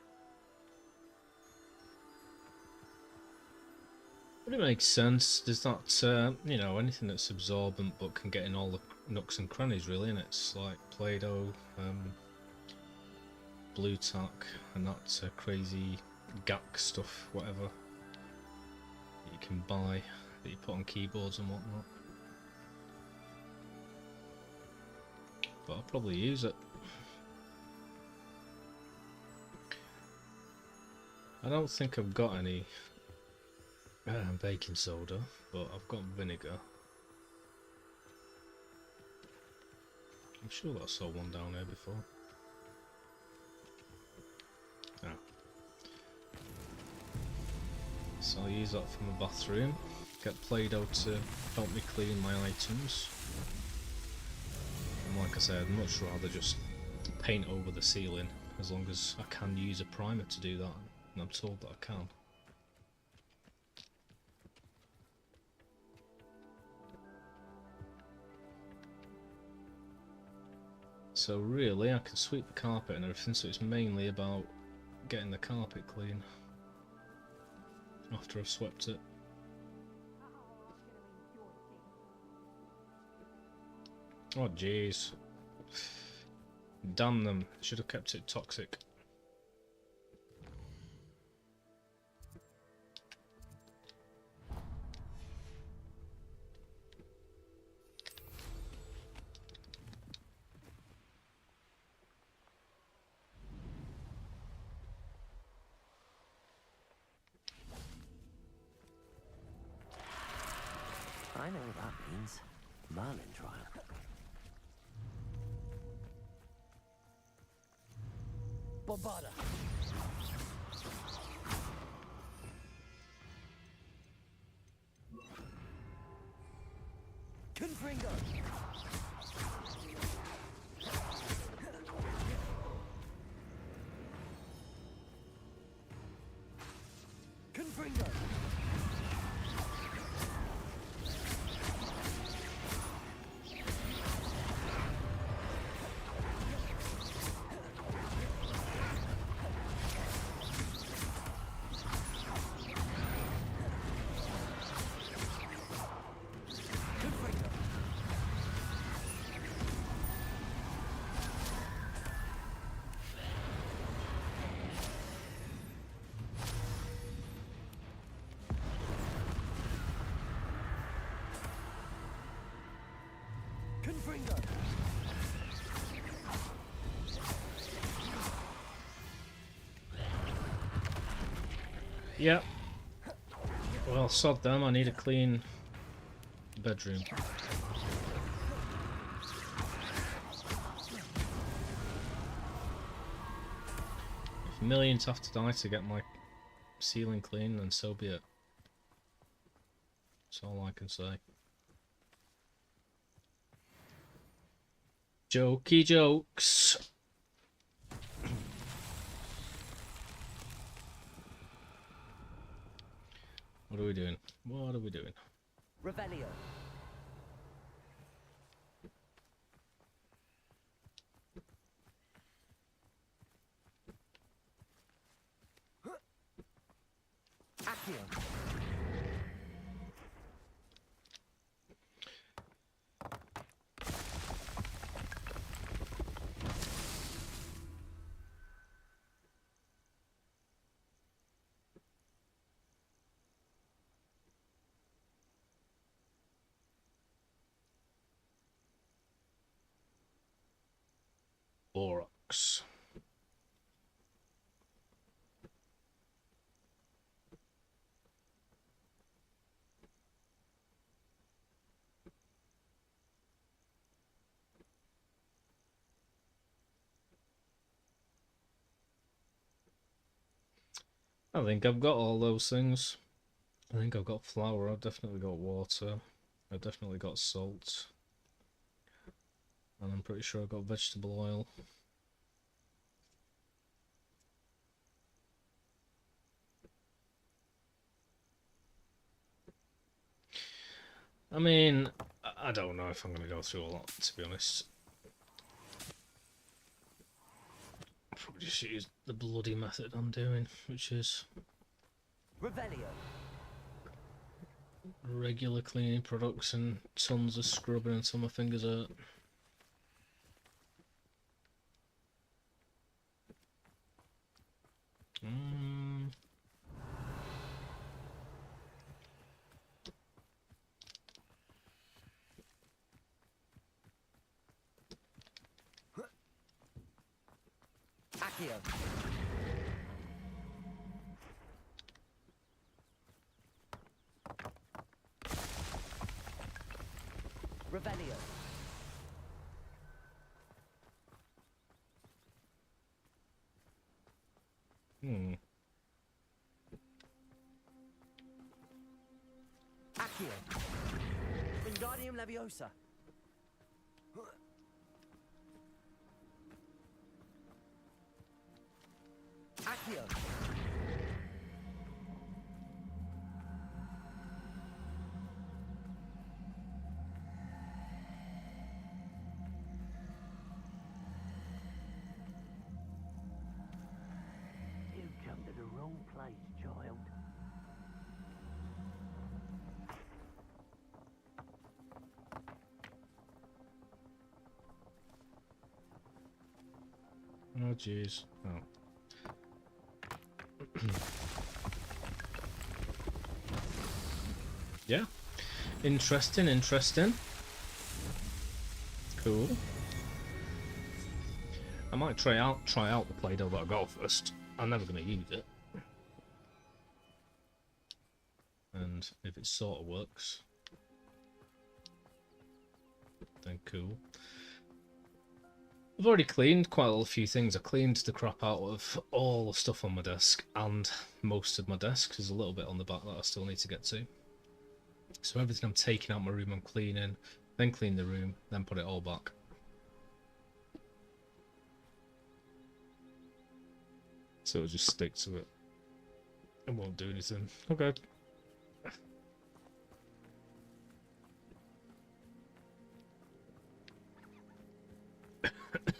But it makes sense. There's that, you know, anything that's absorbent but can get in all the nooks and crannies, really, and it's like Play-Doh, blue tack, and that crazy gack stuff, whatever that you can buy that you put on keyboards and whatnot. But I'll probably use it. I don't think I've got any baking soda, but I've got vinegar. I'm sure I saw one down there before. Ah. So I'll use that from the bathroom. Get Play-Doh to help me clean my items. And like I said, I'd much rather just paint over the ceiling, as long as I can use a primer to do that, and I'm told that I can. So really, I can sweep the carpet and everything, so it's mainly about getting the carpet clean after I've swept it. Oh jeez. Damn them, should have kept it toxic. I know what that means. Merlin trial. Bombarda. Confringo. Confringo. Confringo. Yep. Well, sod them, I need a clean bedroom. If millions have to die to get my ceiling clean, then so be it. That's all I can say. Jokey jokes. What are we doing? What are we doing? Revelio. Accio. Borax. I think I've got all those things. I think I've got flour, I've definitely got water, I've definitely got salt, and I'm pretty sure I've got vegetable oil. I mean, I don't know if I'm going to go through all that, to be honest. I'll probably just use the bloody method I'm doing, which is Revelio. regular cleaning products and tons of scrubbing until my fingers hurt. Accio. Revelio. Accio. Wingardium Leviosa. Oh jeez. Oh. Yeah. Interesting, interesting. Cool. I might try out the Play-Doh that I got first. I'm never gonna use it. And if it sort of works, then cool. I've already cleaned quite a few things. I cleaned the crap out of all the stuff on my desk and most of my desk. There's a little bit on the back that I still need to get to. So everything I'm taking out my room I'm cleaning, then clean the room, then put it all back. So it'll just stick to it. It won't do anything. Okay.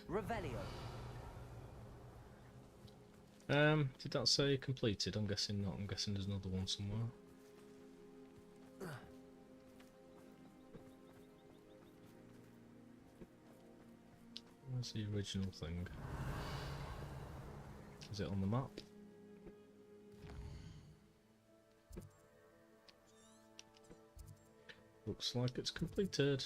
Revelio. Did that say completed? I'm guessing not. I'm guessing there's another one somewhere. Where's the original thing? Is it on the map? Looks like it's completed.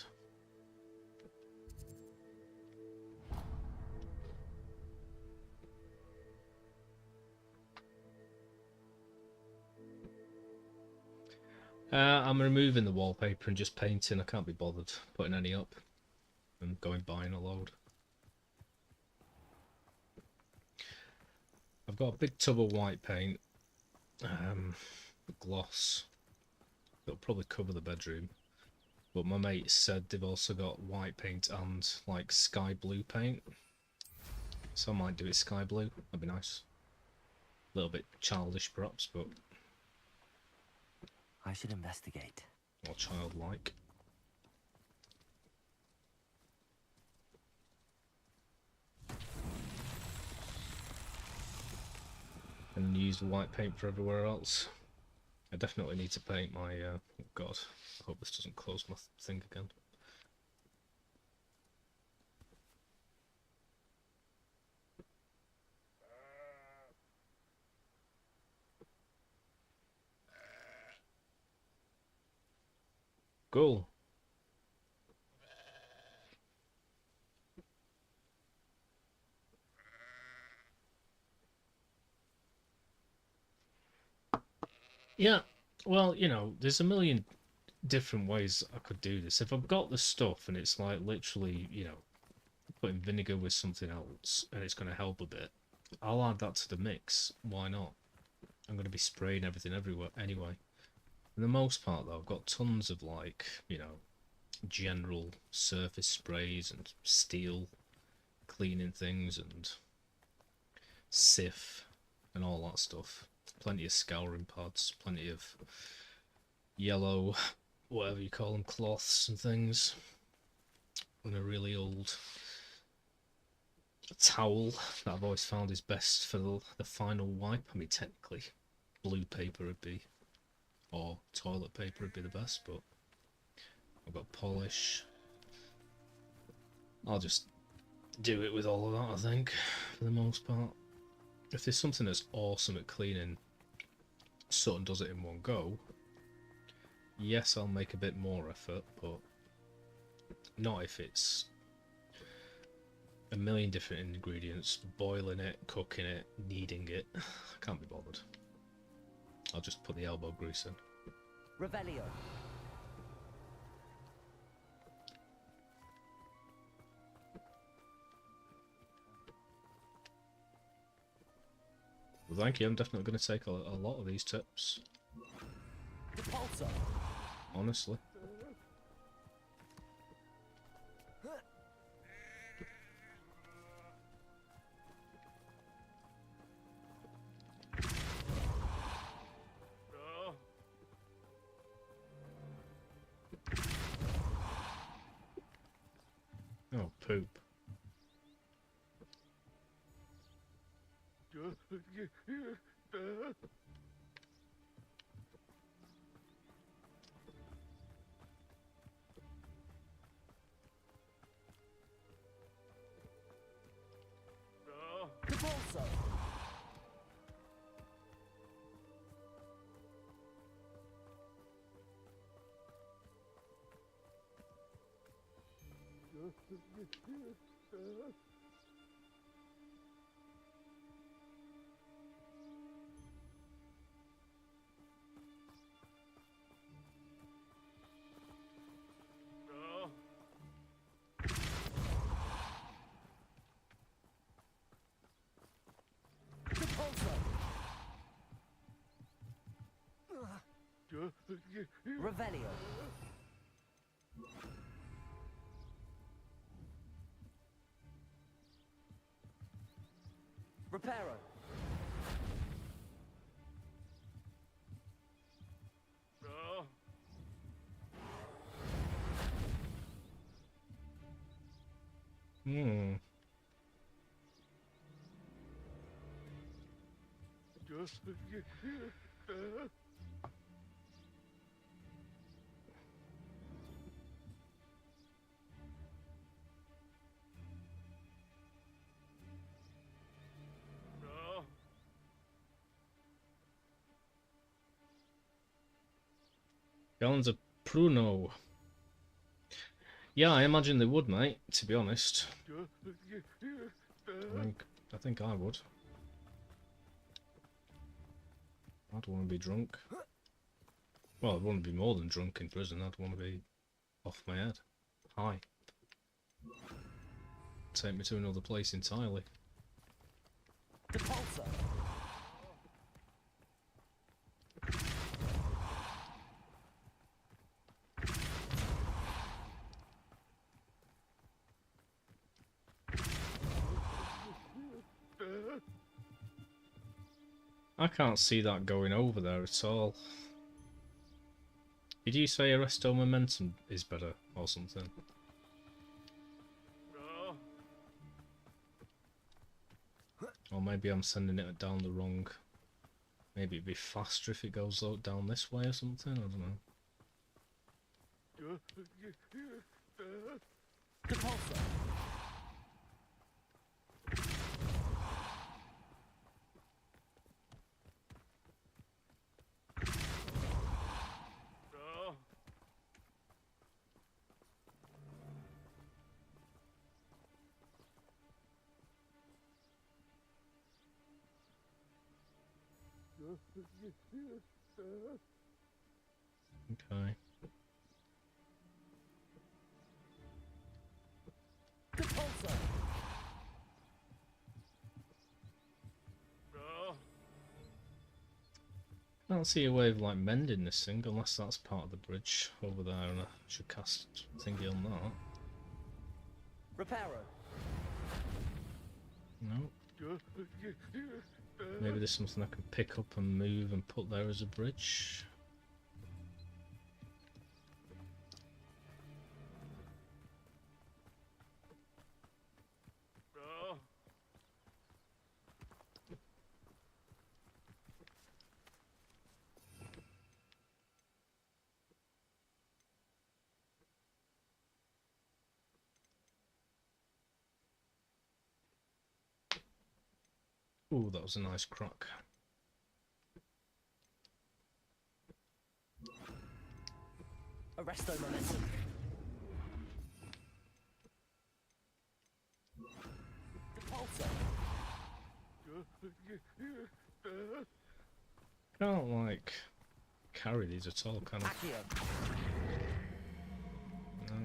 I'm removing the wallpaper and just painting. I can't be bothered putting any up and going buying a load. I've got a big tub of white paint, gloss. It'll probably cover the bedroom. But my mate said they've also got white paint and like sky blue paint. So I might do it sky blue. That'd be nice. A little bit childish perhaps, but I should investigate. more childlike. And use the white paint for everywhere else. I definitely need to paint my, oh god, I hope this doesn't close my thing again. Cool. Yeah, well, you know, there's a million different ways I could do this. If I've got the stuff and it's like literally, you know, putting vinegar with something else and it's going to help a bit, I'll add that to the mix. Why not? I'm going to be spraying everything everywhere anyway. For the most part though, I've got tons of like, you know, general surface sprays and steel cleaning things and Sif and all that stuff. Plenty of scouring pads, plenty of yellow, whatever you call them, cloths and things. And a really old towel that I've always found is best for the final wipe. I mean, technically, blue paper would be, or toilet paper would be the best, but I've got polish. I'll just do it with all of that, I think, for the most part. If there's something that's awesome at cleaning, Sutton does it in one go, yes, I'll make a bit more effort, but not if it's a million different ingredients, boiling it, cooking it, kneading it. I can't be bothered. I'll just put the elbow grease in. Revelio. Well, thank you. I'm definitely going to take a lot of these tips. Repulsor. Honestly. Oh, poop. Revelio. Reparo. Hmm. Gallons of Pruno. Yeah, I imagine they would, mate, to be honest. I think I would. I'd want to be drunk. Well, I'd want to be more than drunk in prison. I'd want to be off my head. High. Take me to another place entirely. Depulso. I can't see that going over there at all. Did you say Arresto Momentum is better or something? Or maybe I'm sending it down the wrong... Maybe it'd be faster if it goes down this way or something, I don't know. Depulso. Okay. Depulso. I don't see a way of like mending this thing unless that's part of the bridge over there and I should cast thingy on that. Reparo. No. Maybe there's something I can pick up and move and put there as a bridge. Ooh, that was a nice crack. Arresto Momentum. Depulso. Can't like carry these at all, can I? Accio. No.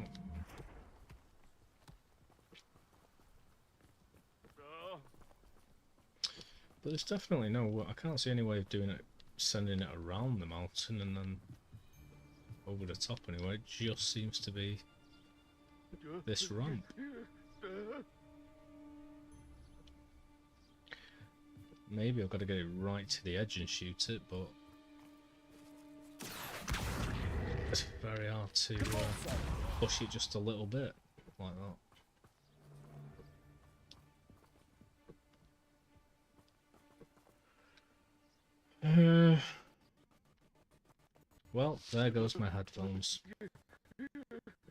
But there's definitely no. I can't see any way of doing it, sending it around the mountain and then over the top anyway. It just seems to be this ramp. Maybe I've got to get it right to the edge and shoot it, but it's very hard to push it just a little bit like that. Well, there goes my headphones.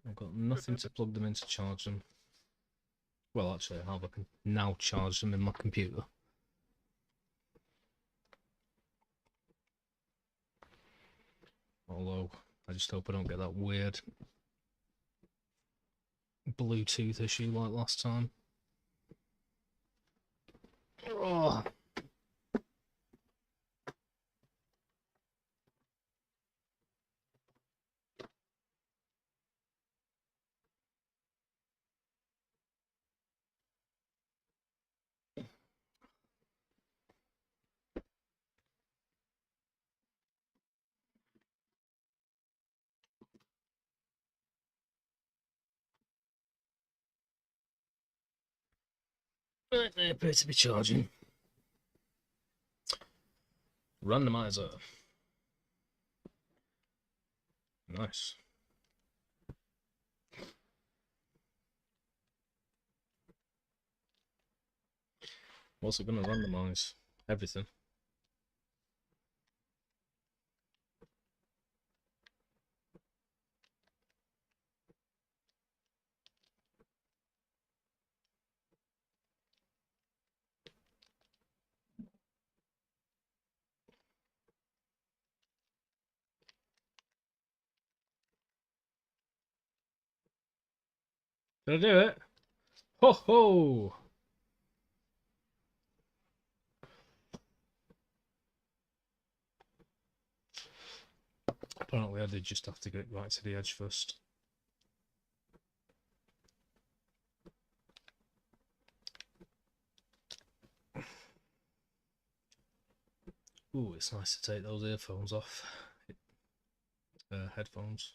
I've got nothing to plug them in to charge them. Well, actually, I have. I can now charge them in my computer. Although, I just hope I don't get that weird Bluetooth issue like last time. Oh. Right, they appear to be charging. Randomizer. Nice. What's it going to randomize? Everything. Did I do it? Ho ho! Apparently I did just have to get right to the edge first. Ooh, it's nice to take those earphones off. Headphones.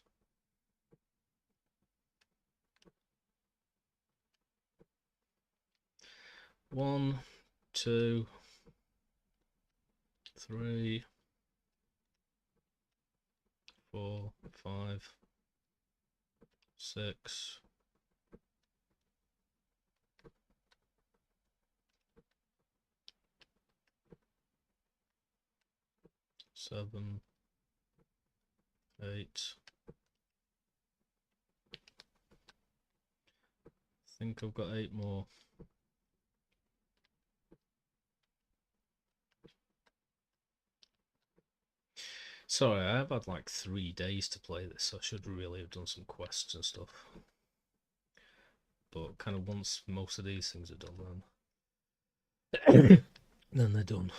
One, two, three, 4, 5, 6. 7, 8. I think I've got 8 more. Sorry, I have had like 3 days to play this, so I should really have done some quests and stuff. But kind of once most of these things are done, then they're done.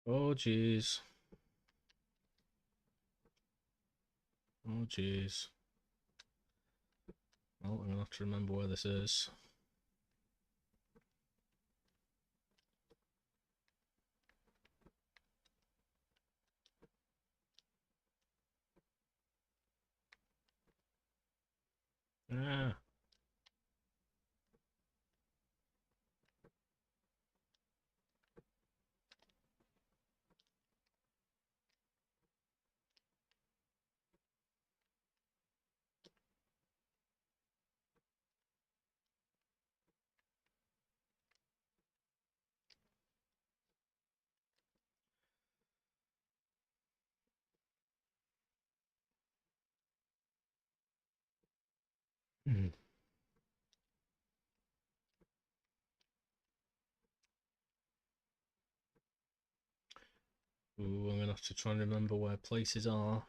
Oh jeez. Oh jeez. Well, I'm gonna have to remember where this is. Ah. Hmm. Ooh, I'm gonna have to try and remember where places are,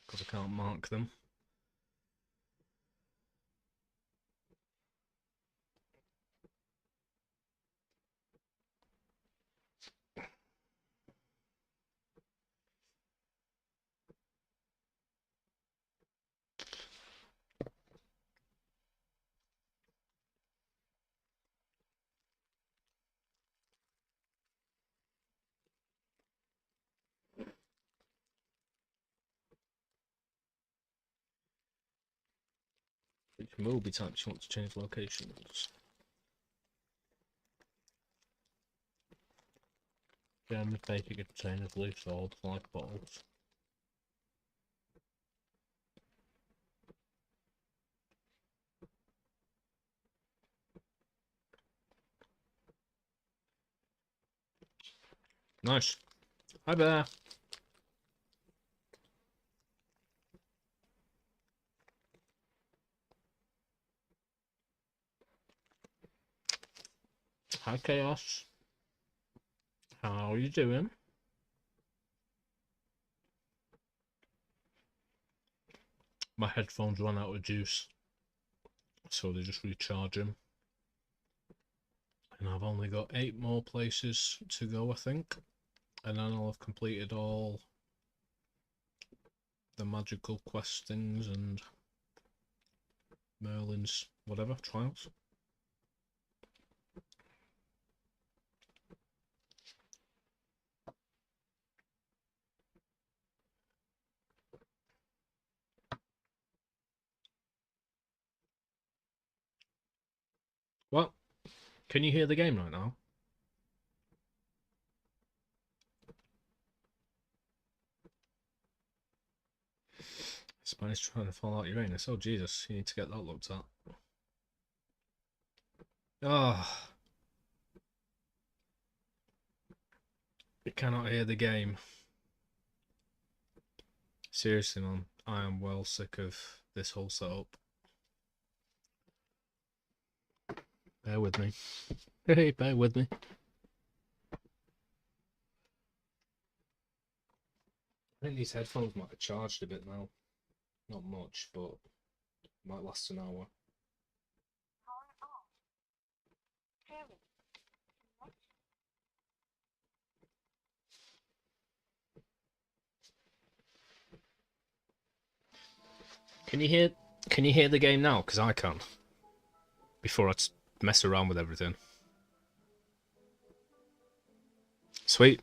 because I can't mark them. Which movie types you want to change locations? German basic containers, loose old life bottles. Nice. Hi there. Hi Chaos. How are you doing? My headphones run out of juice, so they just recharge them. And I've only got 8 more places to go, I think. And then I'll have completed all the magical quest things and Merlin's whatever trials. Well, can you hear the game right now? Spanish trying to fall out Uranus. Oh Jesus, you need to get that looked at. Ah, oh, you cannot hear the game. Seriously, man, I am well sick of this whole setup. Bear with me. Hey, bear with me. I think these headphones might have charged a bit now. Not much, but might last an hour. Can you hear the game now? Because I can. Before I mess around with everything. Sweet.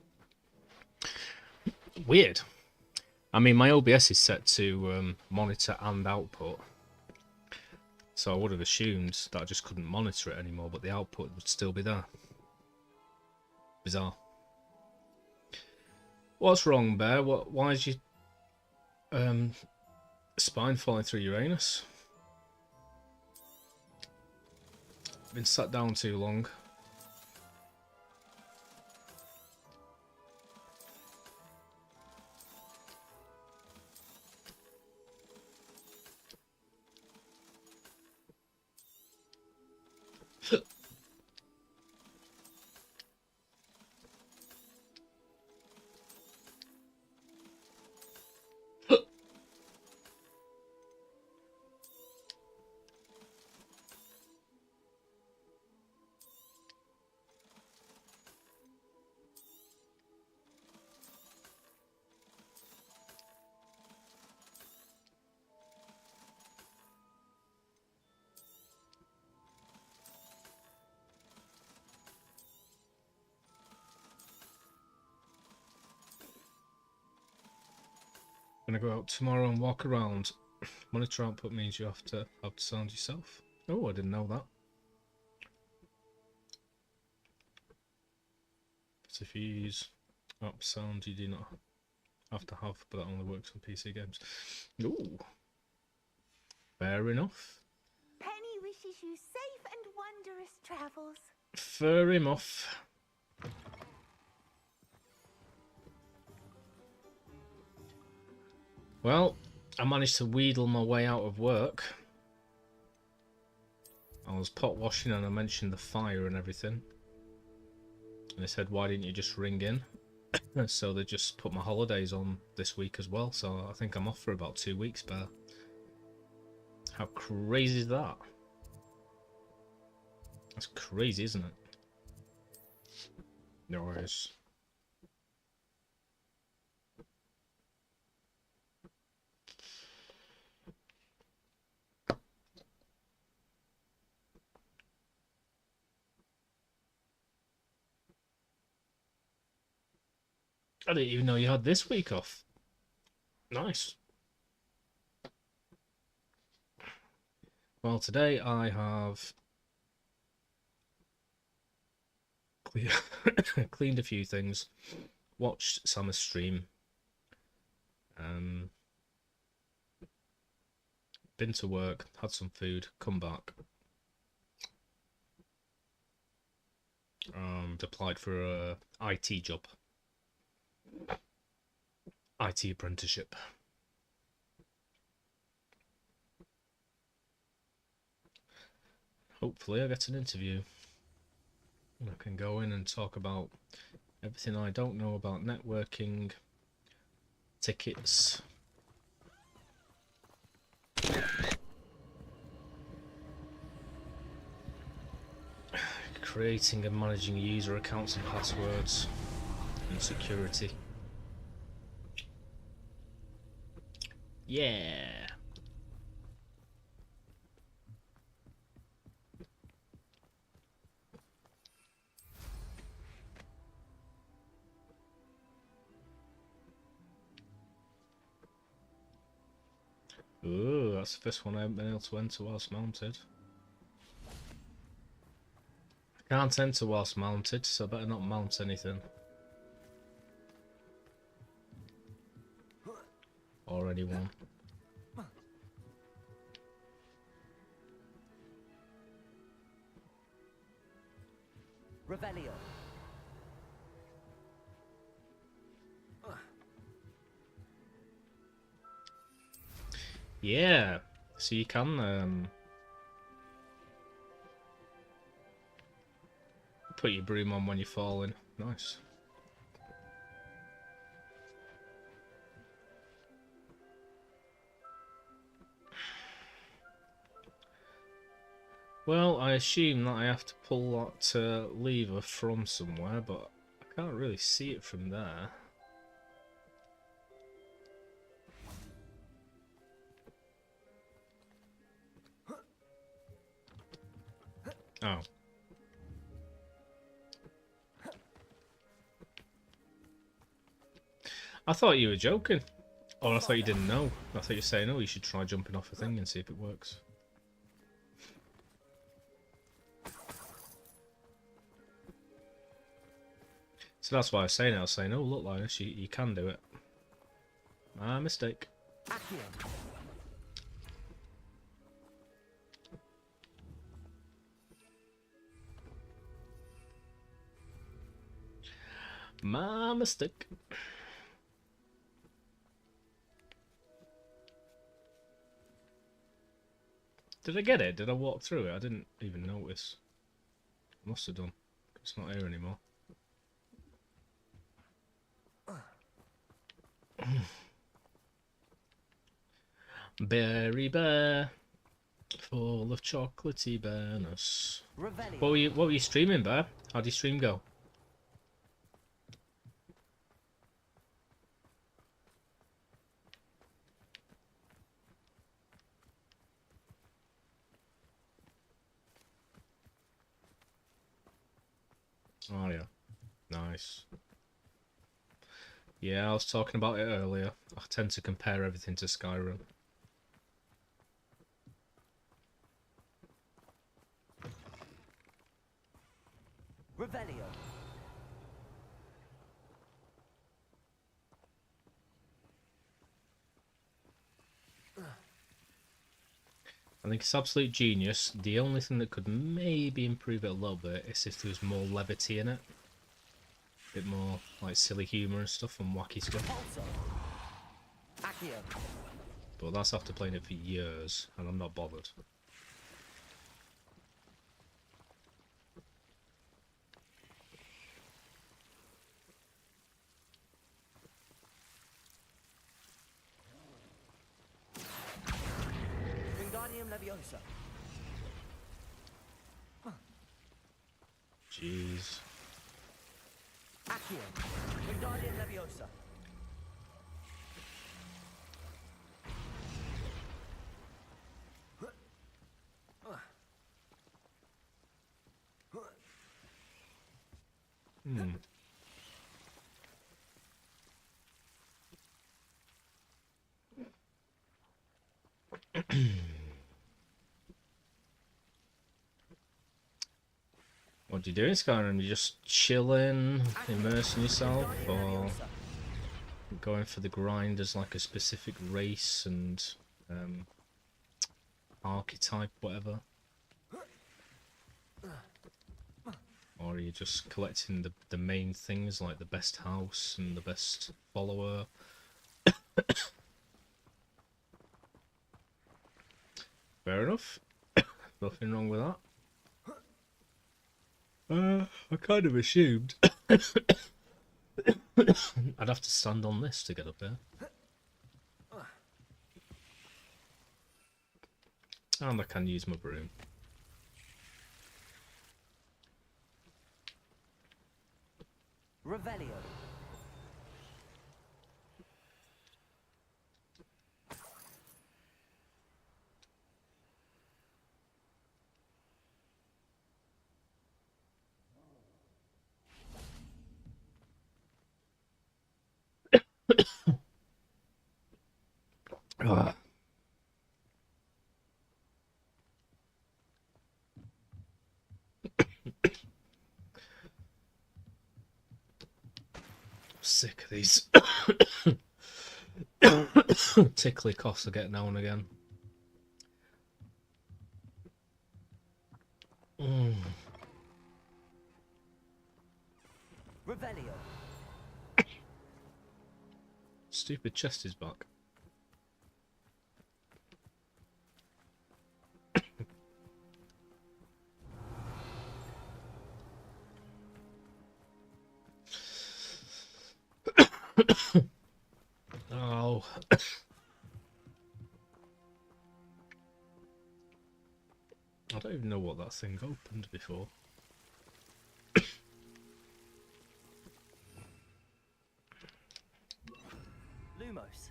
Weird. I mean, my OBS is set to monitor and output. So I would have assumed that I just couldn't monitor it anymore, but the output would still be there. Bizarre. What's wrong, Bear? Why is your spine falling through Uranus? Been sat down too long. Gonna go out tomorrow and walk around. Monitor output means you have to sound yourself. Oh, I didn't know that. So if you use up sound, you do not have to have, but that only works on PC games. Ooh, fair enough. Penny wishes you safe and wondrous travels. Fair enough. Well, I managed to wheedle my way out of work. I was pot washing and I mentioned the fire and everything. And they said, why didn't you just ring in? So they just put my holidays on this week as well. So I think I'm off for about 2 weeks, Bear. How crazy is that? That's crazy, isn't it? No worries. I didn't even know you had this week off. Nice. Well, today I have cleaned a few things, watched Samus stream, been to work, had some food, come back, applied for a IT job, IT apprenticeship. Hopefully I get an interview. I can go in and talk about everything I don't know about networking, tickets, creating and managing user accounts and passwords, and security. Yeah. Ooh, that's the first one I haven't been able to enter whilst mounted. I can't enter whilst mounted, so I better not mount anything. Or anyone. Revelio. Yeah, so you can put your broom on when you're falling. Nice. Well, I assume that I have to pull that lever from somewhere, but I can't really see it from there. Oh. I thought you were joking. Or I thought you didn't know. I thought you were saying, oh, you should try jumping off a thing and see if it works. So that's why I was saying it. I was saying, oh, look, Linus, you can do it. My mistake. Accio. My mistake. Did I get it? Did I walk through it? I didn't even notice. Must have done. It's not here anymore. Berry bear, full of chocolatey bearness. Revelio. What were you streaming, Bear? How did your stream go? Oh yeah, nice. Yeah, I was talking about it earlier. I tend to compare everything to Skyrim. Revelio. I think it's absolute genius. The only thing that could maybe improve it a little bit is if there was more levity in it. A bit more like silly humour and stuff and wacky stuff. Pulsar. Accio. But that's after playing it for years and I'm not bothered. Wingardium Leviosa. Jeez. Accio. Wingardium Leviosa. Hmm. What do you do in Skyrim? You just chilling, immersing yourself, or going for the grind as like a specific race and archetype, whatever? Or are you just collecting the main things like the best house and the best follower? Fair enough. Nothing wrong with that. I kind of assumed I'd have to stand on this to get up there. And I can use my broom. Revelio. Ah. Sick of these tickly coughs I get now and again. Revelio. Stupid chest is back. Oh. I don't even know what that thing opened before. Lumos.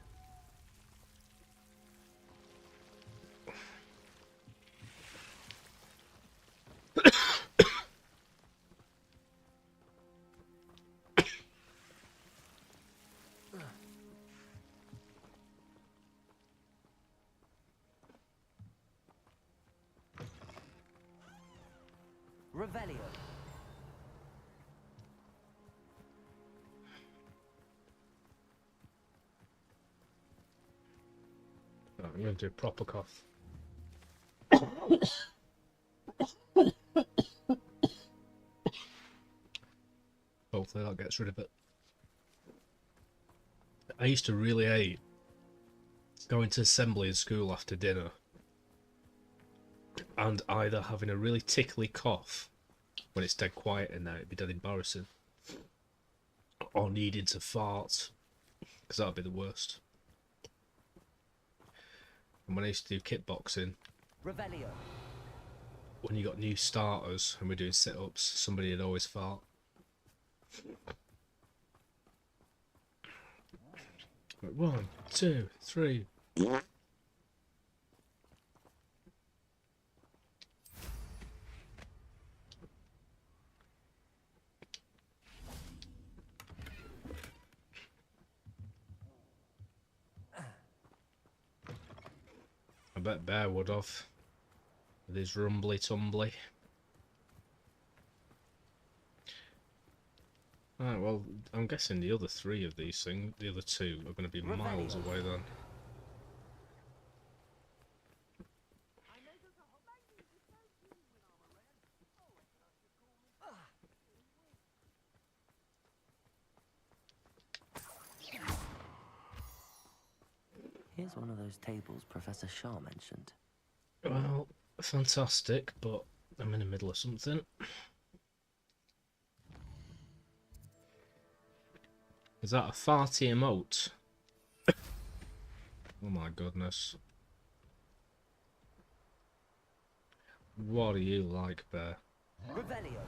Revelio. Oh, I'm going to do a proper cough. Hopefully that gets rid of it. I used to really hate going to assembly in school after dinner and either having a really tickly cough when it's dead quiet in there, it'd be dead embarrassing, or needing to fart, because that'd be the worst. And when I used to do kickboxing, Revelio. when you got new starters and we're doing sit-ups, somebody would always fart. Right, 1, 2, 3. I bet Bear would have, with his rumbly tumbly. Alright, well, I'm guessing the other 3 of these things, the other 2, are going to be miles away then. Here's one of those tables Professor Shah mentioned. Well, fantastic, but I'm in the middle of something. Is that a farty emote? Oh my goodness. What are you like, Bear? Revelio.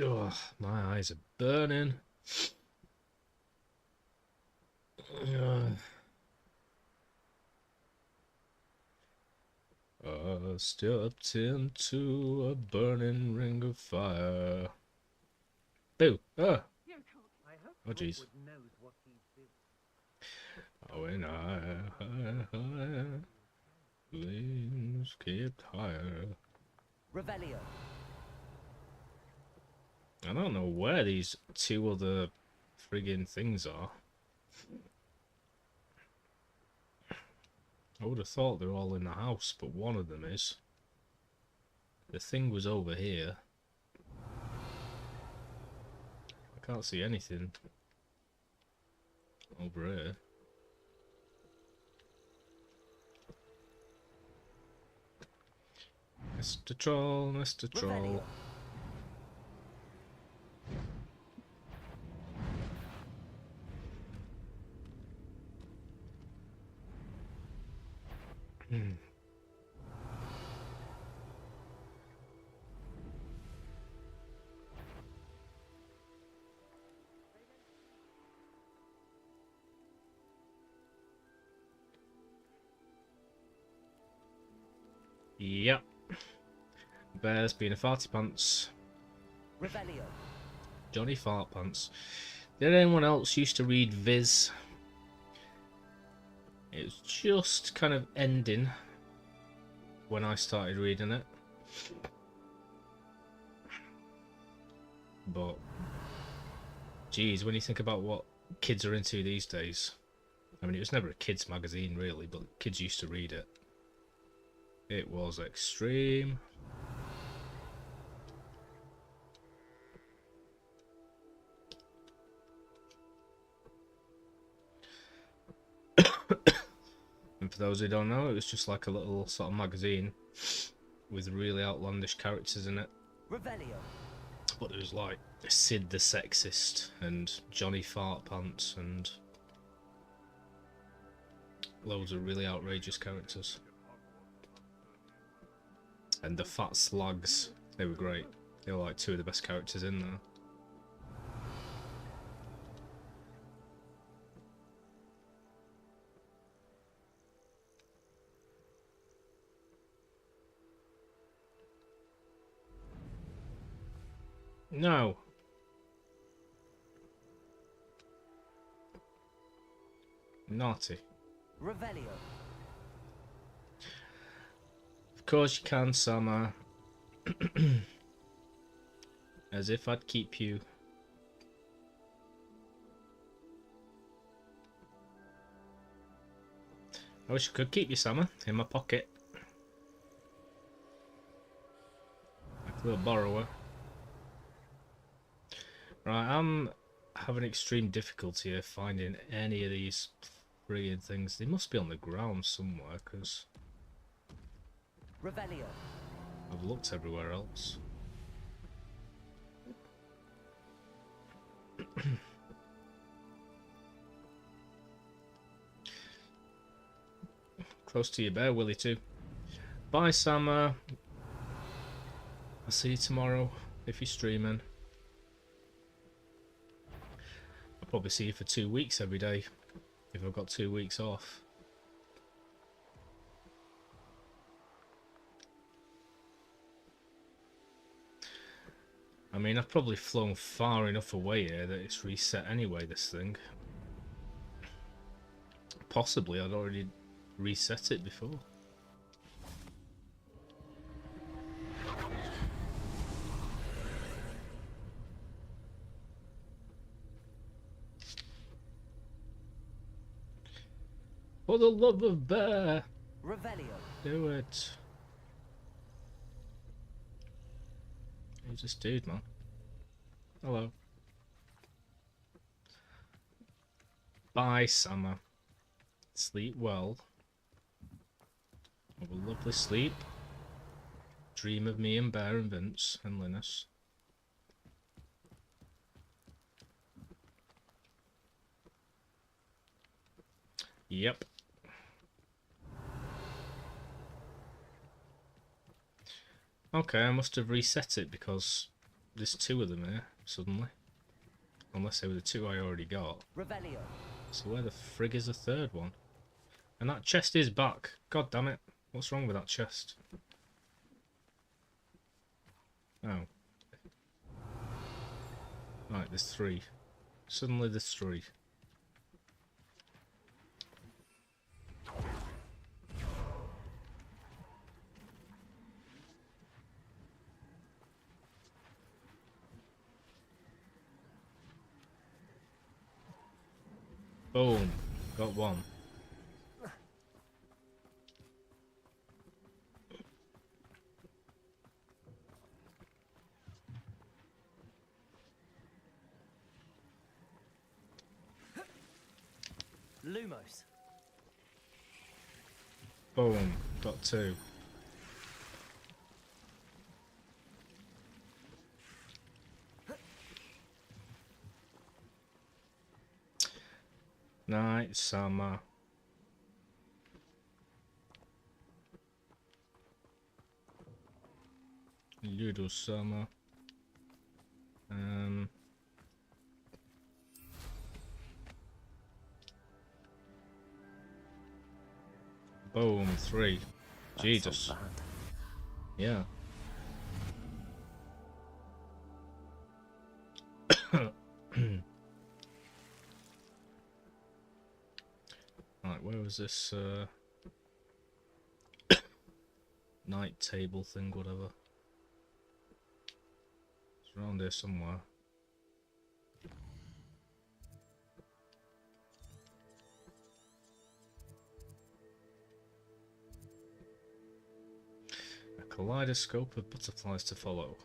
Ugh, my eyes are burning. I stepped into a burning ring of fire. Boo! Ah! Oh jeez. Going higher, higher, higher. Flames kept higher. Revelio. I don't know where these two other friggin' things are. I would have thought they're all in the house, but one of them is. The thing was over here. I can't see anything over here. Mr. Troll, Mr. Troll. Revelio. Yep. Bears being a farty pants. Revelio. Johnny Fart Pants. Did anyone else used to read Viz? It was just kind of ending when I started reading it. But, geez, when you think about what kids are into these days. I mean, it was never a kids' magazine, really, but kids used to read it. It was extreme. And for those who don't know, it was just like a little sort of magazine with really outlandish characters in it. Revelio. But it was like Sid the Sexist and Johnny Fart Pants and loads of really outrageous characters. And the Fat Slags, they were great. They were like two of the best characters in there. No. Naughty. Revelio. Of course you can, Summer. As if I'd keep you. I wish I could keep you, Summer, in my pocket. Like a little borrower. Right, I'm having extreme difficulty here finding any of these friggin' things. They must be on the ground somewhere, because Revelio. I've looked everywhere else. Close to your bear, Willie, too. Bye, Summer. I'll see you tomorrow, if you're streaming. I'll probably see you for 2 weeks every day, if I've got 2 weeks off. I mean, I've probably flown far enough away here that it's reset anyway, this thing. Possibly I'd already reset it before. For the love of bear! Revelio. Do it! Who's this dude, man? Hello. Bye, Summer. Sleep well. Have a lovely sleep. Dream of me and Bear and Vince and Linus. Yep. Okay, I must have reset it because there's 2 of them here suddenly. Unless they were the 2 I already got. Revelio. So where the frig is the 3rd one? And that chest is back. God damn it. What's wrong with that chest? Oh. Right, there's 3. Suddenly there's 3. Boom. Got one. Lumos. Boom. Got two. Night summer. Little summer. Boom, 3. That's Jesus. not bad. Yeah. Right, where was this night table thing, whatever? It's around here somewhere. A kaleidoscope of butterflies to follow.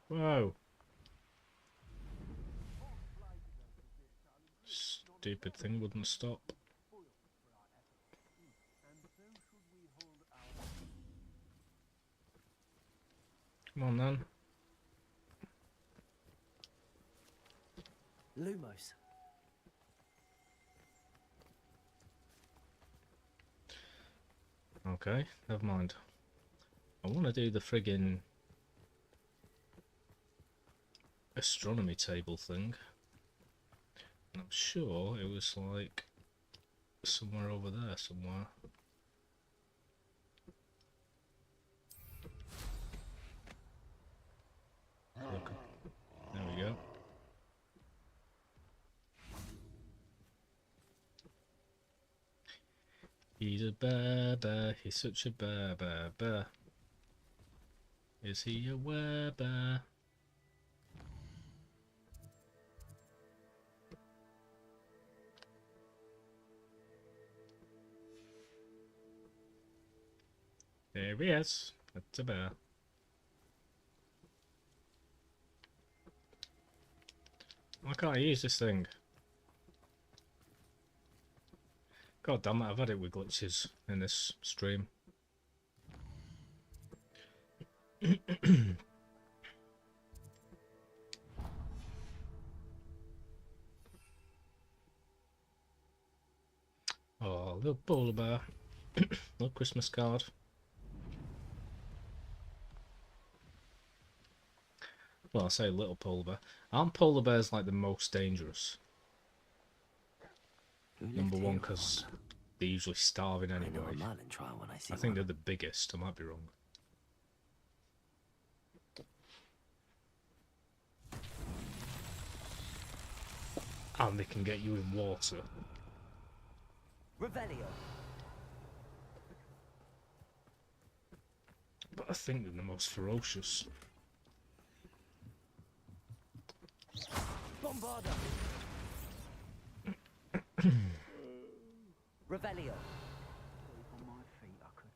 Whoa! Stupid thing wouldn't stop. Come on then. Lumos. Okay, never mind. I want to do the friggin' astronomy table thing. And I'm sure it was like somewhere over there somewhere. Look. There we go. He's a bear, he's such a bear. Is he a werebear? There he is. That's a bear. Why can't I use this thing? God damn it, I've had it with glitches in this stream. Oh, little polar bear. Little Christmas card. Well, I say little polar bear. Aren't polar bears like the most dangerous? Number one, because they're usually starving I know anyway. a Merlin trial when I see I think one. they're the biggest, I might be wrong. And they can get you in water. Revelio. But I think they're the most ferocious. Bombarda. Revelio. On my feet, I could.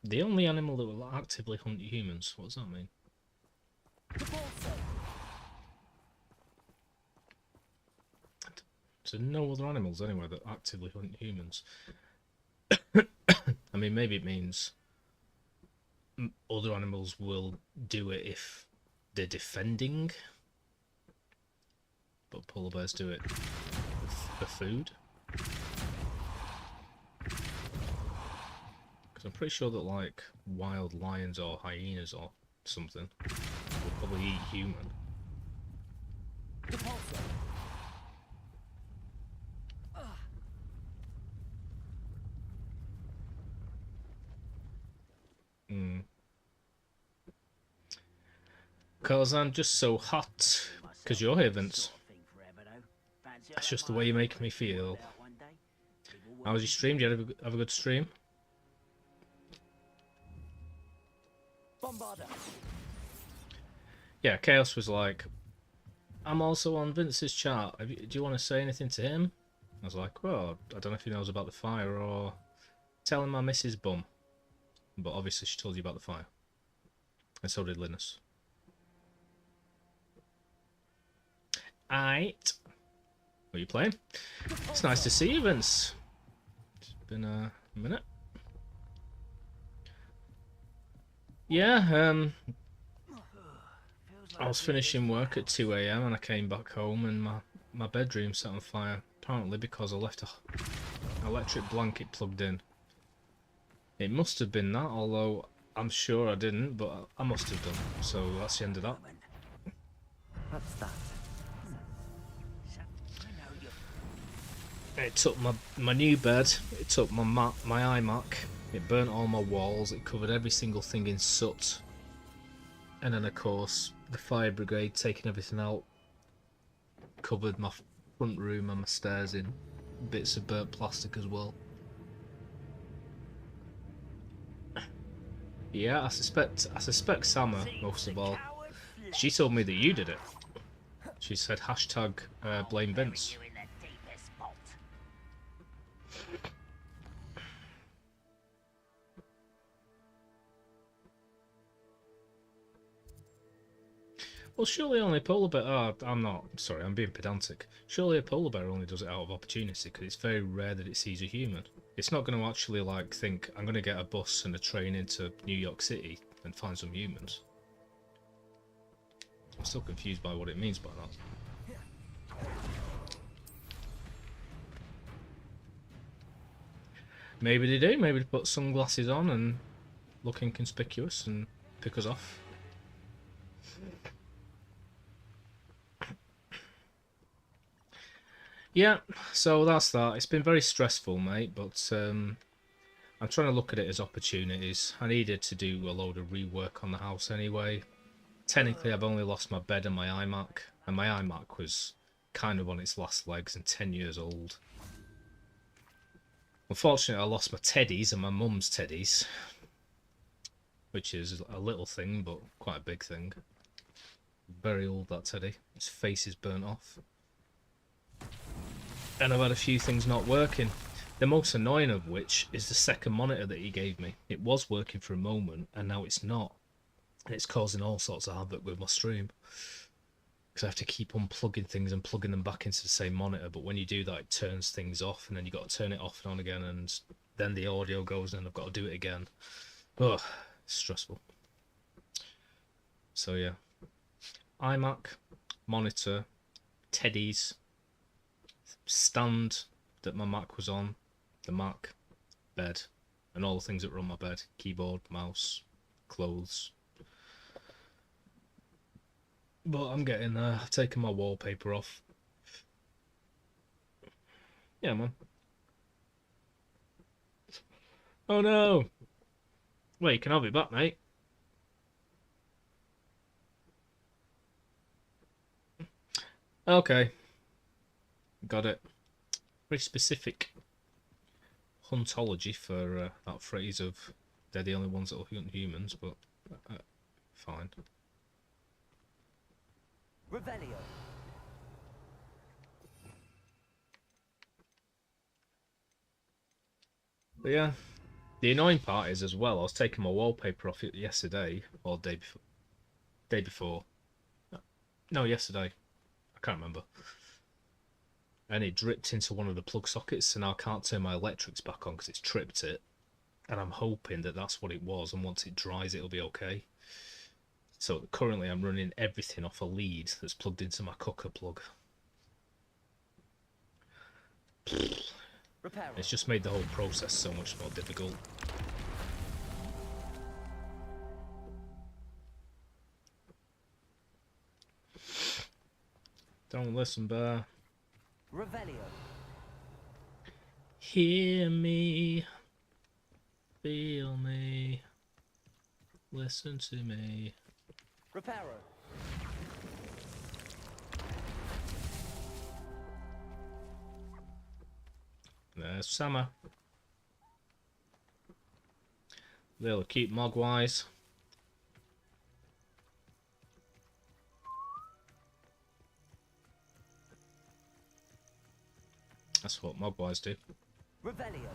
The only animal that will actively hunt humans. What does that mean? So no other animals anywhere that actively hunt humans. I mean, maybe it means other animals will do it if they're defending, but polar bears do it for food. Because I'm pretty sure that like wild lions or hyenas or something will probably eat human. because I'm just so hot. Because you're here, Vince. That's just the way you make me feel. How was your stream? Did you have a good stream? Yeah, Chaos was like, I'm also on Vince's chat. Do you want to say anything to him? I was like, well, I don't know if he knows about the fire or tell him I miss his bum. But obviously she told you about the fire. And so did Linus. Aight. What are you playing? It's nice to see you, Vince. It's been a minute. Yeah, I was finishing work at 2 AM and I came back home and my bedroom set on fire. Apparently because I left a electric blanket plugged in. It must have been that, although I'm sure I didn't, but I must have done. So that's the end of that. What's that? It took my new bed, it took my iMac, it burnt all my walls, it covered every single thing in soot. And then of course, the fire brigade taking everything out, covered my front room and my stairs in bits of burnt plastic as well. Yeah, I suspect Sama, most of all. She told me that you did it. She said hashtag blame Vince. Well, surely only a polar bear... Oh, I'm not... Sorry, I'm being pedantic. Surely a polar bear only does it out of opportunity, because it's very rare that it sees a human. It's not going to actually, like, think, I'm going to get a bus and a train into New York City and find some humans. I'm still confused by what it means by that. Maybe they do. Maybe they put sunglasses on and look inconspicuous and pick us off. Yeah, so that's that. It's been very stressful, mate, but I'm trying to look at it as opportunities. I needed to do a load of rework on the house anyway. Technically, I've only lost my bed and my iMac, and my iMac was kind of on its last legs and 10 years old. Unfortunately, I lost my teddies and my mum's teddies, which is a little thing, but quite a big thing. Very old, that teddy. His face is burnt off. And I've had a few things not working. The most annoying of which is the second monitor that he gave me. It was working for a moment, and now it's not. And it's causing all sorts of havoc with my stream. Because I have to keep unplugging things and plugging them back into the same monitor, but when you do that, it turns things off, and then you've got to turn it off and on again, and then the audio goes, and I've got to do it again. Ugh, it's stressful. So yeah. iMac, monitor, teddies, stand that my Mac was on, the Mac, bed, and all the things that were on my bed. Keyboard, mouse, clothes. But I'm getting there. I've taken my wallpaper off. Yeah, man. Oh no! Well, you can have it back, mate. Okay. Got it. Very specific huntology for that phrase of they're the only ones that will hunt humans, but fine. Revelio. But yeah, the annoying part is as well, I was taking my wallpaper off it yesterday, or day before. No, yesterday. I can't remember. And it dripped into one of the plug sockets, so now I can't turn my electrics back on because it's tripped it. And I'm hoping that that's what it was, and once it dries it'll be okay. So currently I'm running everything off a lead that's plugged into my cooker plug. It's just made the whole process so much more difficult. Don't listen, Bear. Revelio. Hear me, feel me, listen to me. Reparo. There's Summer. They'll keep Mogwise. That's what Mogwise do. Revelio.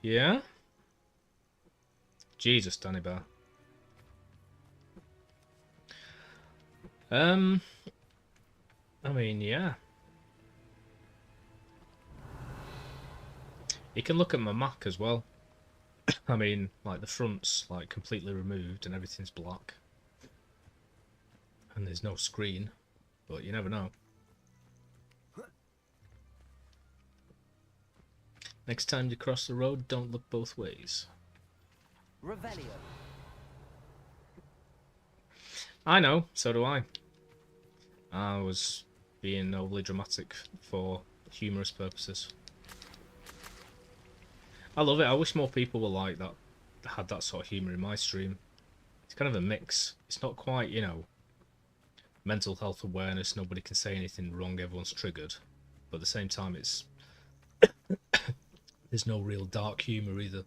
Yeah? Jesus, Danny Bear. I mean, yeah. You can look at my Mac as well. I mean, like the front's like completely removed and everything's black. And there's no screen, but you never know. Next time you cross the road, don't look both ways. Revelio. I know, so do I. I was being overly dramatic for humorous purposes. I love it. I wish more people were like that, had that sort of humour in my stream. It's kind of a mix. It's not quite, you know, mental health awareness, nobody can say anything wrong, everyone's triggered. But at the same time, it's there's no real dark humour either.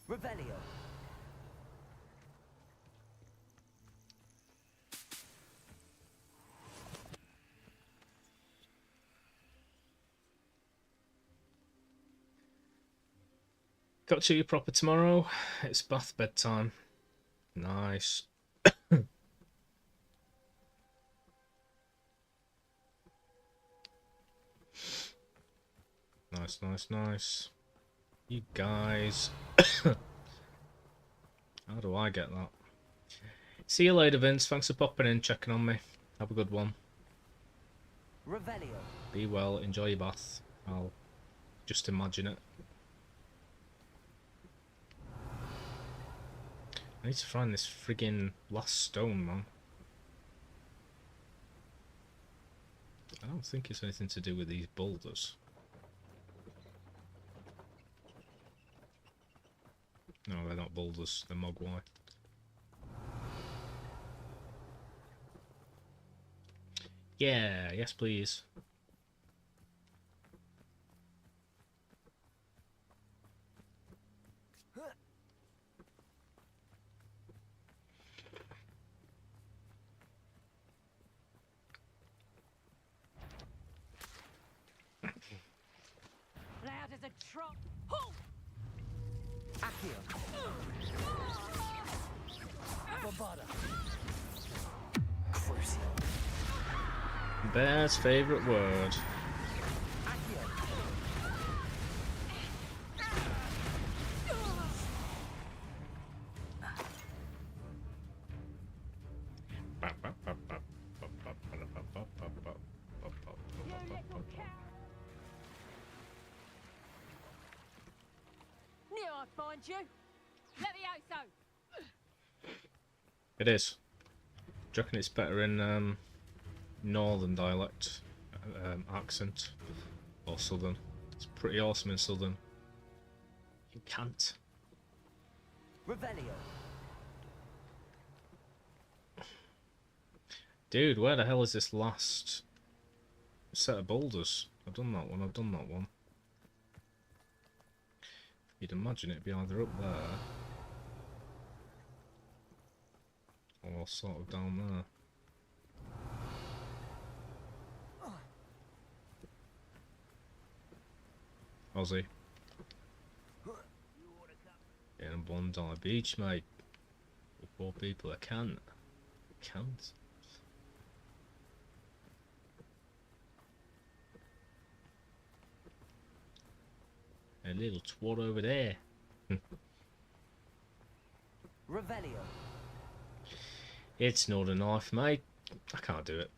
Revelio. Got to you proper tomorrow. It's bath bedtime. Nice. Nice, nice, nice. You guys. How do I get that? See you later, Vince. Thanks for popping in, checking on me. Have a good one. Revelio. Be well, enjoy your bath. I'll just imagine it. I need to find this friggin' last stone, man. I don't think it's anything to do with these boulders. No, they're not boulders, they're mogwai. Yeah, yes please. Loud as a trot. Accio. Bombada. Crucial. Bear's favourite word. Accio. Knew I'd find you. Let me out so. It is. Do you reckon it's better in northern dialect accent or southern? It's pretty awesome in southern. You can't. Revelio. Dude, where the hell is this last set of boulders? I've done that one, I've done that one. You'd imagine it'd be either up there or sort of down there. Aussie. In Bondi Beach, mate. For poor people, I can't. I can't. A little twat over there. Revelio. It's not a knife, mate. I can't do it.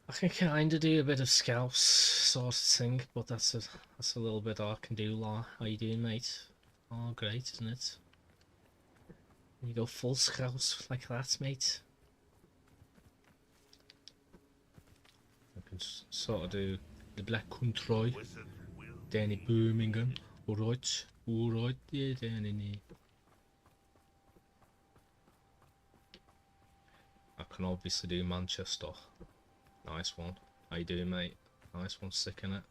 I can kinda do a bit of Scouse sort of thing, but that's a little bit I can do. Like, how you doing, mate? Oh, great, isn't it? You go full Scouse like that, mate. I can sort of do the Black Country. Danny Birmingham. Alright. Alright, yeah, Danny. I can obviously do Manchester. Nice one. How you doing, mate? Nice one, sticking it.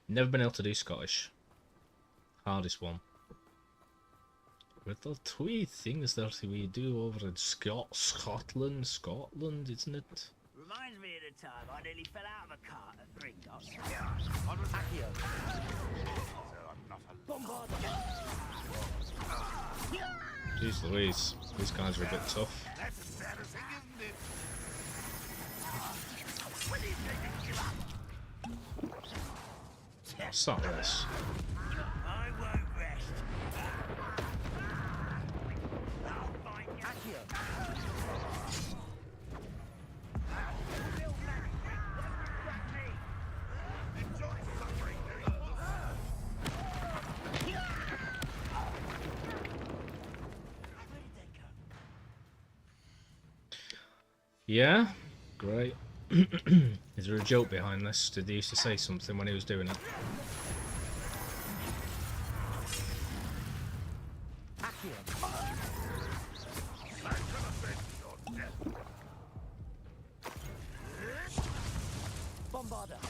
Never been able to do Scottish. Hardest one. With the three things that we do over in Scotland, isn't it? Reminds me of the time I nearly fell out of a cart at Gringotts. Jeez Louise, these guys are a bit tough. That's embarrassing, isn't it? Stop this. I won't rest. I'll find you. Enjoy suffering. Yeah? Great. Is there a joke behind this? Did they used to say something when he was doing it? Bombarder.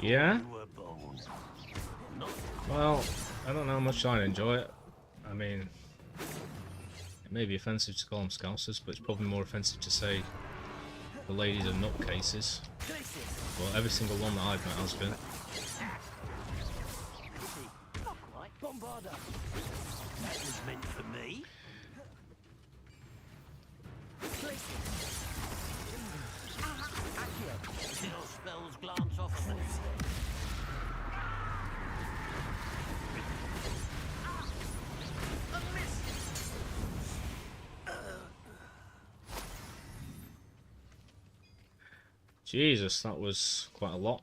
Yeah? Well, I don't know how much I enjoy it. I mean, it may be offensive to call them Scousers, but it's probably more offensive to say the ladies are nutcases. Well, every single one that I've met has been. Bombarder. That was meant for me. Still spells glance off. Jesus, that was quite a lot.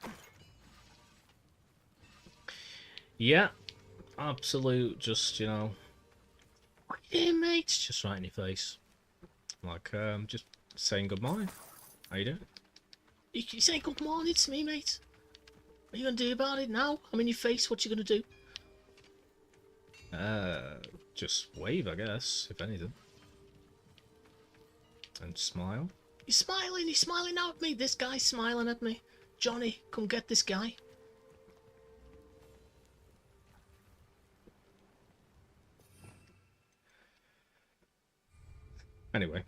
Yeah, absolute, just, you know, yeah, mate, just right in your face. Like, just saying good morning. How you doing? You can say good morning to me, mate. What are you gonna do about it now? I'm in your face, what you gonna do? Just wave, I guess, if anything. And smile. You're smiling now at me. This guy's smiling at me. Johnny, come get this guy. Anyway.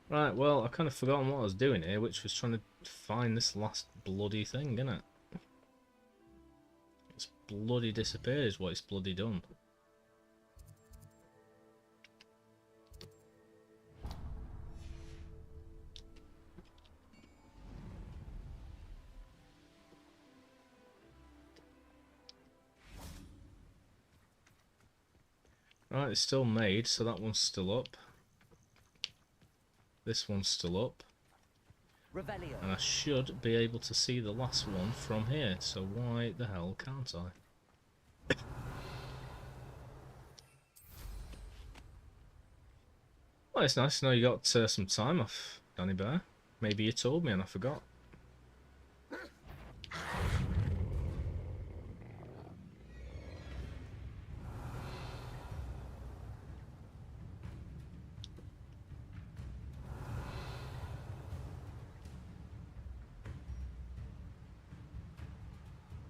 Right, well, I kind of forgotten what I was doing here, which was trying to find this last bloody thing, innit? It's bloody disappeared is what it's bloody done. Right, it's still made, so that one's still up. This one's still up. Revelio. And I should be able to see the last one from here, so why the hell can't I? Well, it's nice to know you got some time off, Danny Bear. Maybe you told me and I forgot.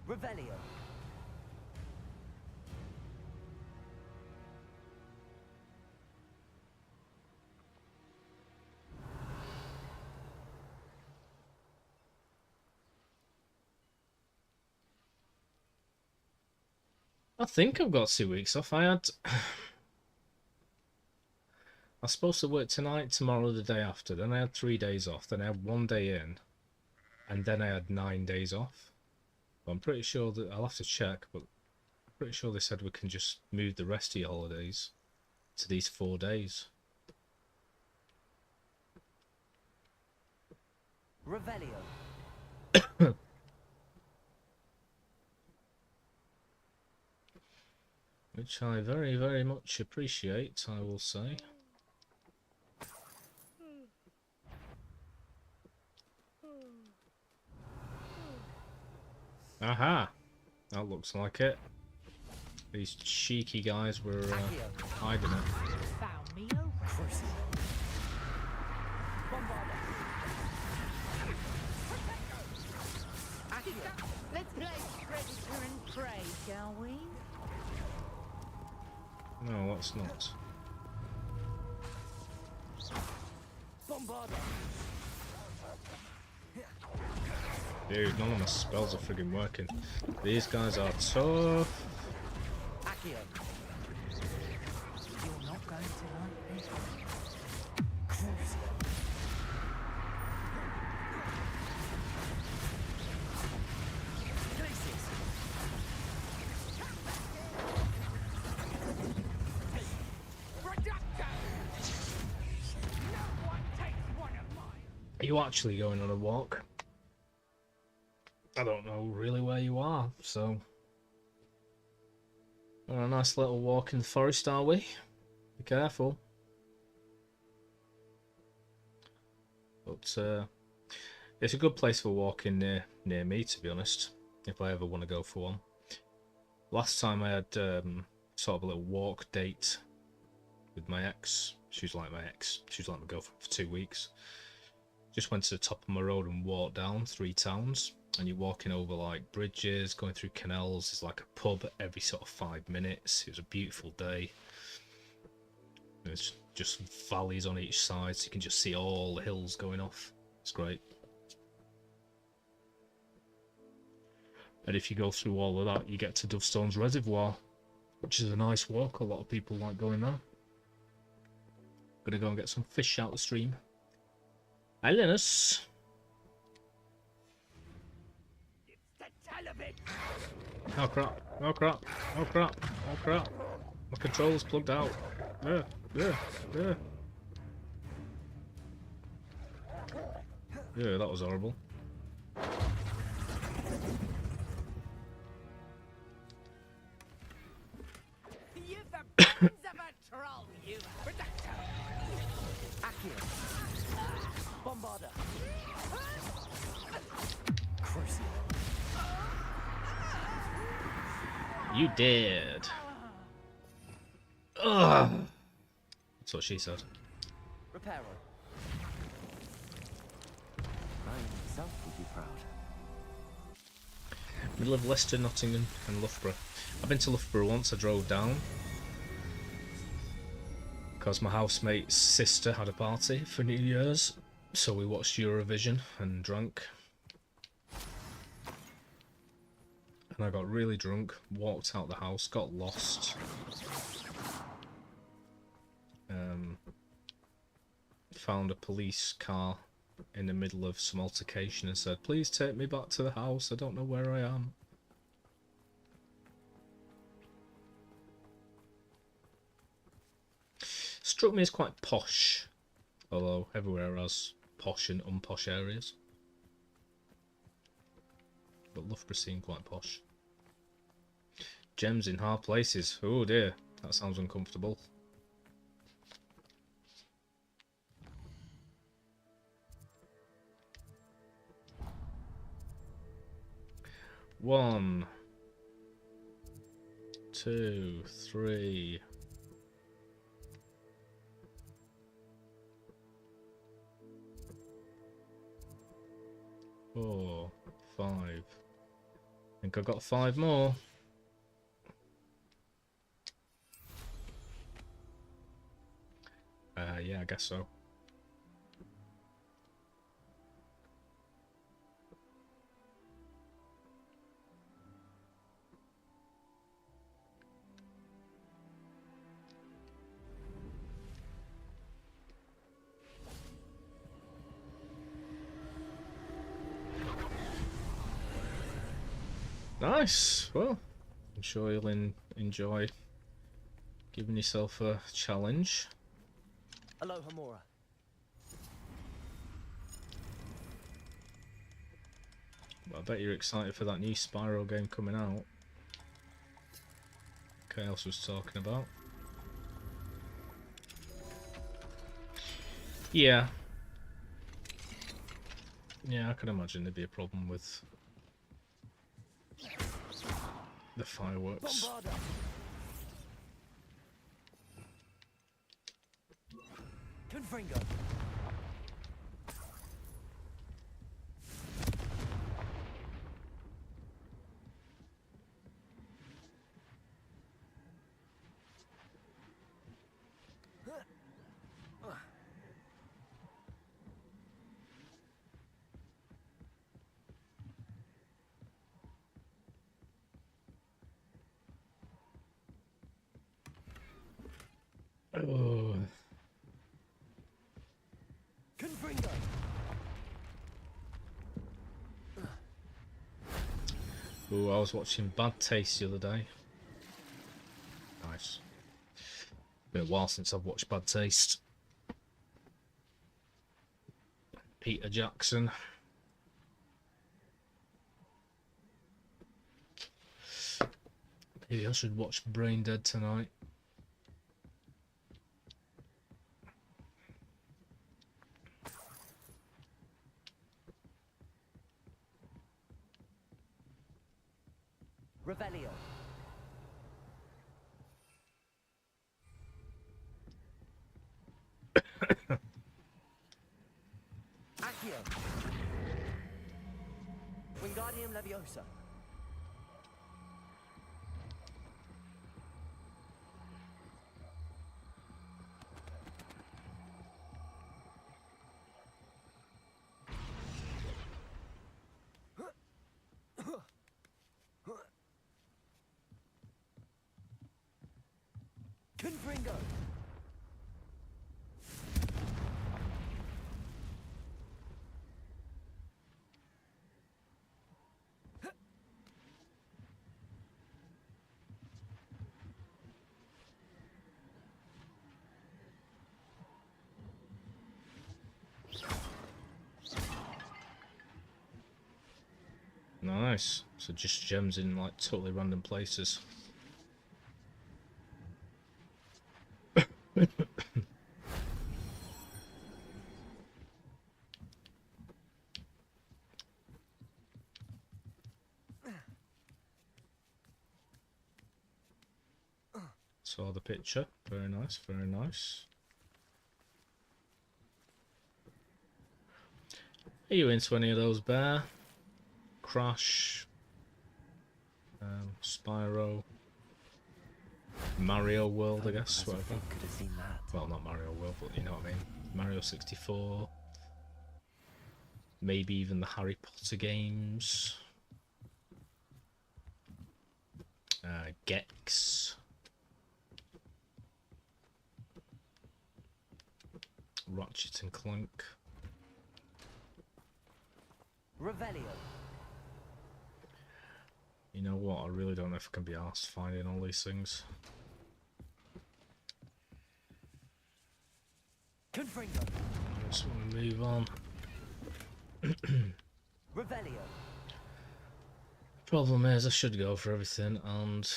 Revelio. I think I've got 2 weeks off. I was supposed to work tonight, tomorrow, the day after. Then I had 3 days off. Then I had 1 day in. And then I had 9 days off. But I'm pretty sure that... I'll have to check, but I'm pretty sure they said we can just move the rest of your holidays to these 4 days. Revelio. Which I very, very much appreciate, I will say. Aha! That looks like it. These cheeky guys were hiding it. Found me over. Let's play predator and prey, shall we? No, let's not. Dude, none of my spells are friggin' working. These guys are tough. Accio. You're not going to like this. Are you actually going on a walk? I don't know really where you are, so... On a nice little walk in the forest, are we? Be careful. But, it's a good place for walking near me, to be honest, if I ever want to go for one. Last time I had sort of a little walk date with my ex. She was like my ex. She was like my girlfriend for 2 weeks. Just went to the top of my road and walked down 3 towns. And you're walking over like bridges, going through canals. There's like a pub every sort of 5 minutes. It was a beautiful day. There's just valleys on each side, so you can just see all the hills going off. It's great. And if you go through all of that, you get to Dovestone's Reservoir, which is a nice walk. A lot of people like going there. Gonna go and get some fish out the stream. Hi, Linus. Oh crap, oh crap, oh crap, oh crap. My controller's plugged out. Yeah. Yeah, that was horrible. You've the brains of a troll, you Accio. Bombarda. You did. Ugh. That's what she said. Reparo. I myself would be proud. Middle of Leicester, Nottingham and Loughborough. I've been to Loughborough once. I drove down because my housemate's sister had a party for New Year's, so we watched Eurovision and drank. And I got really drunk, walked out the house, got lost. Found a police car in the middle of some altercation and said, "Please take me back to the house, I don't know where I am." Struck me as quite posh, although everywhere has posh and unposh areas. But Loughborough seemed quite posh. Gems in hard places. Oh dear, that sounds uncomfortable. One, 2, 3. 4, 5. I think I've got 5 more. Yeah, I guess so. Nice. Well, I'm sure you'll enjoy giving yourself a challenge. Aloha Mora. I bet you're excited for that new Spyro game coming out. Chaos was talking about. Yeah. Yeah, I can imagine there'd be a problem with the fireworks. Bombarda. Confringo. Oh. Confringo. Ooh, I was watching Bad Taste the other day. Nice. Been a while since I've watched Bad Taste. Peter Jackson. Maybe I should watch Brain Dead tonight. Revelio. Accio. Wingardium Leviosa. Confringo. Nice. So just gems in like totally random places. Saw the picture. Very nice, very nice. Are you into any of those, Bear? Crash, Spyro, Mario World, I guess, Professor whatever. Fig could have seen that. Well, not Mario World, but you know what I mean. Mario 64. Maybe even the Harry Potter games. Gex. Ratchet and Clank. Revelio. You know what? I really don't know if I can be arsed finding all these things. Confringo. I just want to move on. Revelio. Problem is, I should go for everything, and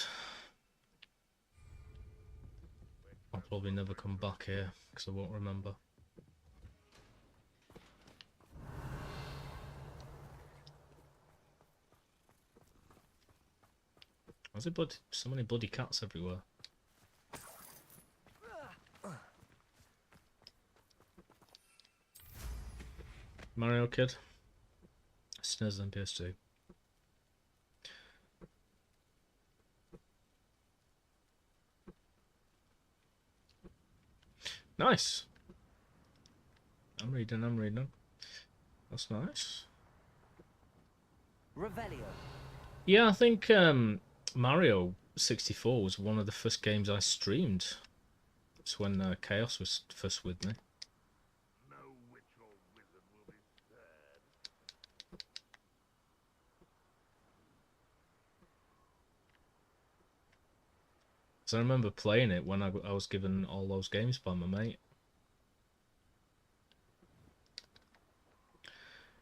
I'll probably never come back here because I won't remember. Why's there so many bloody cats everywhere? Mario Kid. SNES and PS2. Nice. I'm reading. That's nice. Revelio. Yeah, I think Mario 64 was one of the first games I streamed. It's when Chaos was first with me. No witch or wizard will be spared. Because I remember playing it when I was given all those games by my mate.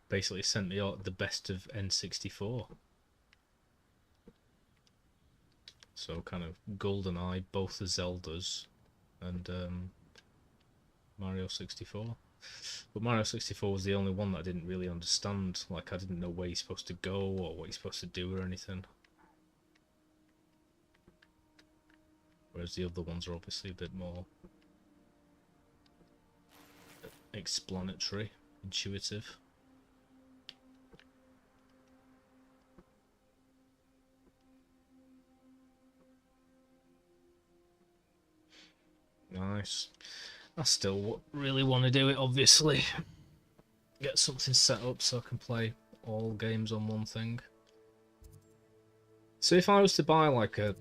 Basically sent me out the best of N64. So kind of GoldenEye, both the Zeldas, and Mario 64. But Mario 64 was the only one that I didn't really understand. Like, I didn't know where you're supposed to go or what you're supposed to do or anything. Whereas the other ones are obviously a bit more explanatory, intuitive. Nice. I still really want to do it, obviously. Get something set up so I can play all games on one thing. So if I was to buy like a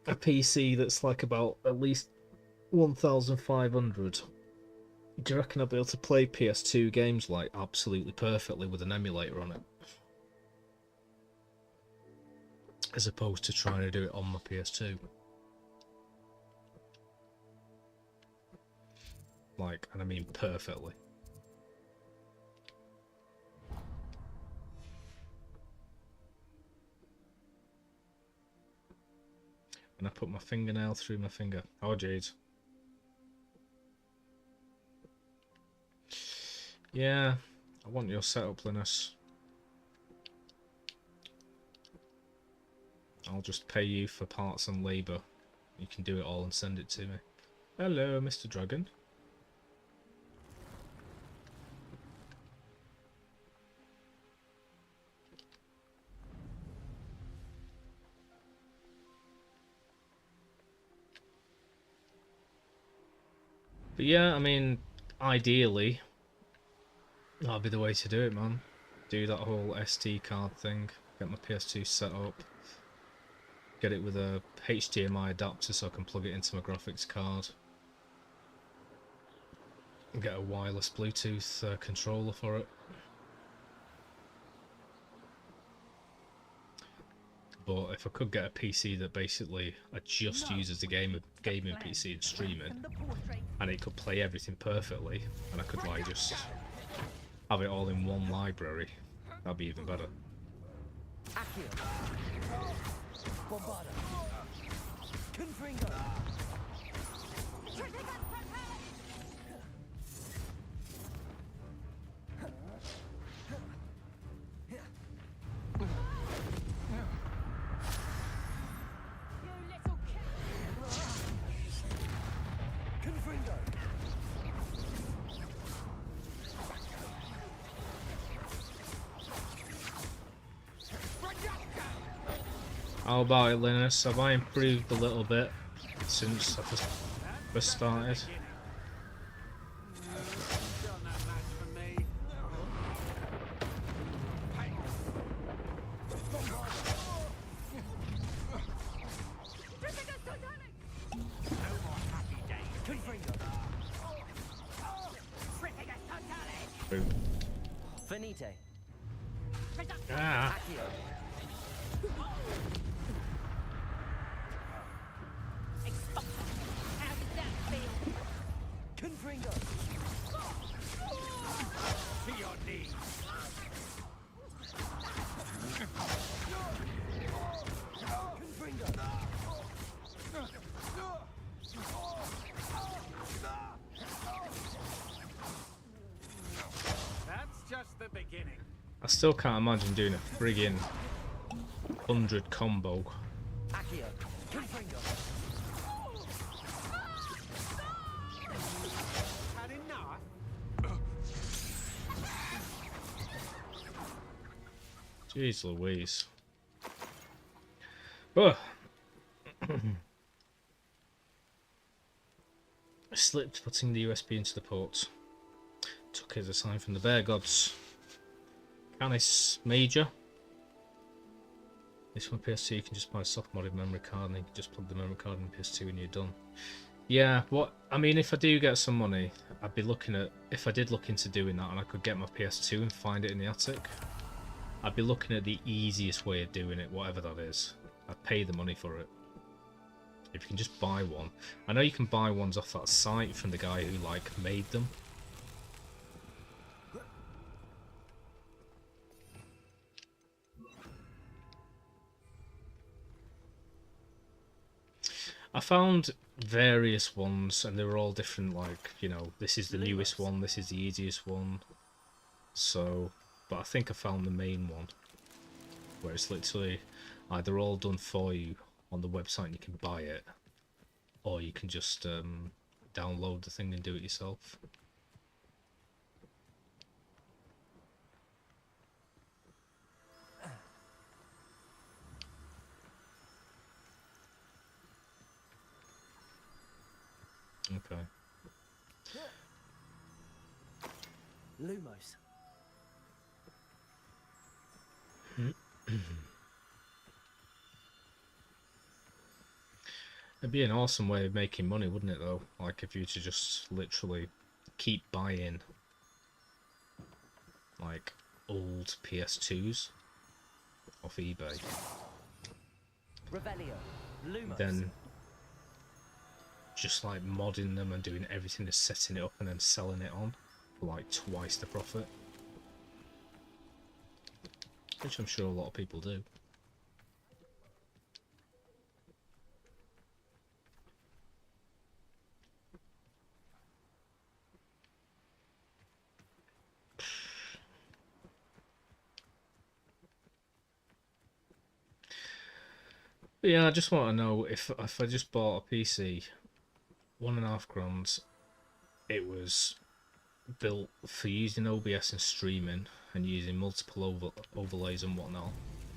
PC that's like about at least 1,500, do you reckon I'll be able to play PS2 games like absolutely perfectly with an emulator on it? As opposed to trying to do it on my PS2. Like, and I mean perfectly. And I put my fingernail through my finger. Oh, jeez. Yeah, I want your setup, Linus. I'll just pay you for parts and labour. You can do it all and send it to me. Hello, Mr. Dragon. But yeah, I mean, ideally, that'll be the way to do it, man. Do that whole SD card thing, get my PS2 set up, get it with a HDMI adapter so I can plug it into my graphics card, and get a wireless Bluetooth controller for it. But if I could get a PC that basically I just use as a gaming PC and streaming, and it could play everything perfectly, and I could like just have it all in one library, that'd be even better. How about it, Linus? Have I improved a little bit since I first started? Finite. Ah. I still can't imagine doing a friggin' 100 combo. Jeez Louise. Oh. I slipped putting the USB into the port. Took it as a sign from the bear gods. Canis Major. This one PS2 you can just buy a soft modded memory card and you can just plug the memory card in PS2 and you're done. Yeah, what I mean, if I do get some money, I'd be looking at, if I did look into doing that and I could get my PS2 and find it in the attic, I'd be looking at the easiest way of doing it, whatever that is. I'd pay the money for it. If you can just buy one. I know you can buy ones off that site from the guy who, like, made them. I found various ones, and they were all different, like, you know, this is the newest one, this is the easiest one. So, but I think I found the main one, where it's literally either all done for you on the website and you can buy it, or you can just download the thing and do it yourself. Okay. Lumos. It'd be an awesome way of making money, wouldn't it, though? Like, if you were to just literally keep buying, like, old PS2s off eBay. Revelio. Lumos. Then just, like, modding them and doing everything to setting it up and then selling it on for, like, twice the profit. Which I'm sure a lot of people do. But yeah, I just want to know if I just bought a PC, £1.5 grand, it was built for using OBS and streaming and using multiple overlays and whatnot.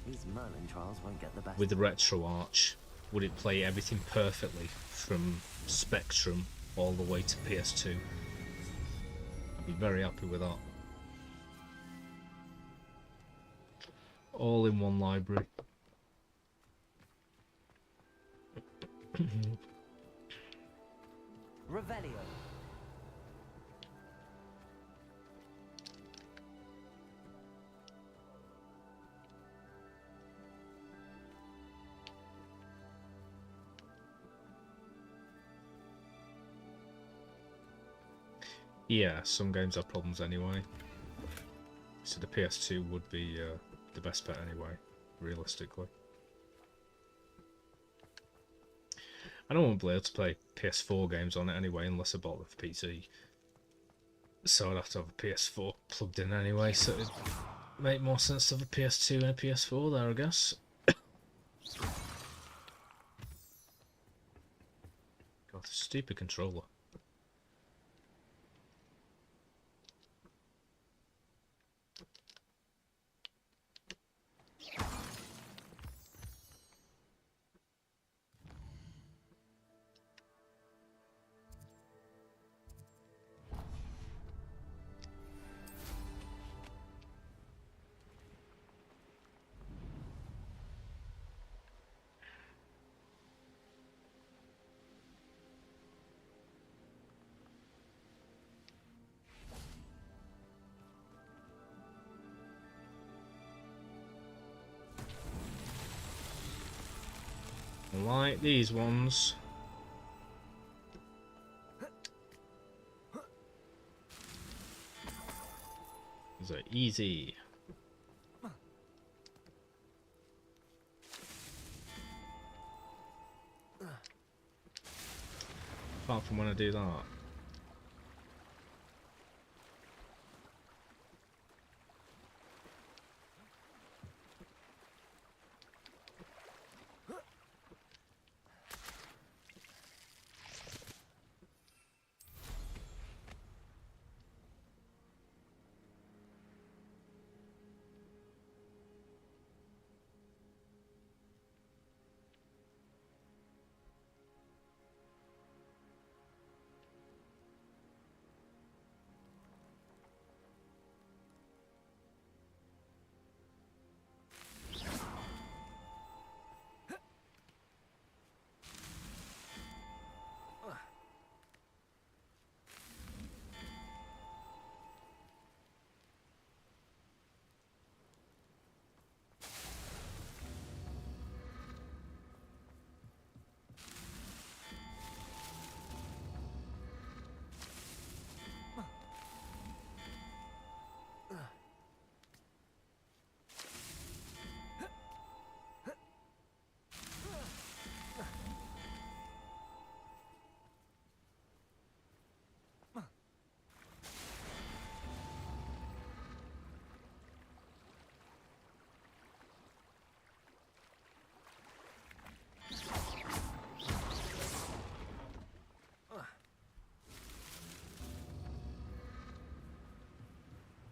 These Merlin trials won't get the best. With the RetroArch, would it play everything perfectly from Spectrum all the way to PS2? I'd be very happy with that. All in one library. Revelio. Yeah, some games have problems anyway. So the PS2 would be the best bet anyway, realistically. I don't want to be able to play PS4 games on it anyway, unless I bought it for PC. So I'd have to have a PS4 plugged in anyway, so it'd make more sense to have a PS2 and a PS4 there, I guess. God, stupid controller. Like these ones. These are easy. Apart from when I do that.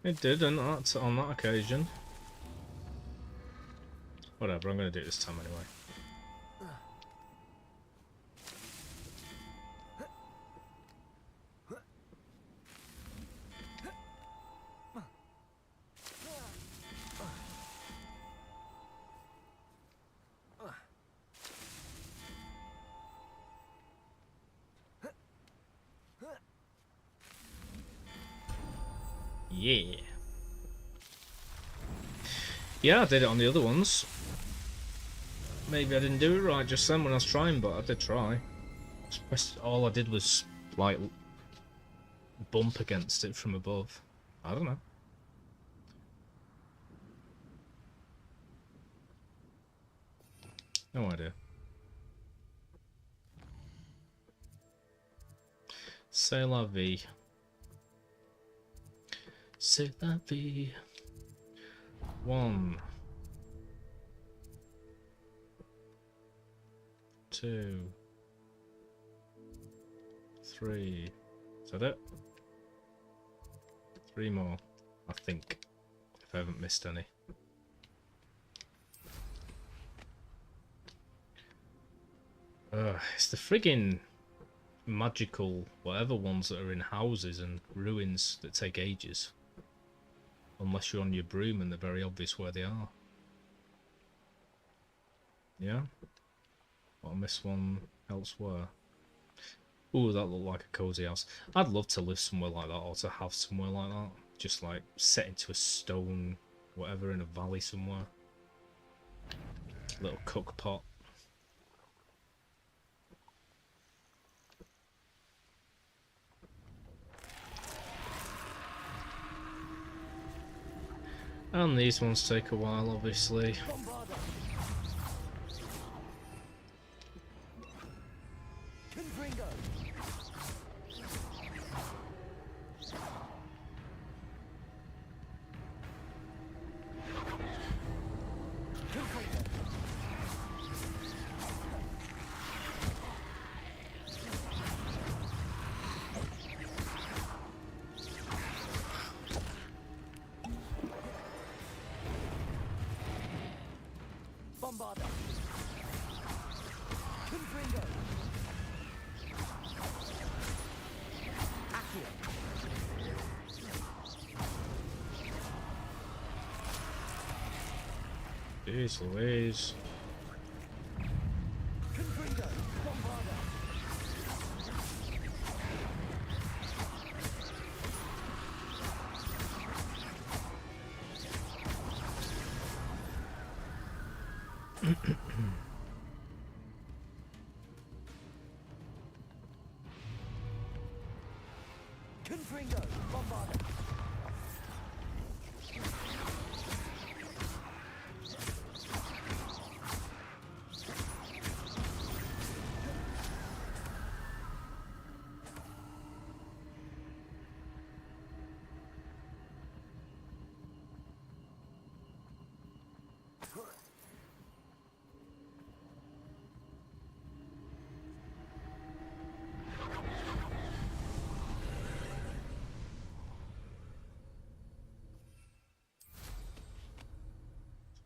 It didn't on that occasion. Whatever, I'm going to do it this time anyway. Yeah. Yeah, I did it on the other ones. Maybe I didn't do it right just then when I was trying, but I did try. All I did was, like, bump against it from above. I don't know. No idea. C'est la vie. C'est la vie. 1, 2, 3. Is that it? 3 more, I think, if I haven't missed any. It's the friggin' magical whatever ones that are in houses and ruins that take ages. Unless you're on your broom and they're very obvious where they are. Yeah? I'll miss one elsewhere. Ooh, that looked like a cozy house. I'd love to live somewhere like that, or to have somewhere like that. Just like set into a stone, whatever, in a valley somewhere. Little cook pot. And these ones take a while, obviously. Jeez Louise.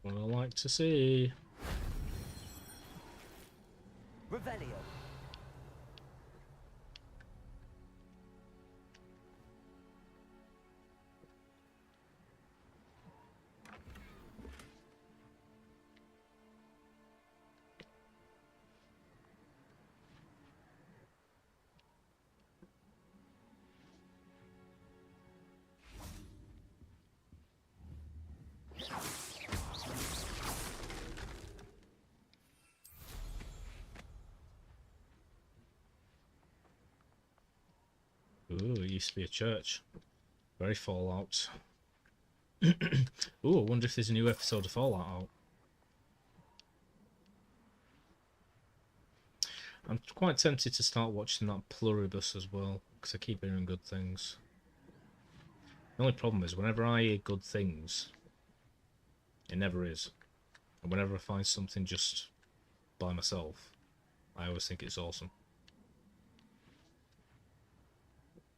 What I like to see. Revelio. Ooh, it used to be a church. Very Fallout. Ooh, I wonder if there's a new episode of Fallout out. I'm quite tempted to start watching that Pluribus as well, because I keep hearing good things. The only problem is, whenever I hear good things, it never is. And whenever I find something just by myself, I always think it's awesome.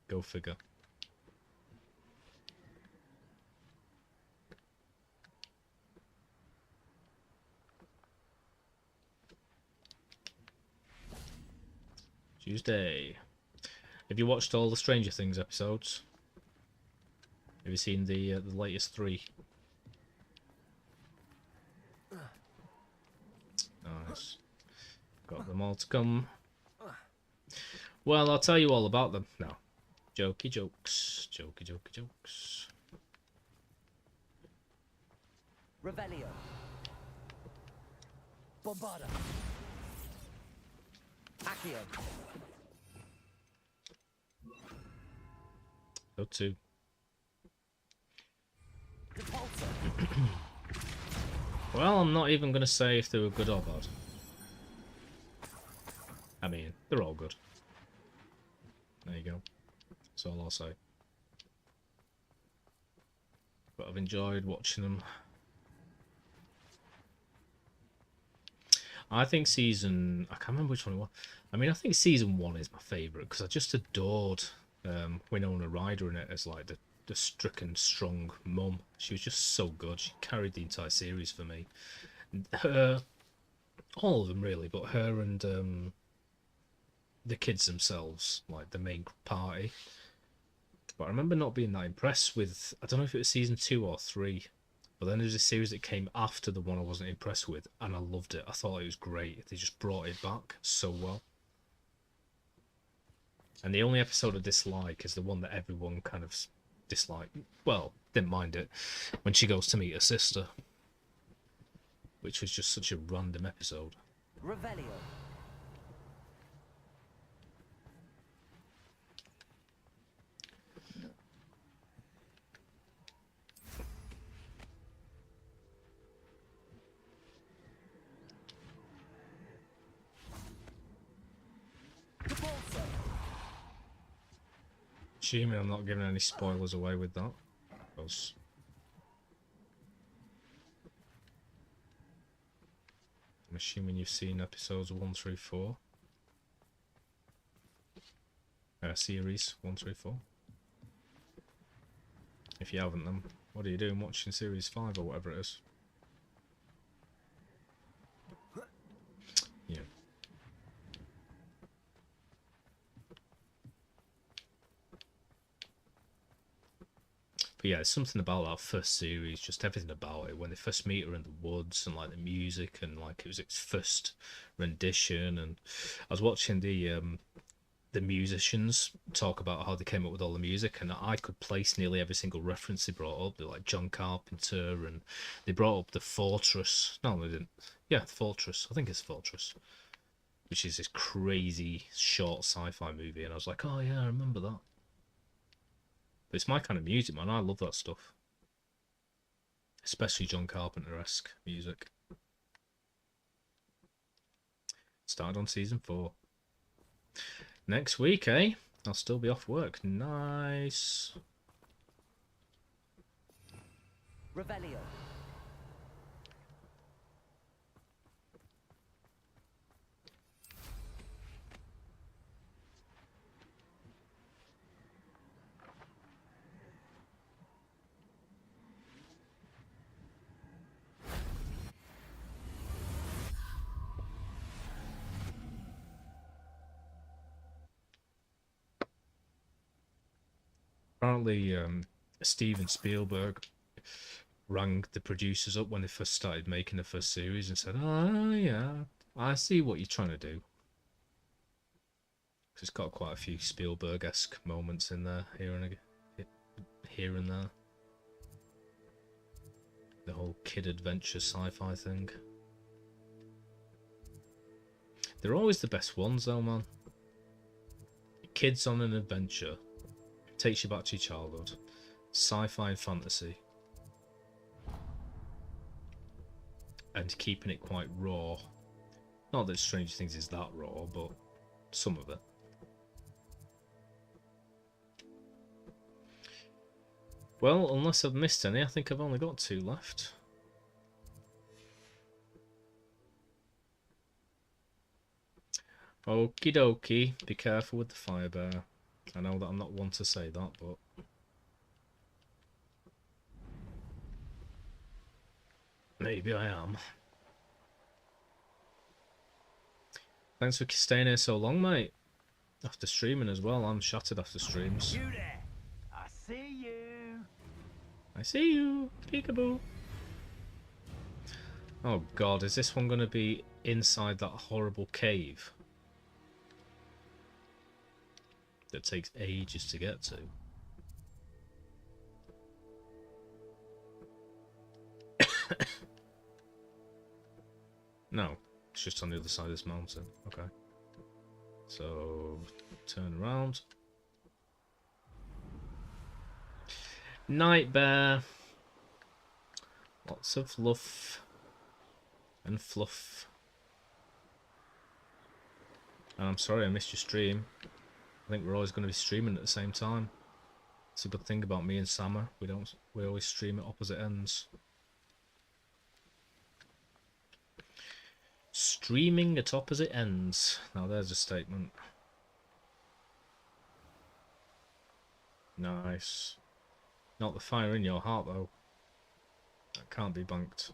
Go figure. Tuesday. Have you watched all the Stranger Things episodes? Have you seen the latest 3? Nice. Got them all to come. Well, I'll tell you all about them now. Jokey jokes. Jokey jokey jokes. Revelio. Bombarda. Accio. Go to. Repulsor. Well, I'm not even going to say if they were good or bad. I mean, they're all good. There you go. That's all I'll say. But I've enjoyed watching them. I think season... I can't remember which one it was. I mean, I think season 1 is my favourite because I just adored Winona Ryder in it as like the stricken, strong mum. She was just so good. She carried the entire series for me. Her... all of them really, but her and the kids themselves, like the main party. But I remember not being that impressed with... I don't know if it was season 2 or 3. But then there was a series that came after the one I wasn't impressed with, and I loved it. I thought it was great. They just brought it back so well. And the only episode I dislike is the one that everyone kind of disliked. Well, didn't mind it. When she goes to meet her sister. Which was just such a random episode. Revelio. Assuming I'm not giving any spoilers away with that. Because I'm assuming you've seen episodes 1 through 4. Series 1 through 4. If you haven't, then what are you doing watching series 5 or whatever it is? Yeah. But yeah, it's something about that first series, just everything about it. When they first meet her in the woods and like the music and like it was its first rendition. And I was watching the musicians talk about how they came up with all the music, and I could place nearly every single reference they brought up. They're like John Carpenter, and they brought up the Fortress. No, they didn't. Yeah, the Fortress. I think it's Fortress, which is this crazy short sci-fi movie. And I was like, oh yeah, I remember that. But it's my kind of music, man. I love that stuff. Especially John Carpenter-esque music. Started on season 4. Next week, eh? I'll still be off work. Nice. Revelio. Apparently, Steven Spielberg rang the producers up when they first started making the first series and said, "Oh yeah, I see what you're trying to do." 'Cause it's got quite a few Spielberg-esque moments in there, here and there. The whole kid adventure sci-fi thing. They're always the best ones, though, man. Kids on an adventure. Takes you back to your childhood. Sci-fi and fantasy. And keeping it quite raw. Not that Stranger Things is that raw, but some of it. Well, unless I've missed any, I think I've only got 2 left. Okie dokie. Be careful with the fire bear. I know that I'm not one to say that, but... maybe I am. Thanks for staying here so long, mate. After streaming as well, I'm shattered after streams. You there? I see you. I see you, peekaboo. Oh god, is this one going to be inside that horrible cave that takes ages to get to? No, it's just on the other side of this mountain. Okay. So, turn around. Night bear. Lots of fluff. And fluff. And I'm sorry I missed your stream. I think we're always going to be streaming at the same time. It's a good thing about me and Sammer. We always stream at opposite ends. Streaming at opposite ends. Now there's a statement. Nice. Not the fire in your heart though. That can't be bunked.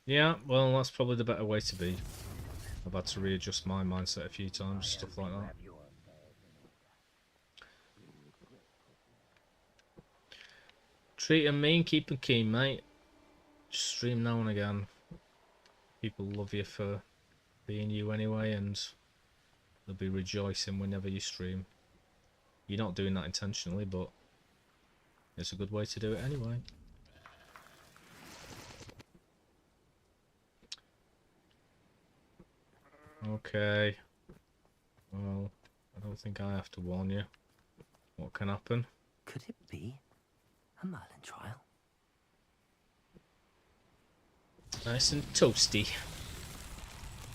Yeah, well, that's probably the better way to be. I've had to readjust my mindset a few times, stuff like that. Treat 'em mean, keep 'em keen, mate. Just stream now and again. People love you for being you anyway, and they'll be rejoicing whenever you stream. You're not doing that intentionally, but it's a good way to do it anyway. Okay. Well, I don't think I have to warn you. What can happen? Could it be a Merlin trial? Nice and toasty.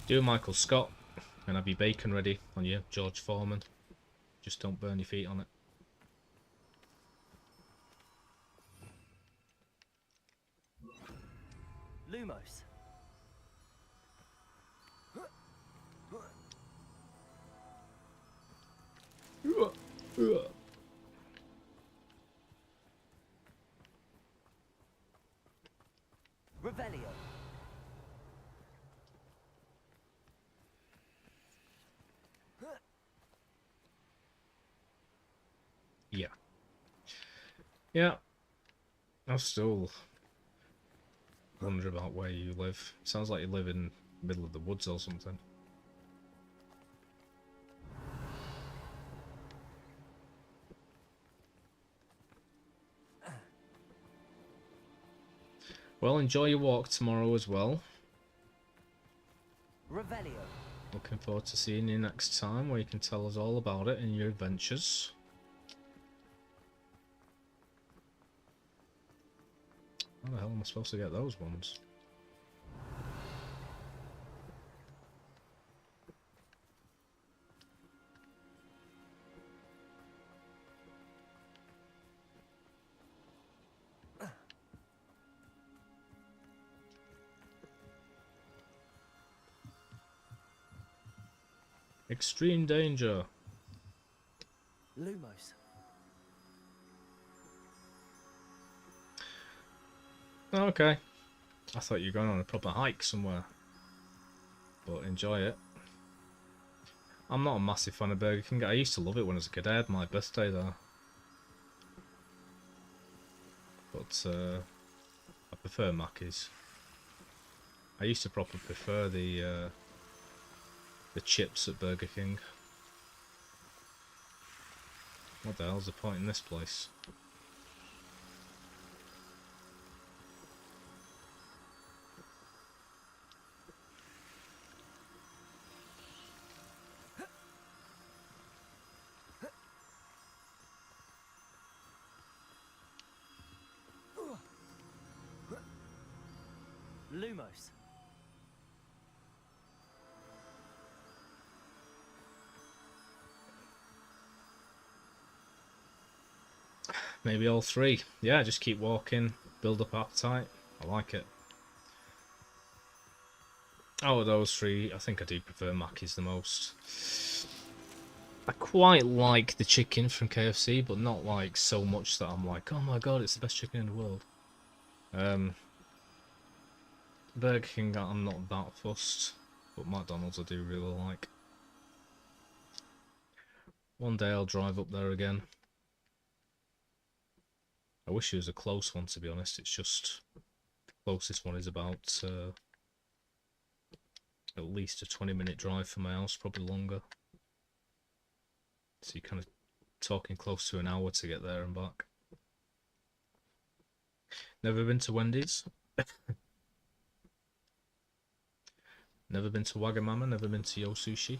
Do a Michael Scott and have your bacon ready on your George Foreman. Just don't burn your feet on it. Lumos. Revelio. Yeah. Yeah. I still wonder about where you live. Sounds like you live in the middle of the woods or something. Well, enjoy your walk tomorrow as well. Revelio. Looking forward to seeing you next time, where you can tell us all about it and your adventures. How the hell am I supposed to get those ones? Extreme danger. Lumos. Okay. I thought you were going on a proper hike somewhere. But enjoy it. I'm not a massive fan of Burger King. I used to love it when I was a kid. I had my birthday there. But I prefer Mackey's. I used to proper prefer the chips at Burger King. What the hell's the point in this place? Lumos. Maybe all three. Yeah, just keep walking, build up appetite. I like it. Out of those three, I think I do prefer Mackey's the most. I quite like the chicken from KFC, but not like so much that I'm like, oh my god, it's the best chicken in the world. Burger King, I'm not that fussed, but McDonald's I do really like. One day I'll drive up there again. I wish it was a close one, to be honest. It's just the closest one is about at least a 20-minute drive from my house, probably longer. So you're kind of talking close to an hour to get there and back. Never been to Wendy's. Never been to Wagamama. Never been to Yo Sushi.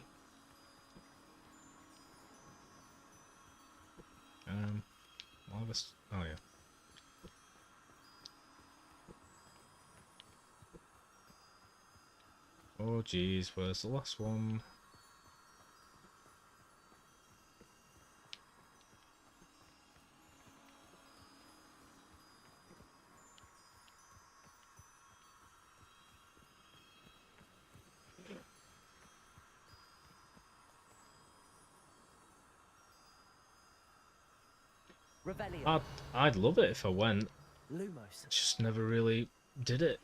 Oh yeah. Oh geez, where's the last one? Revelio. I'd love it if I went. Lumos. Just never really did it.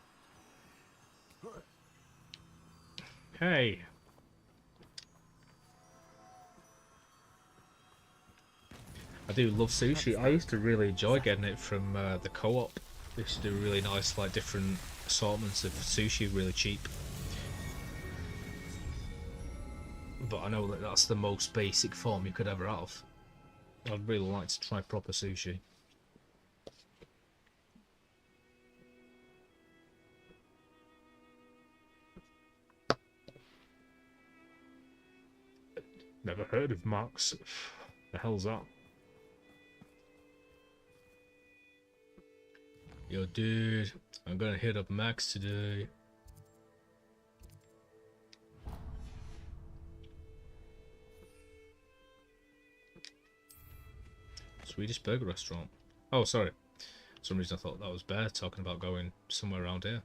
Hey. I do love sushi. I used to really enjoy getting it from the co-op. They used to do really nice, like, different assortments of sushi, really cheap. But I know that that's the most basic form you could ever have. I'd really like to try proper sushi. Never heard of Max. The hell's that? Yo, dude, I'm gonna hit up Max today. Swedish burger restaurant. Oh, sorry. For some reason I thought that was Bear talking about going somewhere around here.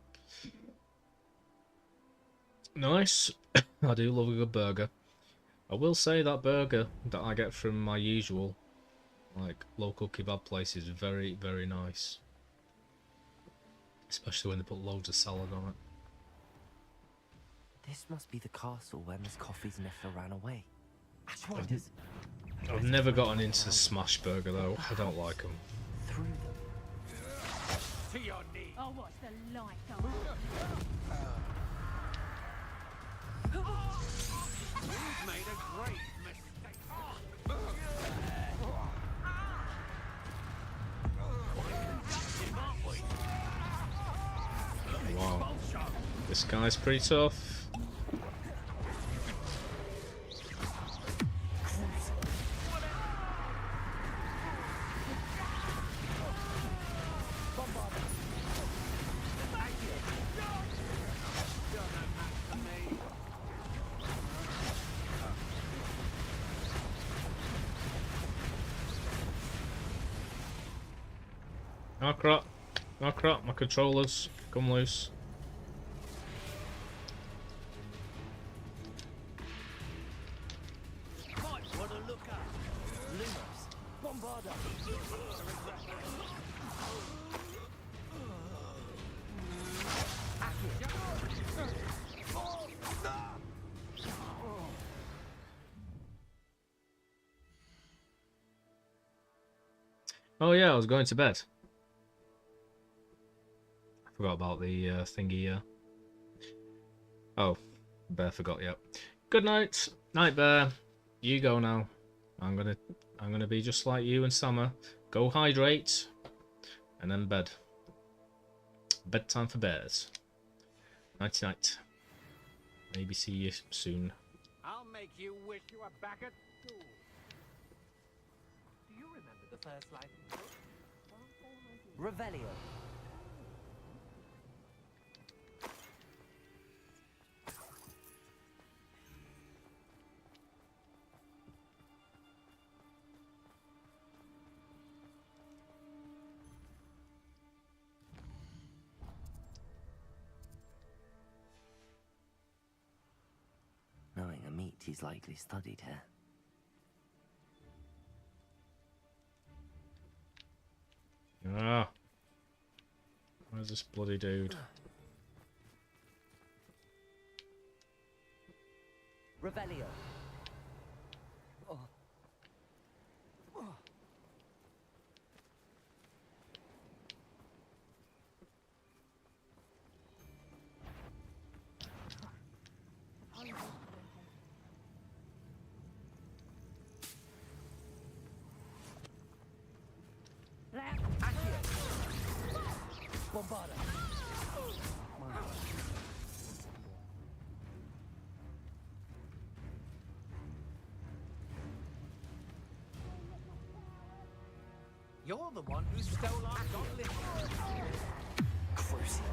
Nice. I do love a good burger. I will say that burger that I get from my usual, like, local kebab place is very, very nice. Especially when they put loads of salad on it. This must be the castle where Miss Coffee's nephew ran away. Ashwinders. I've never gotten into Smash Burger though. I don't like them. Through them. To your knees. Oh, what's the light on? You've made a great mistake. Wow. This guy's pretty tough. Oh crap. Oh crap, my controllers come loose. Might want to look up. Lumos. Bombarda. Oh yeah, I was going to bed. I forgot about the thingy. Oh, Bear forgot. Yep. Good night, night Bear. You go now. I'm gonna be just like you and Summer. Go hydrate, and then bed. Bedtime for bears. Nighty night. Maybe see you soon. I'll make you wish you were back at school. Do you remember the first line? Revelio. Knowing a meat, he's likely studied here. Ah. Where's this bloody dude? Revelio. Accio. Bombarda. You're the one who stole our gauntlet. Crucial.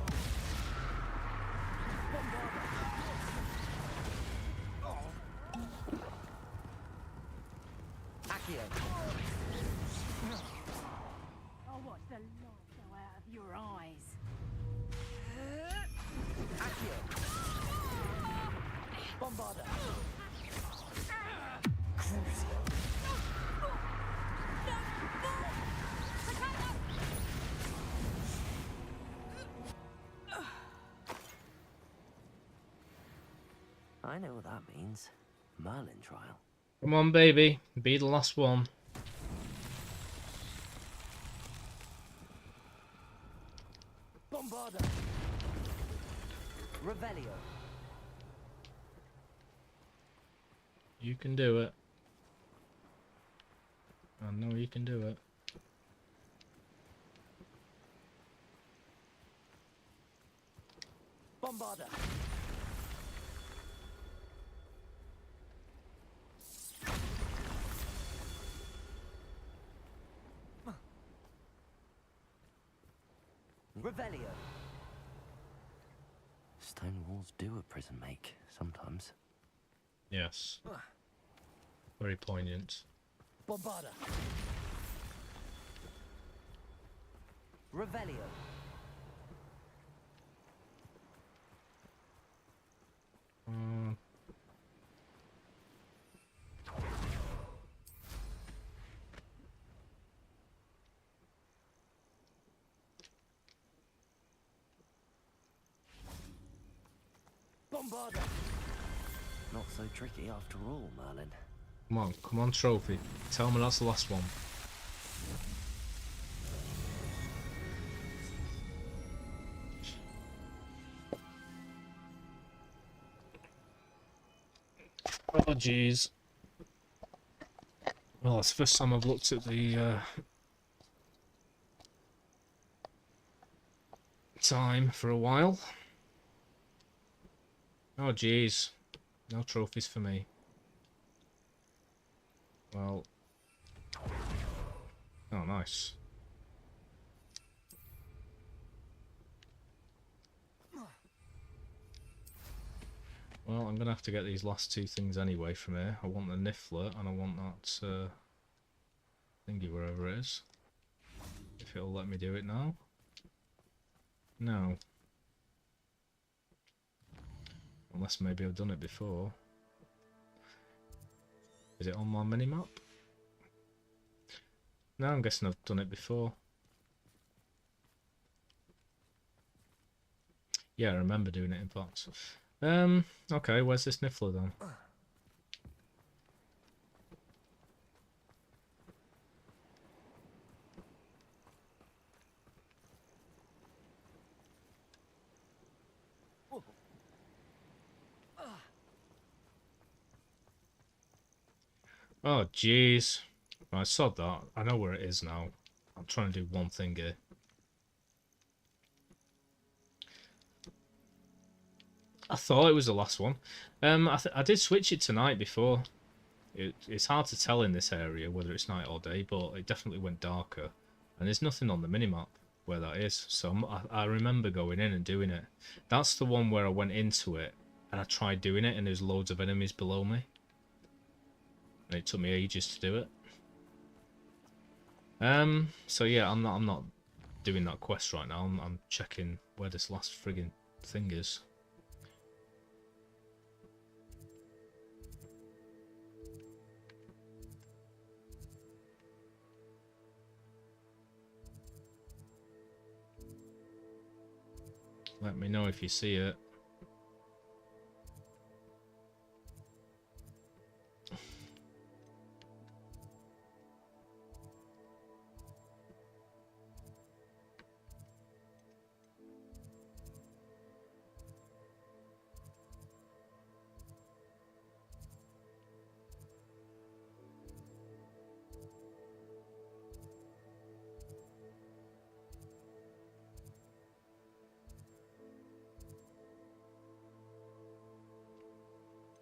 Accio. I'll watch the light go out of your eyes. Accio. Bombarda. Crucial. I know what that means. Merlin trial. Come on, baby. Be the last one. Bombarda. Revelio. You can do it. I know you can do it. Bombarda. Revelio. Stone walls do a prison make, sometimes. Yes. Very poignant. Bombarda. Revelio. Bombarda. Not so tricky after all, Merlin. Come on, trophy. Tell me that's the last one. Oh, jeez. Well, it's the first time I've looked at the time for a while. Oh, jeez. No trophies for me. Well. Oh, nice. Well, I'm going to have to get these last two things anyway from here. I want the Niffler and I want that thingy wherever it is. If it'll let me do it now. No. Unless maybe I've done it before. Is it on my minimap? No, I'm guessing I've done it before. Yeah, I remember doing it in fact. Okay, where's this Niffler then? Oh, jeez. I saw that. I know where it is now. I'm trying to do one thing here. I thought it was the last one. I did switch it to night before. It's hard to tell in this area whether it's night or day, but it definitely went darker. And there's nothing on the minimap where that is. So I remember going in and doing it. That's the one where I went into it and I tried doing it and there's loads of enemies below me. And it took me ages to do it. So yeah, I'm not doing that quest right now. I'm checking where this last friggin' thing is. Let me know if you see it.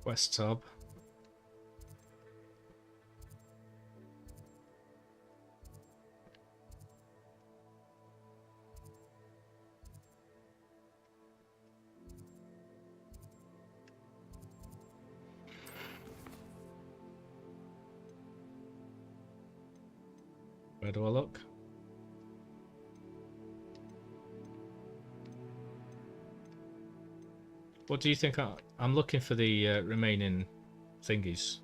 West tab. Where do I look? What do you think? I'm looking for the remaining thingies.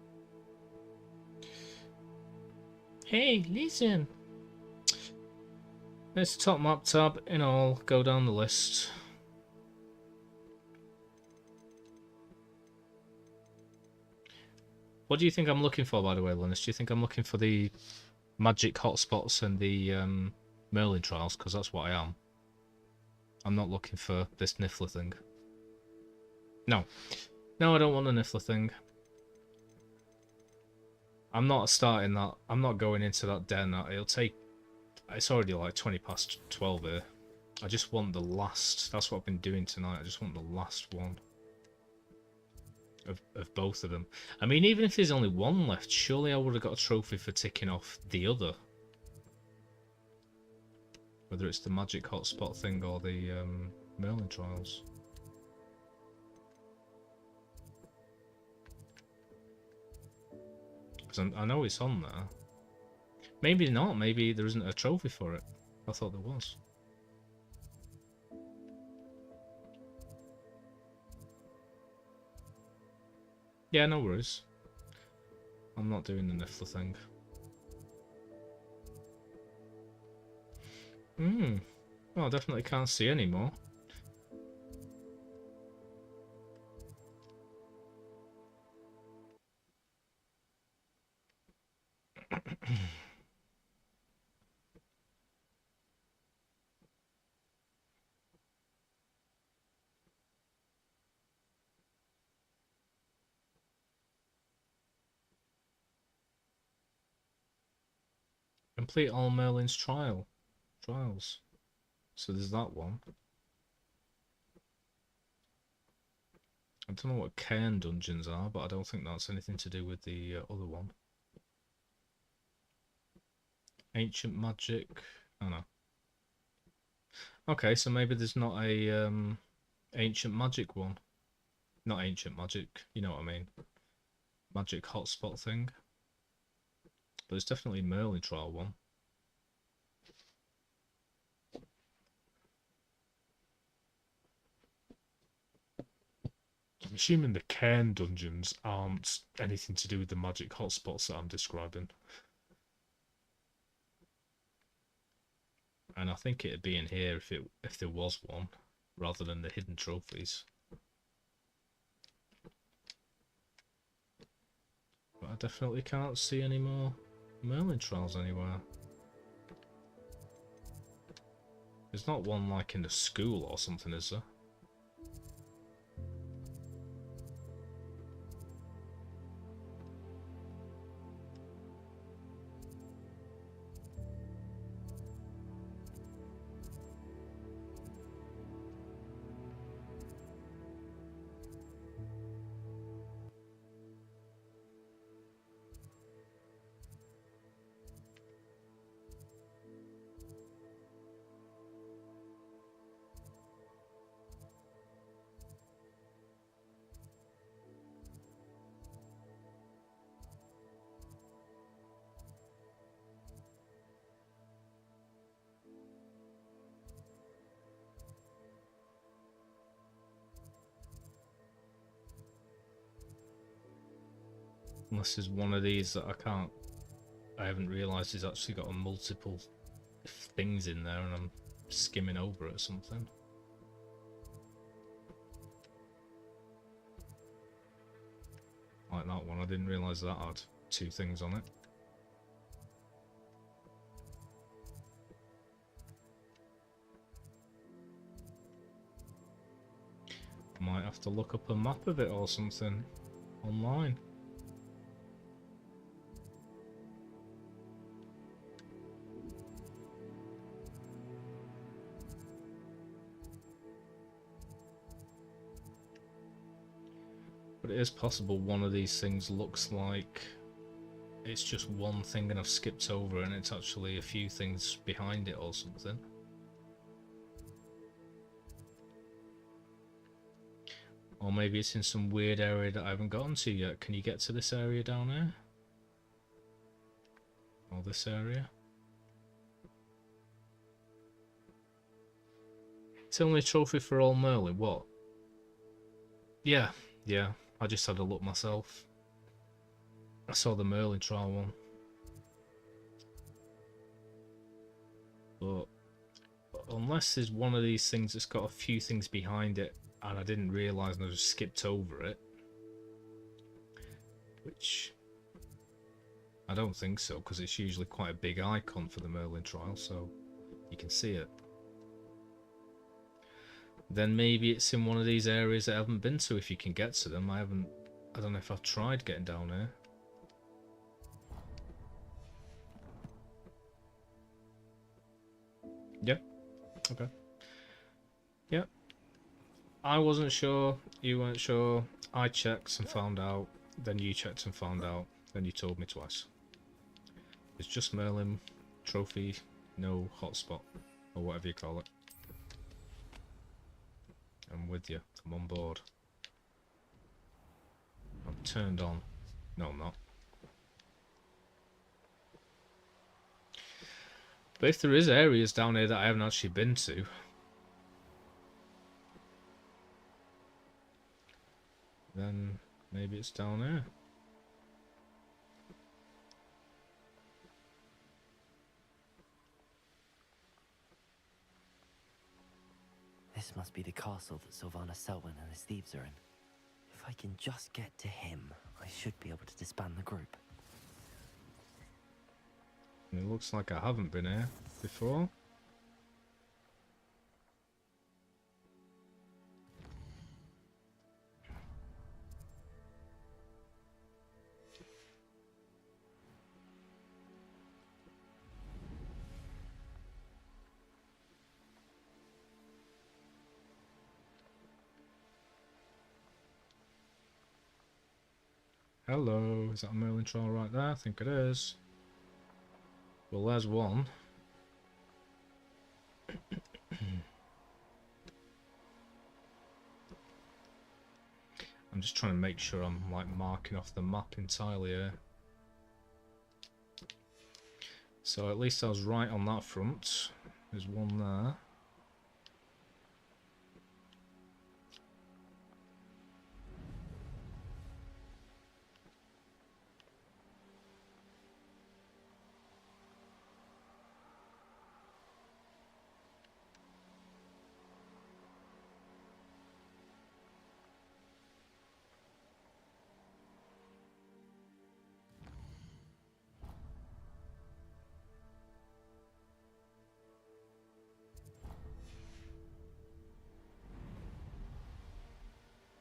Hey, listen. Let's top map tab in all. Go down the list. What do you think I'm looking for, by the way, Linus? Do you think I'm looking for the magic hotspots and the Merlin trials? Because that's what I am. I'm not looking for this Niffler thing. No. No, I don't want a Niffler thing. I'm not starting that. I'm not going into that den. It'll take... It's already like 20 past 12 here. I just want the last... That's what I've been doing tonight. I just want the last one. Of both of them. I mean, even if there's only one left, surely I would have got a trophy for ticking off the other. Whether it's the magic hotspot thing or the Merlin trials. Because I know it's on there. Maybe not. Maybe there isn't a trophy for it. I thought there was. Yeah, no worries. I'm not doing the Niffler thing. Well, I definitely can't see anymore. Complete all Merlin's trials. So there's that one. I don't know what cairn dungeons are, but I don't think that's anything to do with the other one. Ancient magic. Oh no. Okay, so maybe there's not a ancient magic one. Not ancient magic, you know what I mean. Magic hotspot thing. But it's definitely Merlin trial one. I'm assuming the cairn dungeons aren't anything to do with the magic hotspots that I'm describing. And I think it'd be in here if there was one, rather than the hidden trophies. But I definitely can't see any more Merlin trials anywhere. There's not one like in the school or something, is there? Unless there's one of these that I haven't realised has actually got a multiple things in there and I'm skimming over it or something. like that one. I didn't realise that had 2 things on it. Might have to look up a map of it or something online. But it is possible one of these things looks like it's just one thing and I've skipped over and it's actually a few things behind it or something. Or maybe it's in some weird area that I haven't gotten to yet. Can you get to this area down there? Or this area? It's only a trophy for all Merlin. What? Yeah. I just had a look myself. I saw the Merlin trial one. But unless there's one of these things that's got a few things behind it and I didn't realise and I just skipped over it. Which I don't think so, because it's usually quite a big icon for the Merlin trial, so you can see it. Then maybe it's in one of these areas that I haven't been to if you can get to them. I don't know if I've tried getting down here. Yep. Okay. Yep. I wasn't sure, you weren't sure, I checked and found out, then you checked and found out, then you told me twice. It's just Merlin, trophy, no hotspot, or whatever you call it. I'm with you, I'm on board. I'm turned on. No, I'm not. But if there is areas down here that I haven't actually been to, then maybe it's down there. This must be the castle that Sylvanas Selwyn and his thieves are in. If I can just get to him, I should be able to disband the group. It looks like I haven't been here before. Hello, is that a Merlin trial right there? I think it is. Well, there's one. I'm just trying to make sure I'm like marking off the map entirely here. So at least I was right on that front. There's one there.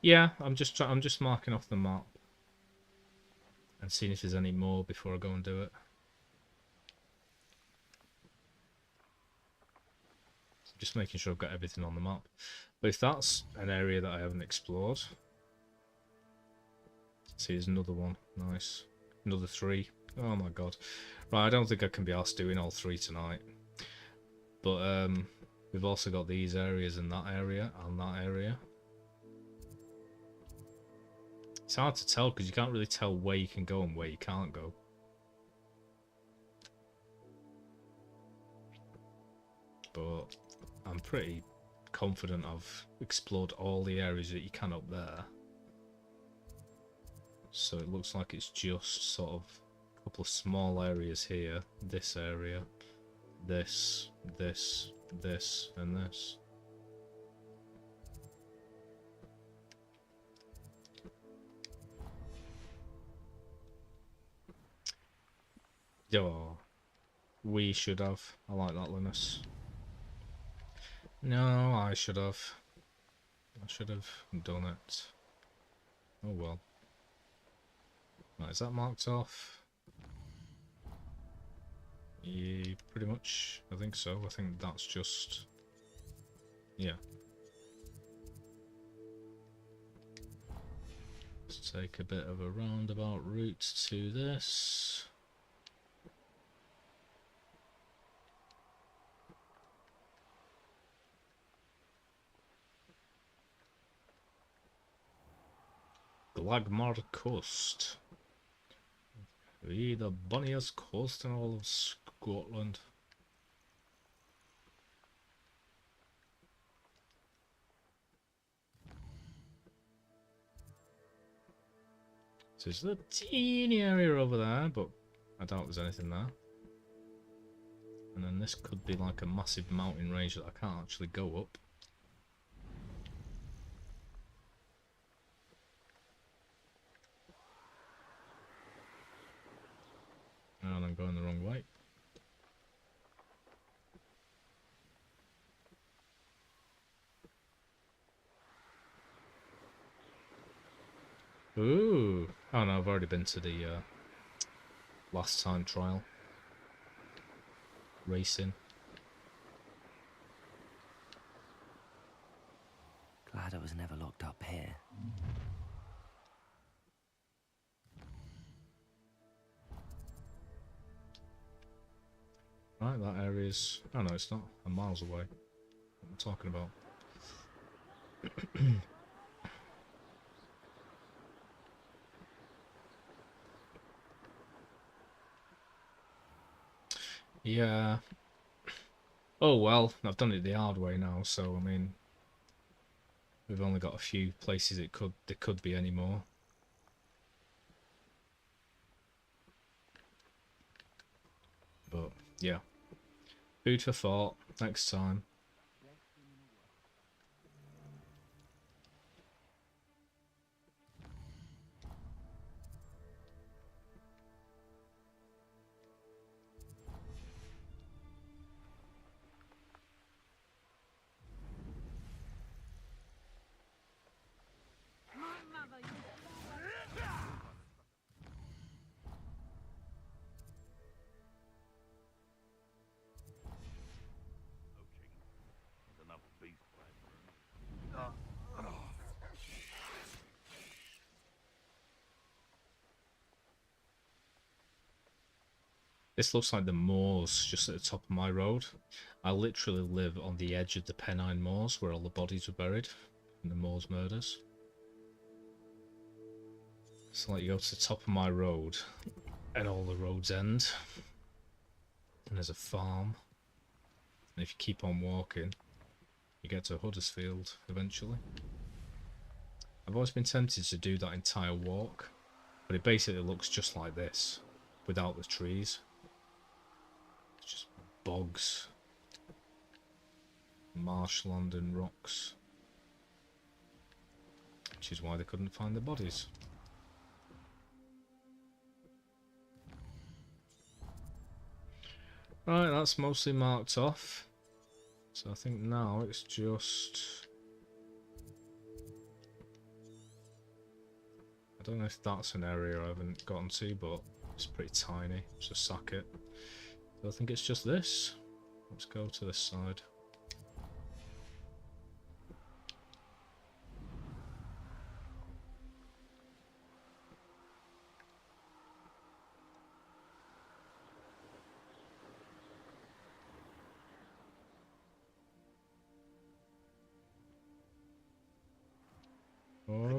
Yeah, I'm just marking off the map and seeing if there's any more before I go and do it. Just making sure I've got everything on the map. But if that's an area that I haven't explored, see, there's another one. Nice, another 3. Oh my god! Right, I don't think I can be asked doing all 3 tonight. But we've also got these areas and that area and that area. It's hard to tell because you can't really tell where you can go and where you can't go. But I'm pretty confident I've explored all the areas that you can up there. So it looks like it's just sort of a couple of small areas here. This area, this, this, this, and this. Oh, we should have. I like that, Linus. No, I should have. I should have done it. Oh well. Right, is that marked off? Yeah, pretty much. I think so. I think that's just... yeah. Let's take a bit of a roundabout route to this. Glagmar Coast. The bunniest coast in all of Scotland. So there's a teeny area over there, but I doubt there's anything there. And then this could be like a massive mountain range that I can't actually go up. And I'm going the wrong way. Ooh! Oh no, I've already been to the last time trial. Racing. Glad I was never locked up here. Right, that area's... oh no, it's not. I'm miles away. What am I talking about? Yeah. Oh well, I've done it the hard way now, so I mean... we've only got a few places there could be any more. But, yeah. Food for thought, next time. This looks like the moors just at the top of my road. I literally live on the edge of the Pennine Moors where all the bodies were buried in the Moors murders. So like you go to the top of my road and all the roads end. And there's a farm. And if you keep on walking, you get to Huddersfield eventually. I've always been tempted to do that entire walk, but it basically looks just like this, without the trees. It's just bogs, marshland and rocks. Which is why they couldn't find the bodies. Right, that's mostly marked off. So I think now it's just... I don't know if that's an area I haven't gotten to, but it's pretty tiny, so sack it. So I think it's just this. Let's go to this side.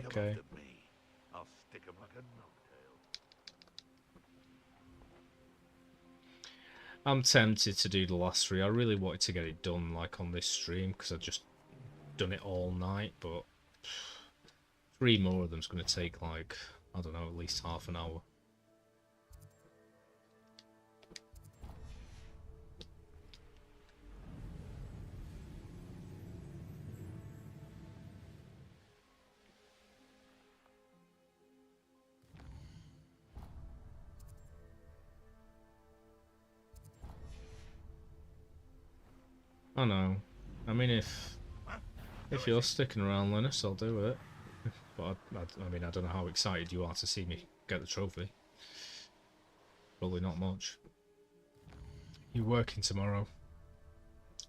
Okay. I'll stick 'em like a no-tail. I'm tempted to do the last three. I really wanted to get it done like on this stream because I've just done it all night, but 3 more of them's going to take like, I don't know, at least half an hour. I know. I mean, if you're sticking around, Linus, I'll do it. But I mean, I don't know how excited you are to see me get the trophy. Probably not much. You working tomorrow?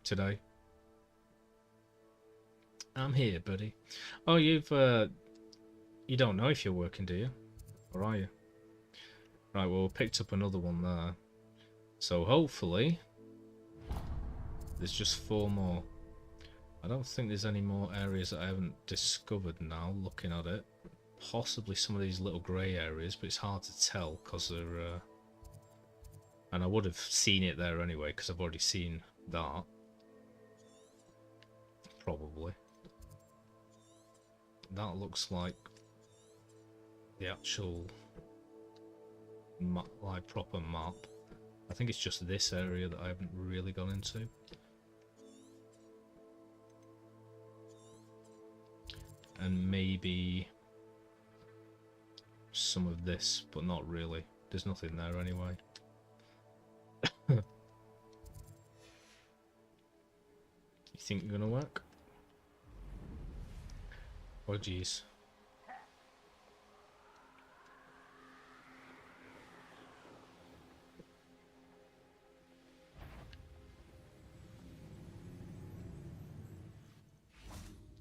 Today? I'm here, buddy. Oh, you don't know if you're working, do you? Or are you? Right, well, we picked up another one there. So hopefully, there's just 4 more. I don't think there's any more areas that I haven't discovered now, looking at it. Possibly some of these little grey areas, but it's hard to tell because they're... And I would have seen it there anyway, because I've already seen that. Probably. That looks like the actual map, like proper map. I think it's just this area that I haven't really gone into. And maybe some of this, but not really. There's nothing there anyway. You think you're gonna work? Oh jeez.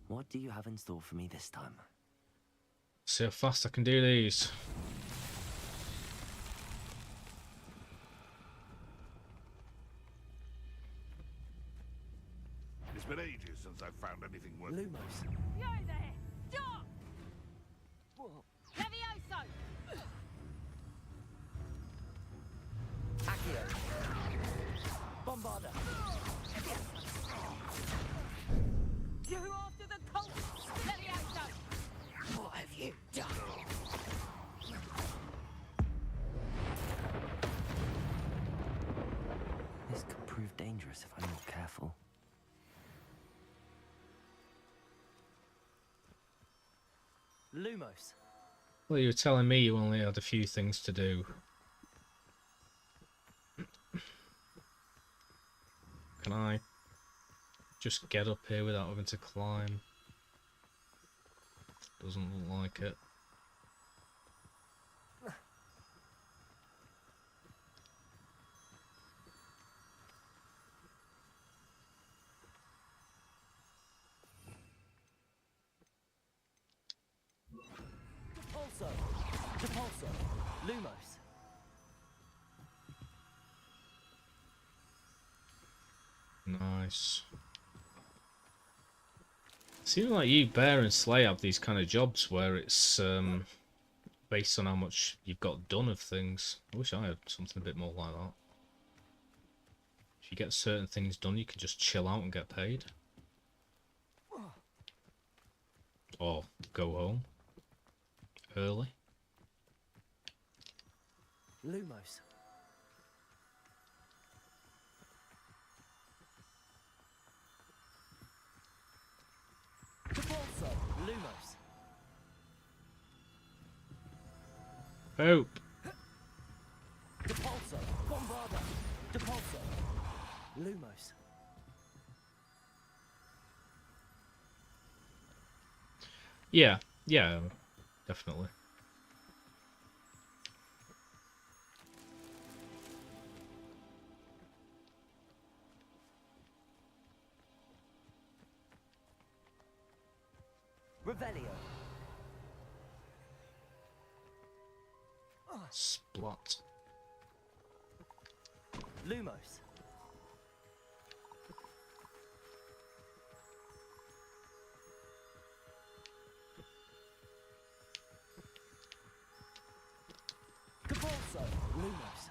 What do you have in store for me this time? See how fast I can do these. It's been ages since I've found anything worth... Lumos. You there! Stop! Levioso! Accio. Bombarda. You after the cult! Levioso! What have you done? This could prove dangerous if I'm not careful. Lumos. Well, you were telling me you only had a few things to do. Can I just get up here without having to climb? Doesn't look like it. Depulso. Lumos. Nice. Seems like you, Bear, and Slay have these kind of jobs where it's based on how much you've got done of things. I wish I had something a bit more like that. If you get certain things done, you can just chill out and get paid. Or go home early. Lumos. Depulso. Lumos. Hope. Depulso. Bombarda. Depulso. Lumos. Yeah, yeah, definitely. Revelio. Splat. Lumos. Depulso. Lumos.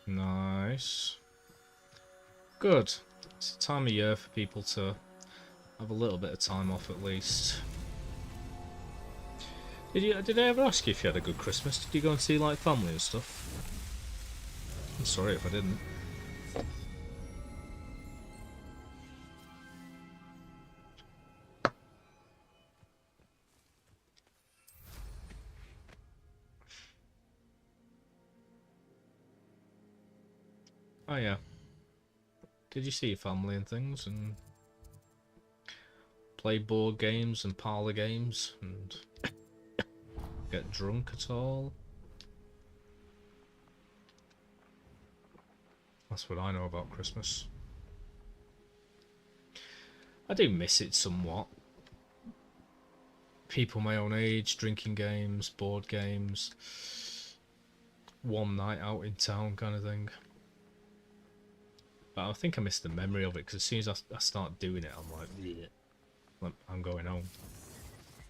Nice. Good. It's a time of year for people to have a little bit of time off at least. Did I ever ask you if you had a good Christmas? Did you go and see like family and stuff? I'm sorry if I didn't. Oh yeah. Did you see your family and things and play board games and parlour games and get drunk at all? That's what I know about Christmas. I do miss it somewhat. People my own age, drinking games, board games, one night out in town kind of thing. But I think I miss the memory of it, because as soon as I start doing it, I'm like, bleh. I'm going home.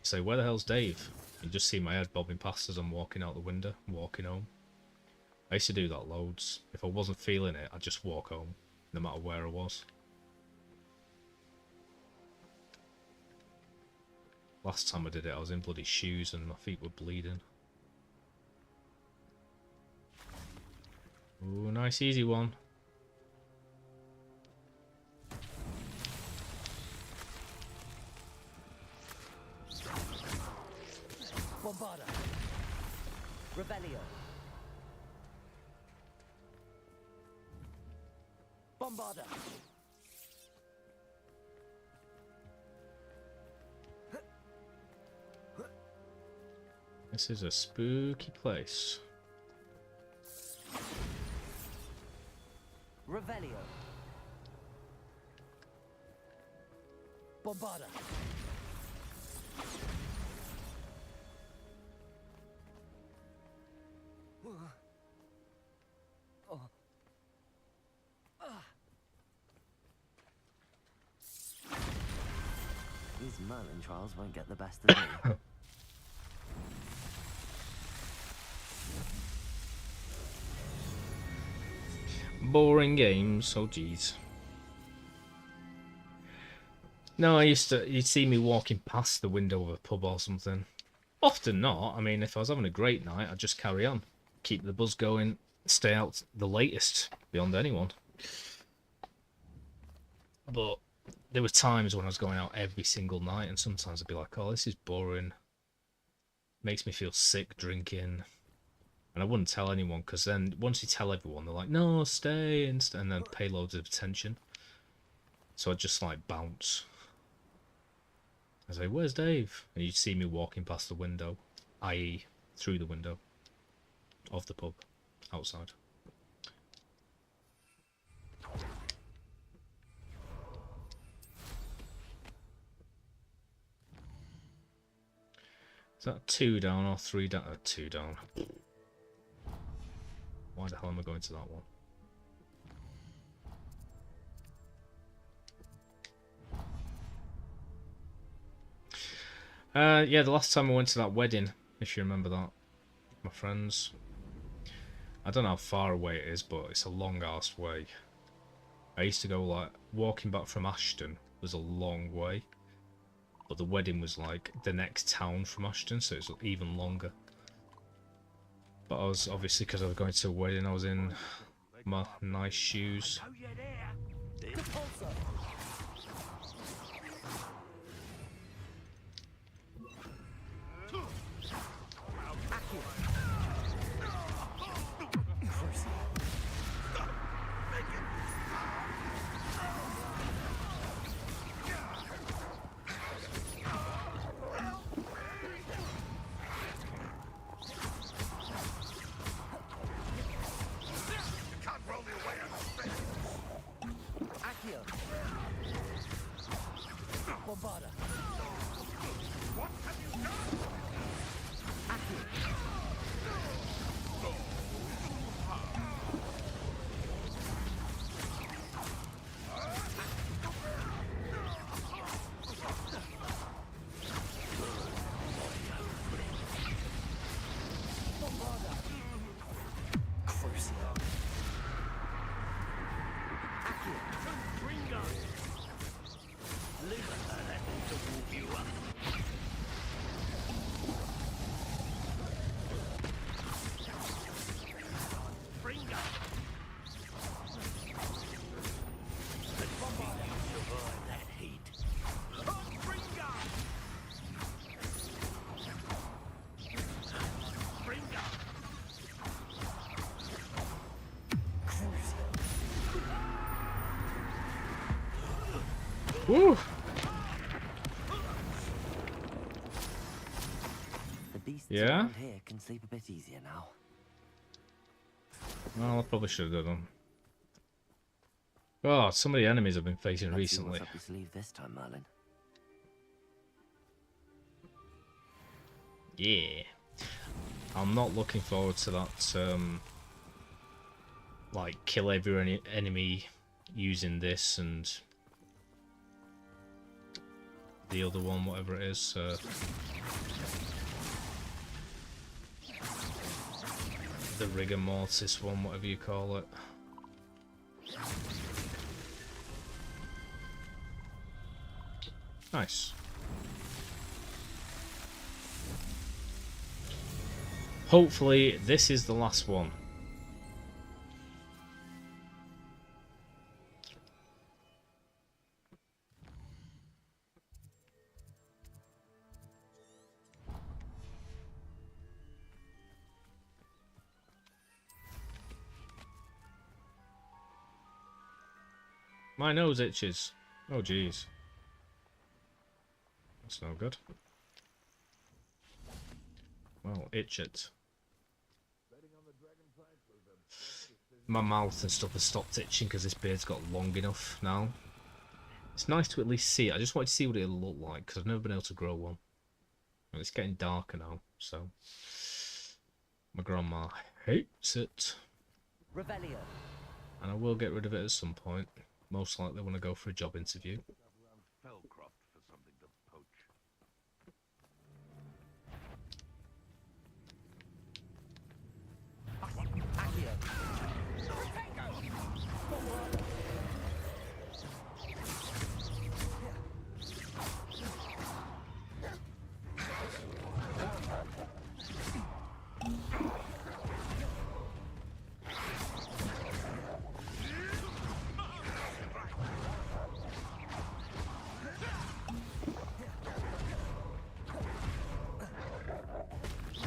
Say, where the hell's Dave? You just see my head bobbing past as I'm walking out the window, walking home. I used to do that loads. If I wasn't feeling it, I'd just walk home, no matter where I was. Last time I did it, I was in bloody shoes and my feet were bleeding. Ooh, nice easy one. Bombarda. Revelio. Bombarda. This is a spooky place. Revelio. Bombarda. These Merlin trials won't get the best of me. Boring games, oh jeez. No, you'd see me walking past the window of a pub or something. Often not. I mean, if I was having a great night, I'd just carry on. Keep the buzz going, stay out the latest, beyond anyone. But there were times when I was going out every single night, and sometimes I'd be like, oh, this is boring. Makes me feel sick drinking. And I wouldn't tell anyone, because then once you tell everyone, they're like, no, stay, and then pay loads of attention. So I'd just like bounce. I'd say, where's Dave? And you'd see me walking past the window, i.e. through the window of the pub, outside. Is that 2 down or 3 down? 2 down. Why the hell am I going to that one? Yeah, the last time I went to that wedding, if you remember that, my friends. I don't know how far away it is, but it's a long-ass way. I used to go, like, walking back from Ashton was a long way. But the wedding was, like, the next town from Ashton, so it's even longer. But I was, obviously, because I was going to a wedding, I was in my nice shoes. Woo! The beasts Yeah? around here can sleep a bit easier now. Well, I probably should have done. Oh, some of the enemies I've been facing Let's see recently. what's up your sleeve this time, Merlin. Yeah. I'm not looking forward to that, like, kill every enemy using this and the other one, whatever it is. The rigor mortis one, whatever you call it. Nice. Hopefully, this is the last one. My nose itches. Oh, jeez. That's no good. Well, itch it. My mouth and stuff has stopped itching because this beard's got long enough now. It's nice to at least see it. I just wanted to see what it'll look like because I've never been able to grow one. Well, it's getting darker now, so my grandma hates it. Revelio. And I will get rid of it at some point. Most likely when I go for a job interview. Fellcroft for something to poach.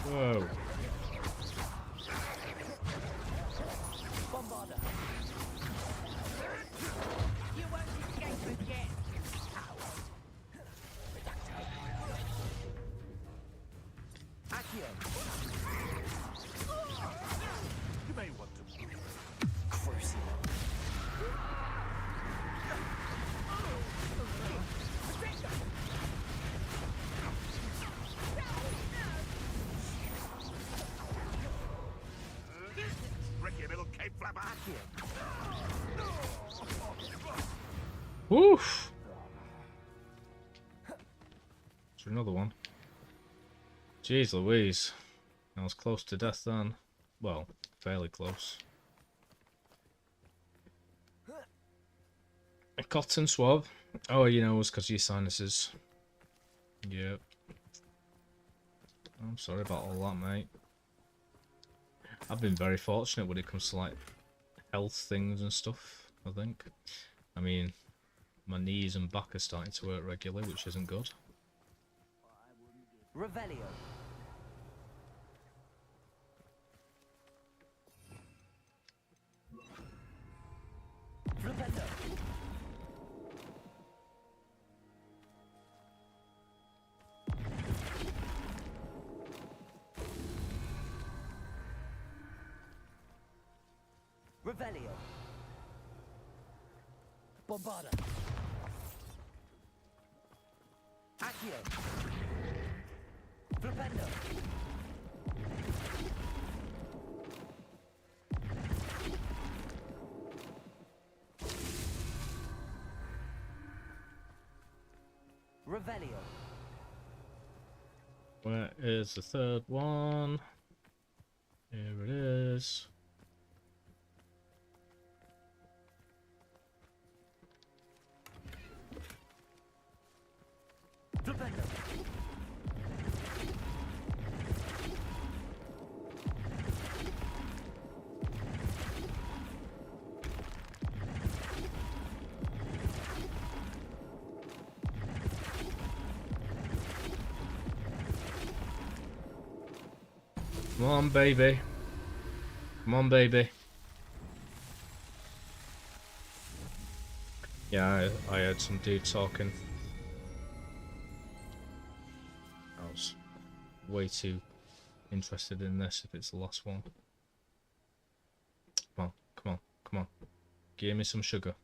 Whoa. You won't escape again. You may want to. Tricky little cape flapper. Woof. Is there another one? Jeez Louise. I was close to death then. Well, fairly close. A cotton swab. Oh, you know, it's because of your sinuses. Yep. I'm sorry about all that, mate. I've been very fortunate when it comes to, like, health things and stuff, I think. I mean, my knees and back are starting to work regularly, which isn't good. Revelio. Flipendo. Revelio. Bombarda. Accio. Flipendo. Revelio. Where is the third one? Here it is. Flipendo. Come on, baby. Come on, baby. Yeah, I heard some dude talking. I was way too interested in this if it's the last one. Come on, come on, come on. Give me some sugar.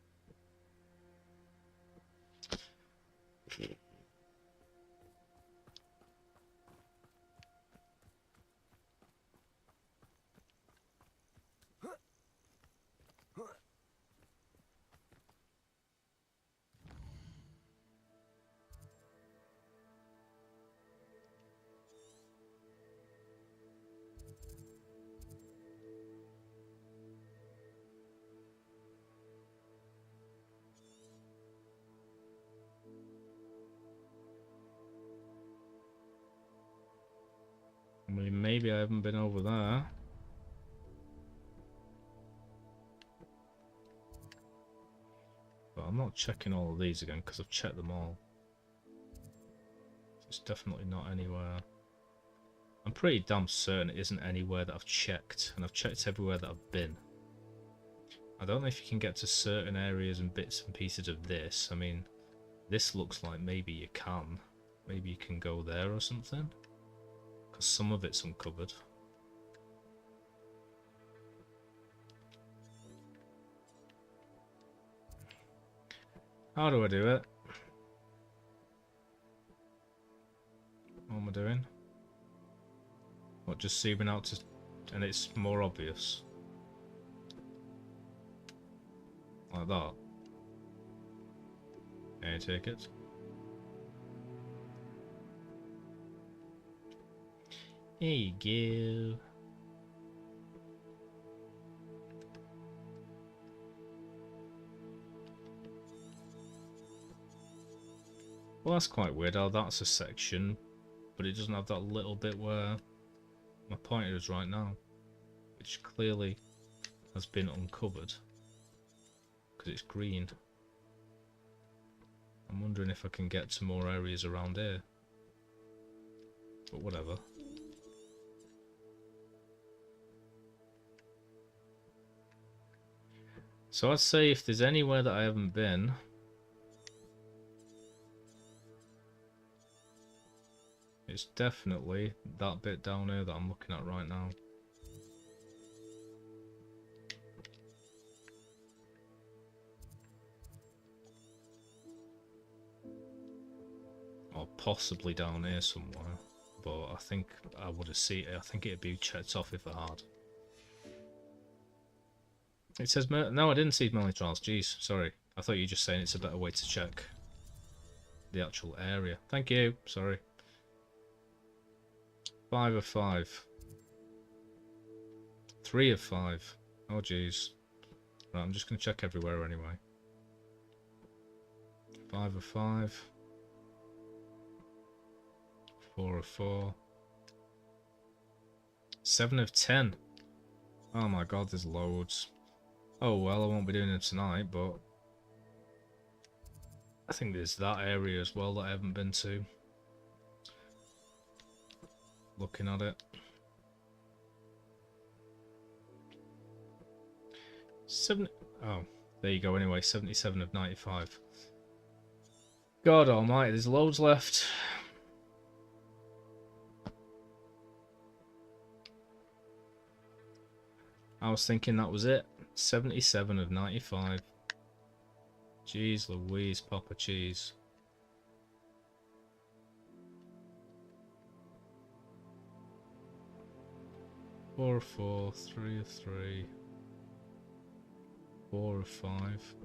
I mean, maybe I haven't been over there. But I'm not checking all of these again because I've checked them all. It's definitely not anywhere. I'm pretty damn certain it isn't anywhere that I've checked, and I've checked everywhere that I've been. I don't know if you can get to certain areas and bits and pieces of this. I mean, this looks like maybe you can. Maybe you can go there or something. Because some of it's uncovered. How do I do it? What am I doing? What, just zooming out to... and it's more obvious? Like that? Can you take it? There you go. Well, that's quite weird how that's a section, but it doesn't have that little bit where my pointer is right now, which clearly has been uncovered because it's green. I'm wondering if I can get to more areas around here, but whatever. So I'd say if there's anywhere that I haven't been, it's definitely that bit down here that I'm looking at right now. Or possibly down here somewhere, but I think I would have seen it. I think it'd be checked off if I had. It says, no, I didn't see Melanie Trials. Jeez, sorry. I thought you were just saying it's a better way to check the actual area. Thank you. Sorry. 5 of 5. 3 of 5. Oh, jeez. Right, I'm just going to check everywhere anyway. 5 of 5. 4 of 4. 7 of 10. Oh my god, there's loads. Oh well, I won't be doing them tonight, but I think there's that area as well that I haven't been to. Looking at it. 7. Oh, there you go anyway, 77 of 95. God almighty, there's loads left. I was thinking that was it. 77 of 95. Jeez Louise, Papa Cheese. Four of 4, 3 of 3. 4 of 5.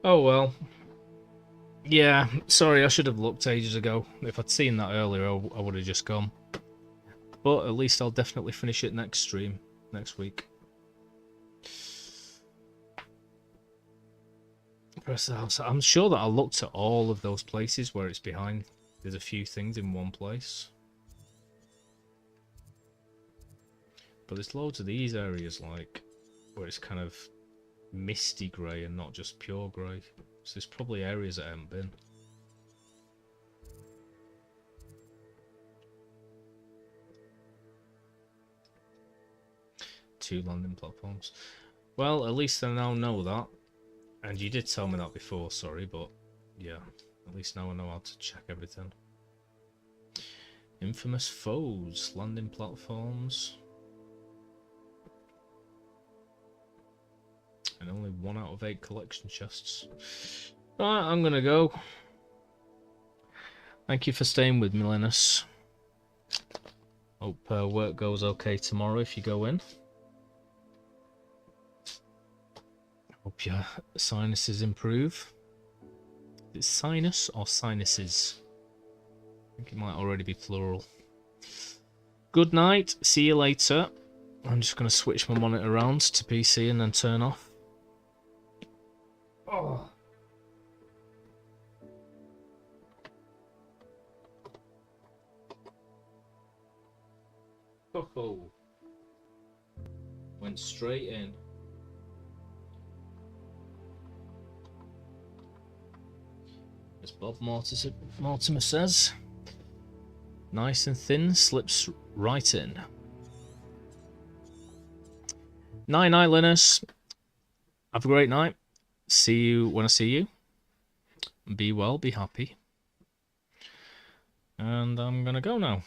Oh well. Yeah, sorry, I should have looked ages ago. If I'd seen that earlier, I would have just gone. But at least I'll definitely finish it next stream, next week. Press the house. I'm sure that I looked at all of those places where it's behind. There's a few things in one place. But there's loads of these areas, like, where it's kind of misty grey and not just pure grey. So there's probably areas that I haven't been. 2 landing platforms. Well, at least I now know that. And you did tell me that before, sorry, but yeah, at least now I know how to check everything. Infamous foes, landing platforms. And only 1 out of 8 collection chests. Right, I'm gonna go. Thank you for staying with me, Linus. Hope work goes okay tomorrow if you go in. Hope your sinuses improve. Is it sinus or sinuses? I think it might already be plural. Good night. See you later. I'm just going to switch my monitor around to PC and then turn off. Oh. Oh. Went straight in. As Bob Mortimer says, nice and thin, slips right in. Night night, Linus. Have a great night. See you when I see you. Be well, be happy. And I'm gonna go now.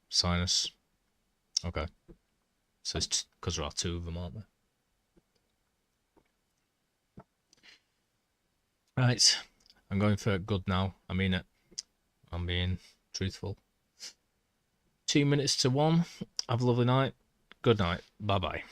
Sinus. Okay. So it's because there are 2 of them, aren't there? Right. I'm going for good now. I mean it. I'm being truthful. 2 minutes to 1. Have a lovely night. Good night. Bye-bye.